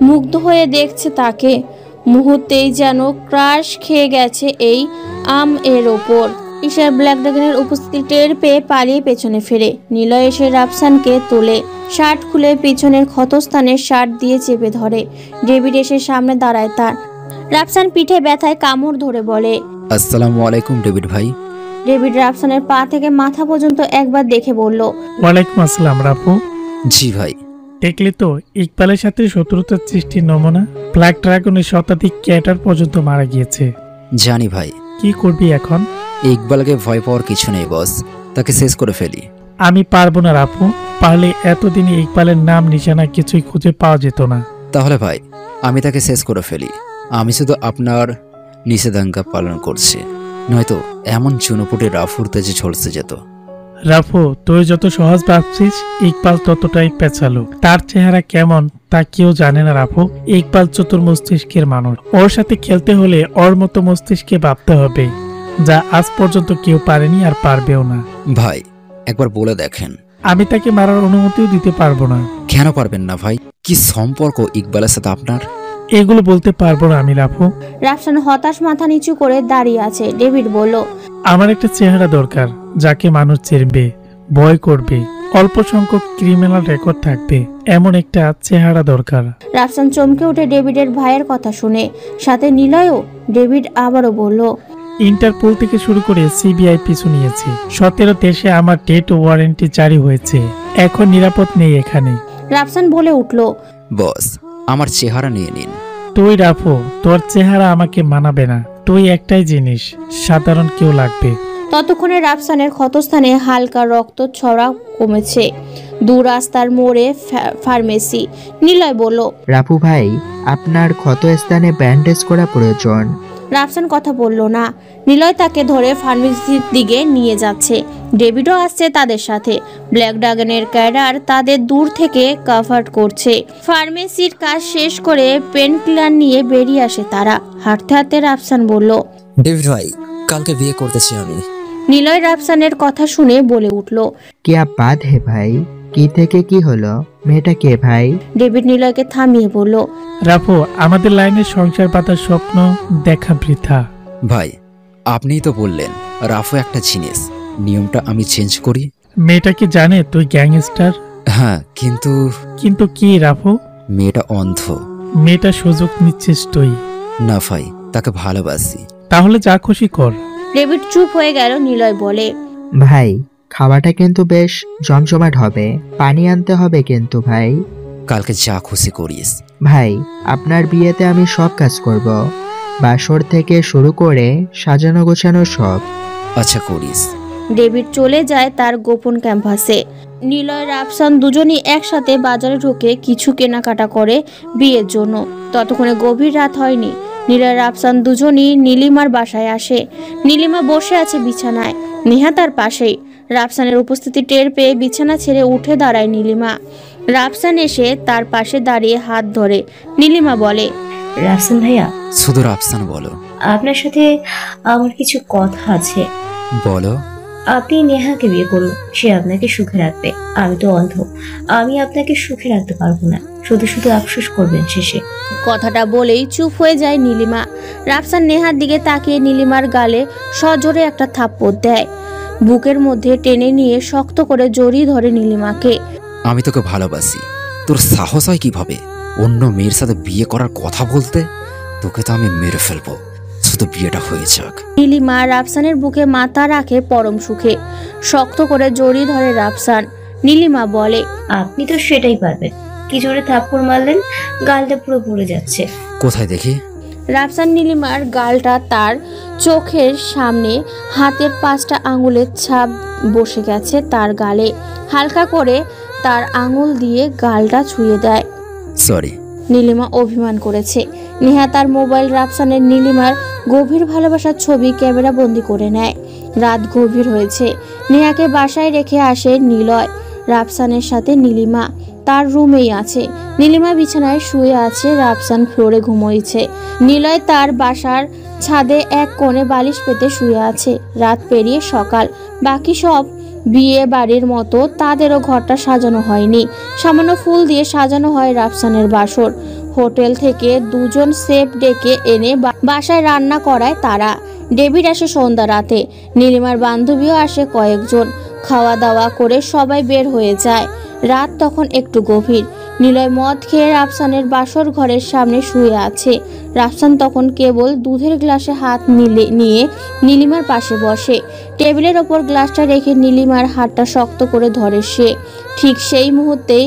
মুগ্ধ হয়ে দেখছে তাকে। মুহূর্তেই যেন ক্রাশ খেয়ে গেছে এই আম এর ওপর। ঈশার ব্ল্যাক ড্রাগনের উপস্থিতি টের পেয়ে পালিয়ে পেছনে ফেরে। নিলয় এসে রাফসানকে তোলে, শার্ট খুলে পিছনের ক্ষতস্থানে শার্ট দিয়ে চেপে ধরে। ডেভিড এসে সামনে দাঁড়ায় তার। রাফসান পিঠে ব্যথায় কামড় ধরে বলে, আসসালামু আলাইকুম ডেভিড ভাই। ডেভিড রাফসানের পা থেকে মাথা পর্যন্ত একবার দেখে বলল, ওয়ালাইকুম আসসালাম রাফু। জি ভাই। দেখলে তো ইকবালের সাথে শত্রুতার সৃষ্টির নমুনা। ব্ল্যাক ড্রাগনের শতাধিক ক্যাডার পর্যন্ত মারা গিয়েছে। জানি ভাই। কি করবি এখন? ইকবালকে ভয় পাওয়ার কিছু নেই বস, তাকে শেষ করে ফেলি। আমি পারবো না রাফু। পারলে এতদিনে ইকবালের নাম নিশানা কিছুই খুঁজে পাওয়া যেত না। তাহলে ভাই আমি তাকে শেষ করে ফেলি। আমি শুধু আপনার নিষেধাজ্ঞা পালন করছি, নয়তো এমন চুনোপুটে রাফুর তেজে ঝলসে যেত। রাফু, তুই যত সহজ ভাবছিস ইকবাল ততটাই পেঁচালো। তার চেহারা কেমন তা কেউ জানে না রাফু। ইকবাল চতুর মস্তিষ্কের মানুষ। ওর সাথে খেলতে হলে ওর মতো মস্তিষ্কে ভাবতে হবে, যা আজ পর্যন্ত কেউ পারেনি আর পারবেও না। ভাই একবার বলে দেখেন। আমি তাকে মারার অনুমতিও দিতে পারবো না। কেন পারবেন না ভাই? কি সম্পর্ক ইকবালের সাথে আপনার? এগুলো বলতে পারবো না আমি রাফু। রাফসান হতাশ মাথা নিচু করে দাঁড়িয়ে আছে। ডেভিড বলল, আমার একটা চেহারা দরকার, যাকে মানুষ চিনবে, ভয় করবে, অল্প সংখ্যক ক্রিমিনাল রেকর্ড থাকবে, এমন একটা চেহারা দরকার। রাফসান চমকে উঠে ডেভিডের ভাইয়ের কথা শুনে, সাথে নিলয়ও। ডেভিড আবারও বলল, ইন্টারপোল থেকে শুরু করে সিবিআই পিছু নিয়েছে। 17 দেশে আমার ডেট ওয়ারেন্টি জারি হয়েছে। এখন নিরাপদ নেই এখানে। রাফসান বলে উঠল, বস আমার চেহারা নিয়ে নিন। তুই রাফু, তোর চেহারা আমাকে মানাবে না। তুই একটাই জিনিস, সাধারণ কেউ লাগবে। ততক্ষণে রাফসানের ক্ষতস্থানে হালকা রক্ত ছড়া কমেছে। দু রাস্তার মোড়ে ফার্মেসি। নিলয় বলল, রাফু ভাই, আপনার ক্ষত স্থানে ব্যান্ডেজ করা প্রয়োজন। রাফসান কথা বলল না। নিলয় তাকে ধরে ফার্মেসির দিকে নিয়ে যাচ্ছে। ডেভিডও আসছে তাদের সাথে। ব্ল্যাক ড্রাগনের ক্যাডার তাদের দূর থেকে কভার করছে। ফার্মেসির কাজ শেষ করে পেন কিলার নিয়ে বেরিয়ে আসে তারা। হাঁটতে হাঁটতে রাফসান বলল, ডেভিড ভাই, কালকে বিয়ে করতেছি আমি। নিলয় রাফসানের কথা শুনে বলে উঠল, क्या बात है भाई? কি থেকে কি হলো? মেয়েটা কে ভাই? ডেভিড নিলয়কে থামিয়ে বলল, রাফু, আমাদের লাইনে সংসার পাতার স্বপ্ন দেখা বৃথা। ভাই, আপনিই তো বললেন রাফু একটা জিনিস, নিয়মটা আমি চেঞ্জ করি। মেয়েটা কি জানে তুই গ্যাংস্টার? হ্যাঁ, কিন্তু কিন্তু কি রাফু? মেয়েটা অন্ধ। মেয়েটা সুযোগ নিচ্ছিস তুই? না ভাই, তাকে ভালোবাসি। তাহলে যা খুশি কর। ডেভিড চুপ হয়ে গেল। নিলয় বলে, ভাই, খাওয়াটা কিন্তু বেশ জমজমাট হবে। পানি আনতে হবে কিন্তু ভাই। কালকে যা খুশি করিস। ভাই, আপনার বিয়েতে আমি সব কাজ করব, বাসর থেকে শুরু করে সাজানো গোছানো সব। আচ্ছা, করিস। ডেভিড চলে যায় তার গোপন ক্যাম্পাসে। নিলয় রাফসান দুজনই একসাথে বাজারে ঢুকে কিছু কেনাকাটা করে বিয়ের জন্য। ততক্ষণে গভীর রাত হয়নি। নিলয় রাফসান দুজনই নীলিমার বাসায় আসে। নীলিমা বসে আছে বিছানায়, নেহা তার পাশেই। রাফসানের উপস্থিতি টের পেয়ে বিছানা ছেড়ে উঠে দাঁড়ায় নীলিমা। রাফসান এসে তার পাশে দাঁড়িয়ে হাত ধরে। নীলিমা বলে, রাফসান ভাইয়া, শুধু রাফসান বলো। আপনার সাথে আমার কিছু কথা আছে। বলো। আপনি নেহাকে বিয়ে করুন, সে আপনাকে সুখে রাখবে। আমি তো অন্ধ, আমি আপনাকে সুখে রাখতে পারবো না। শুধু শুধু আফসোস করবেন শেষে। কথাটা বলেই চুপ হয়ে যায় নীলিমা। রাফসান নেহার দিকে তাকিয়ে নীলিমার গালে সজোরে একটা থাপ্পড় দেয়। বুকের মধ্যে টেনে নিয়ে শক্ত করে জড়িয়ে ধরে নীলিমাকে। আমি তোকে ভালোবাসি। তোর সাহস হয় কিভাবে অন্য মেয়ের সাথে বিয়ে করার কথা বলতে? তোকে তো আমি মেরে ফেলবো, শুধু বিয়েটা হয়ে যাক। নীলিমা রাফসানের বুকে মাথা রাখে পরম সুখে। শক্ত করে জড়িয়ে ধরে রাফসান। নীলিমা বলে, আপনি তো সেটাই পারবেন। কি জোরে থাপ্পড় মারলেন, গালটা পুরো পুড়ে যাচ্ছে। কোথায় দেখি? রাফসান নীলিমার গালটা তার চোখের সামনে। হাতের 5টা আঙুলের ছাপ বসে গেছে তার গালে। হালকা করে তার আঙুল দিয়ে গালটা ছুঁয়ে দেয়। সরি। নীলিমা অভিমান করেছে। নেহা তার মোবাইল রাফসানের নীলিমার গভীর ভালোবাসার ছবি ক্যামেরা বন্দি করে নেয়। রাত গভীর হয়েছে। নেহাকে বাসায় রেখে আসে নিলয়। রাফসানের সাথে নীলিমা তার রুমেই আছে। নীলিমা বিছানায় শুয়ে আছে, রাফসান ফ্লোরে ঘুমোইছে। নিলয় তার বাসার ছাদে এক কোণে বালিশ পেতে শুয়ে আছে। রাত পেরিয়ে সকাল। বাকি সব বিয়ে বাড়ির মতো তাদেরও ঘরটা সাজানো হয়নি। সামান্য ফুল দিয়ে সাজানো হয় রাফসানের বাসর। হোটেল থেকে 2জন শেফ ডেকে এনে বাসায় রান্না করায় তারা। ডেভিড আসে সন্ধ্যা রাতে। নীলিমার বান্ধবীও আসে কয়েকজন। খাওয়া দাওয়া করে সবাই বের হয়ে যায়। রাত তখন একটু গভীর। নিলয় মদ খেয়ে রাফসানের বাসর ঘরের সামনে শুয়ে আছে। রাফসান তখন কেবল দুধের গ্লাসে হাত নিয়ে নীলিমার পাশে বসে। টেবিলের ওপর গ্লাসটা রেখে নীলিমার হাতটা শক্ত করে ধরে সে। ঠিক সেই মুহূর্তেই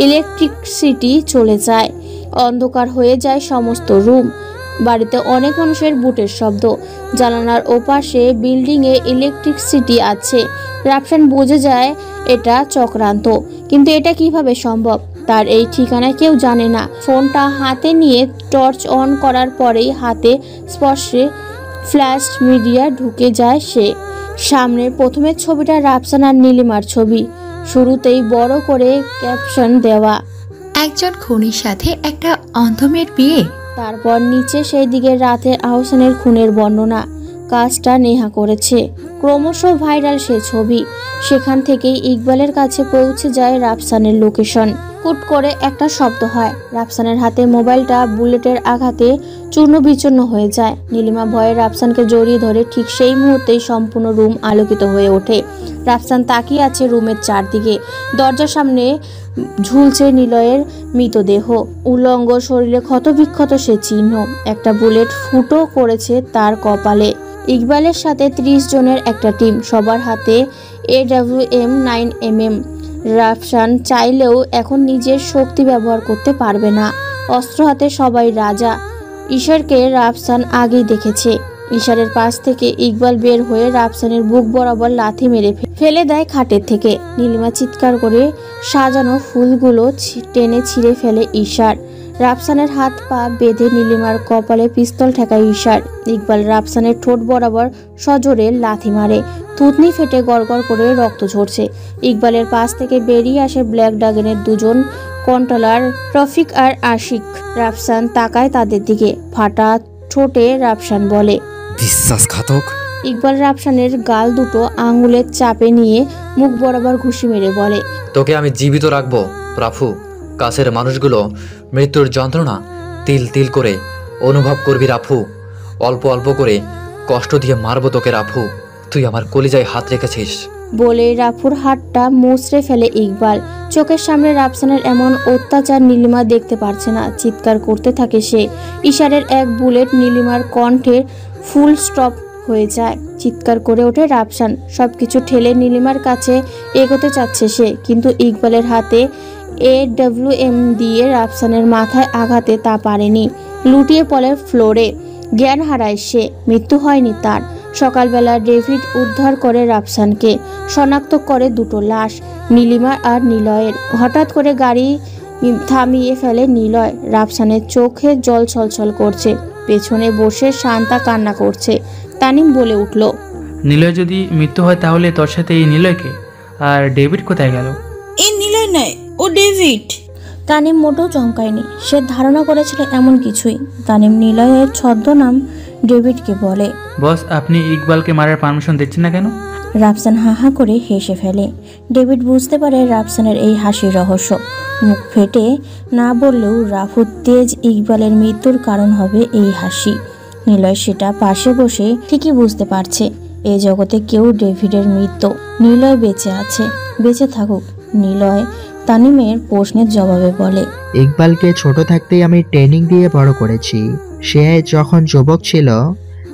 ইলেকট্রিসিটি চলে যায়। অন্ধকার হয়ে যায় সমস্ত রুম। বাড়িতে অনেক মানুষের বুটের শব্দ। জানালার ওপাশে বিল্ডিংয়ে ইলেকট্রিসিটি আছে। রাফসান বুঝে যায় এটা চক্রান্ত, কিন্তু এটা কিভাবে সম্ভব? তার এই ঠিকানা কেউ জানে না। ফোনটা হাতে নিয়ে টর্চ অন করার পরেই হাতে স্পর্শে ফ্ল্যাশ মিডিয়া ঢুকে যায় সে। সামনের প্রথমের ছবিটা রাফসান আর নীলিমার ছবি। শুরুতেই বড় করে ক্যাপশন দেওয়া, একজন খুনির সাথে একটা অন্ধ মেয়ের বিয়ে। তারপর নিচে সেই দিকে রাতের আহসানের খুনের বর্ণনা। কাজটা নেহা করেছে। ক্রমশ ভাইরাল সে ছবি। সেখান থেকেই ইকবালের কাছে পৌঁছে যায় রাফসানের লোকেশন। কুট করে একটা শব্দ হয়। রাফসানের হাতে মোবাইলটা বুলেটের আঘাতে চূর্ণ বিচূর্ণ হয়ে যায়। নীলিমা ভয়ে রাফসানকে জড়িয়ে ধরে। ঠিক সেই মুহূর্তেই সম্পূর্ণ রুম আলোকিত হয়ে ওঠে। রাফসান তাকিয়ে আছে রুমের চারদিকে। দরজার সামনে ঝুলছে নিলয়ের মৃতদেহ। উলঙ্গ শরীরে ক্ষতবিক্ষত সে চিহ্ন। একটা বুলেট ফুটো করেছে তার কপালে। ইকবালের সাথে 30 জনের একটা টিম, সবার হাতে AWM 9mm। রাফসান চাইলেও এখন নিজের শক্তি ব্যবহার করতে পারবে না। অস্ত্র হাতে সবাই রাজা। ঈশ্বরকে রাফসান আগেই দেখেছে। ঈশারের পাশ থেকে ইকবাল বের হয়ে রাফসানের বুক বরাবর লাথি মেরে ফেলে দেয় খাটের থেকে। নীলিমা চিৎকার করে সাজানো ফুলগুলো টেনে ছিঁড়ে ফেলে ঈশার। রাফসানের হাত পা বেঁধে নীলিমার কপালে পিস্তল ঠেকায় ঈশার। ইকবাল রাফসানের ঠোঁট বরাবর সজোরে লাথি মারে। থুতনি ফেটে গড়গড় করে রক্ত ঝরছে। ইকবালের পাশ থেকে বেরিয়ে আসে ব্ল্যাক ড্রাগনের দুজন কন্ট্রোলার, রফিক আর আশিক। রাফসান তাকায় তাদের দিকে। ফাটা ঠোঁটে রাফসান বলে, বিশ্বাসঘাতক। ইকবাল রাফসানের গাল দুটো আঙুলের চাপে নিয়ে মুখ বরাবর ঘুষি মেরে বলে, তোকে আমি জীবিত রাখবো রাফু। কাছের মানুষগুলো মৃত্যুর যন্ত্রণা তিল তিল করে অনুভব করবি রাফু। অল্প অল্প করে কষ্ট দিয়ে মারবো তোকে রাফু। তুই আমার কলিজায় হাত রেখেছিস। বলে রাফুর হাতটা মুচড়ে ফেলে ইকবাল। চোখের সামনে রাফসানের এমন অত্যাচার নীলিমা দেখতে পারছে না। চিৎকার করতে থাকে সে। ঈশারের এক বুলেট নীলিমার কণ্ঠে ফুল স্টপ হয়ে যায়। চিৎকার করে ওঠে রাফসান। সবকিছু ঠেলে নীলিমার কাছে এগোতে চাচ্ছে সে, কিন্তু ইকবালের হাতে AWM দিয়ে রাফসানের মাথায় আঘাতে তা পারেনি। লুটিয়ে পড়ে ফ্লোরে। জ্ঞান হারায় সে। মৃত্যু হয়নি তার। সকালবেলা ডেভিড উদ্ধার করে রাফসানকে। শনাক্ত করে দুটো লাশ, নীলিমা আর নিলয়ের। হঠাৎ করে গাড়ি থামিয়ে ফেলে নিলয়। রাফসানের চোখে জল ছলছল করছে। পেছনে বসে শান্তা কান্না করছে। তানিম বলে উঠল, নিলয় যদি মৃত্যু হয় তাহলে তোর সাথে এই নিলয়কে? আর ডেভিড কোথায় গেল? এই নিলয় নয়, ও ডেভিড। তানিম মোটেও চমকায়নি। সে ধারণা করেছিল এমন কিছুই। তানিম নিলয়ের ছদ্মনাম ডেভিডকে বলে, বস আপনি ইকবালকে মারার পারমিশন দিচ্ছেন না কেন? রাফসান হাহা করে হেসে ফেলে। ডেভিড বুঝতে পারে রাফসানের এই হাসির রহস্য। মুখ ফেটে না বললেও রাফু তেজ ইকবালের মৃত্যুর কারণ হবে এই হাসি। নিলয় সেটা পাশে বসে ঠিকই বুঝতে পারছে। এই জগতে কেউ ডেভিডের মৃত্যু। নিলয় বেঁচে আছে। বেঁচে থাকুক। নিলয় তানিমের প্রশ্নের জবাবে বলে, ইকবালকে ছোট থাকতেই আমি ট্রেনিং দিয়ে বড় করেছি। সে যখন যুবক ছিল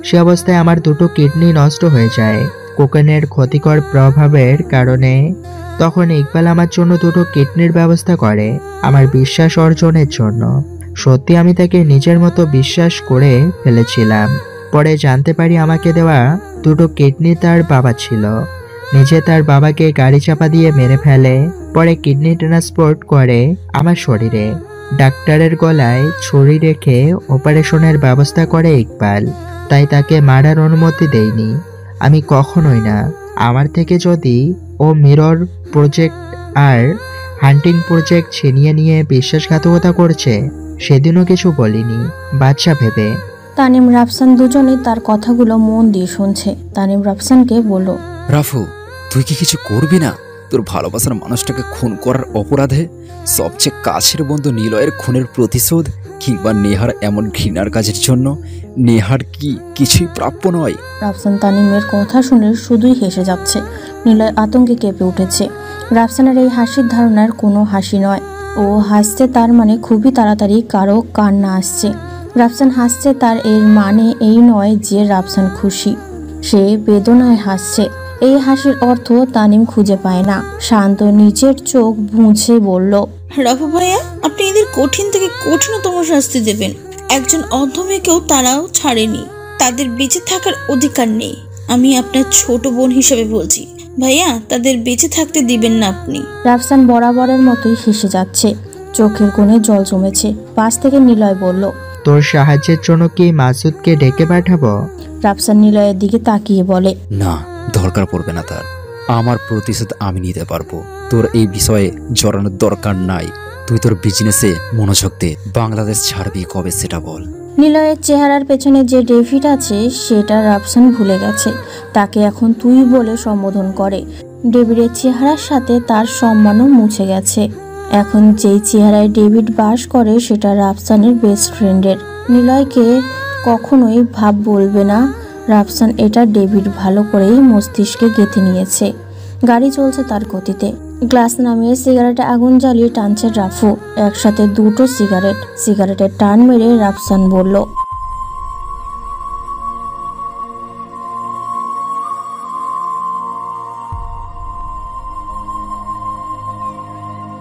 সে অবস্থায় আমার দুটো কিডনি নষ্ট হয়ে যায় কোকেনের ক্ষতিকর প্রভাবের কারণে। তখন ইকবাল আমার জন্য দুটো কিডনির ব্যবস্থা করে আমার বিশ্বাস অর্জনের জন্য। সত্যি আমি তাকে নিজের মতো বিশ্বাস করে ফেলেছিলাম। পরে জানতে পারি আমাকে দেওয়া দুটো কিডনি তার বাবা ছিল। নিজে তার বাবাকে গাড়ি চাপা দিয়ে মেরে ফেলে। পরে কিডনি ট্রান্সপোর্ট করে আমার শরীরে। ডাক্তারের গলায় ছুরি রেখে অপারেশনের ব্যবস্থা করে ইকবাল। তাই তাকে মারার অনুমতি দেয়নি আমি কখনোই না। আমার থেকে যদি ও মিরর প্রজেক্ট আর হান্টিং প্রজেক্ট ছিনিয়ে নিয়ে বিশ্বাসঘাতকতা করছে সেদিনও কিছু বলিনি বাচ্চা ভেবে। তানিম রাফসান দুজনেই তার কথাগুলো মন দিয়ে শুনছে। তানিম রাফসানকে বলল, রাফু তুই কি কিছু করবি না তোর ভালোবাসার মানুষটাকে খুন করার অপরাধে? সবচেয়ে কাছের বন্ধু নিলয়ের খুনের প্রতিশোধ, কিংবা নেহার এমন ঘৃণার কাজের জন্য? নেহার কি কিছুই প্রাপ্য নয়? রাফসান তানিমের কথা শুনে শুধুই হেসে যাচ্ছে। নিলয় আতঙ্কে কেঁপে উঠেছে। রাফসানের এই হাসির ধারণার কোনো হাসি নয়। ও হাসছে তার মানে খুবই তাড়াতাড়ি কারো কান্না আসছে। রাফসান হাসছে তার এর মানে এই নয় যে রাফসান খুশি। সে বেদনায় হাসছে। এই হাসির অর্থ তানিম খুঁজে পায় না। শান্ত নিজের চোখ মুছে বলল, রাফু ভাইয়া আপনি এদের কঠিন থেকে কঠিনতম শাস্তি দেবেন। একজন অন্ধ মেয়েকেও তারাও ছাড়েনি। তাদের বেঁচে থাকার অধিকার নেই। আমি আপনার ছোট বোন হিসেবে বলছি ভাইয়া, তাদের বেঁচে থাকতে দিবেন না আপনি। রাফসান বরাবরের মতোই হেসে যাচ্ছে। চোখের কোণে জল জমেছে। পাশ থেকে নিলয় বলল, তোর সাহায্যের জন্য কি মাসুদকে ডেকে পাঠাবো? রাফসান নিলয়ের দিকে তাকিয়ে বলে, না দরকার পড়বে না তার। আমার প্রতিশোধ আমি নিতে পারবো। তোর এই বিষয়ে জড়ানোর দরকার নাই। তুই তোর বিজনেসে মনোযোগ দে। বাংলাদেশ ছাড়বি কবে সেটা বল। নিলয়ের চেহারার পেছনে যে ডেভিড আছে সেটা রাফসান ভুলে গেছে। তাকে এখন তুই বলে সম্বোধন করে। ডেভিডের চেহারার সাথে তার সম্মানও মুছে গেছে। এখন যেই চেহারায় ডেভিড বাস করে সেটা রাফসানের বেস্ট ফ্রেন্ডের। নিলয়কে কখনোই ভাব বলবে না। রাফসান এটা ডেভিড ভালো করেই মস্তিষ্কে গেঁথে নিয়েছে। গাড়ি চলছে তার গতিতে। গ্লাস নামিয়ে সিগারেটে আগুন জ্বালিয়ে টানছে রাফু। একসাথে দুটো সিগারেটের টান মেরে রাফসান বলল,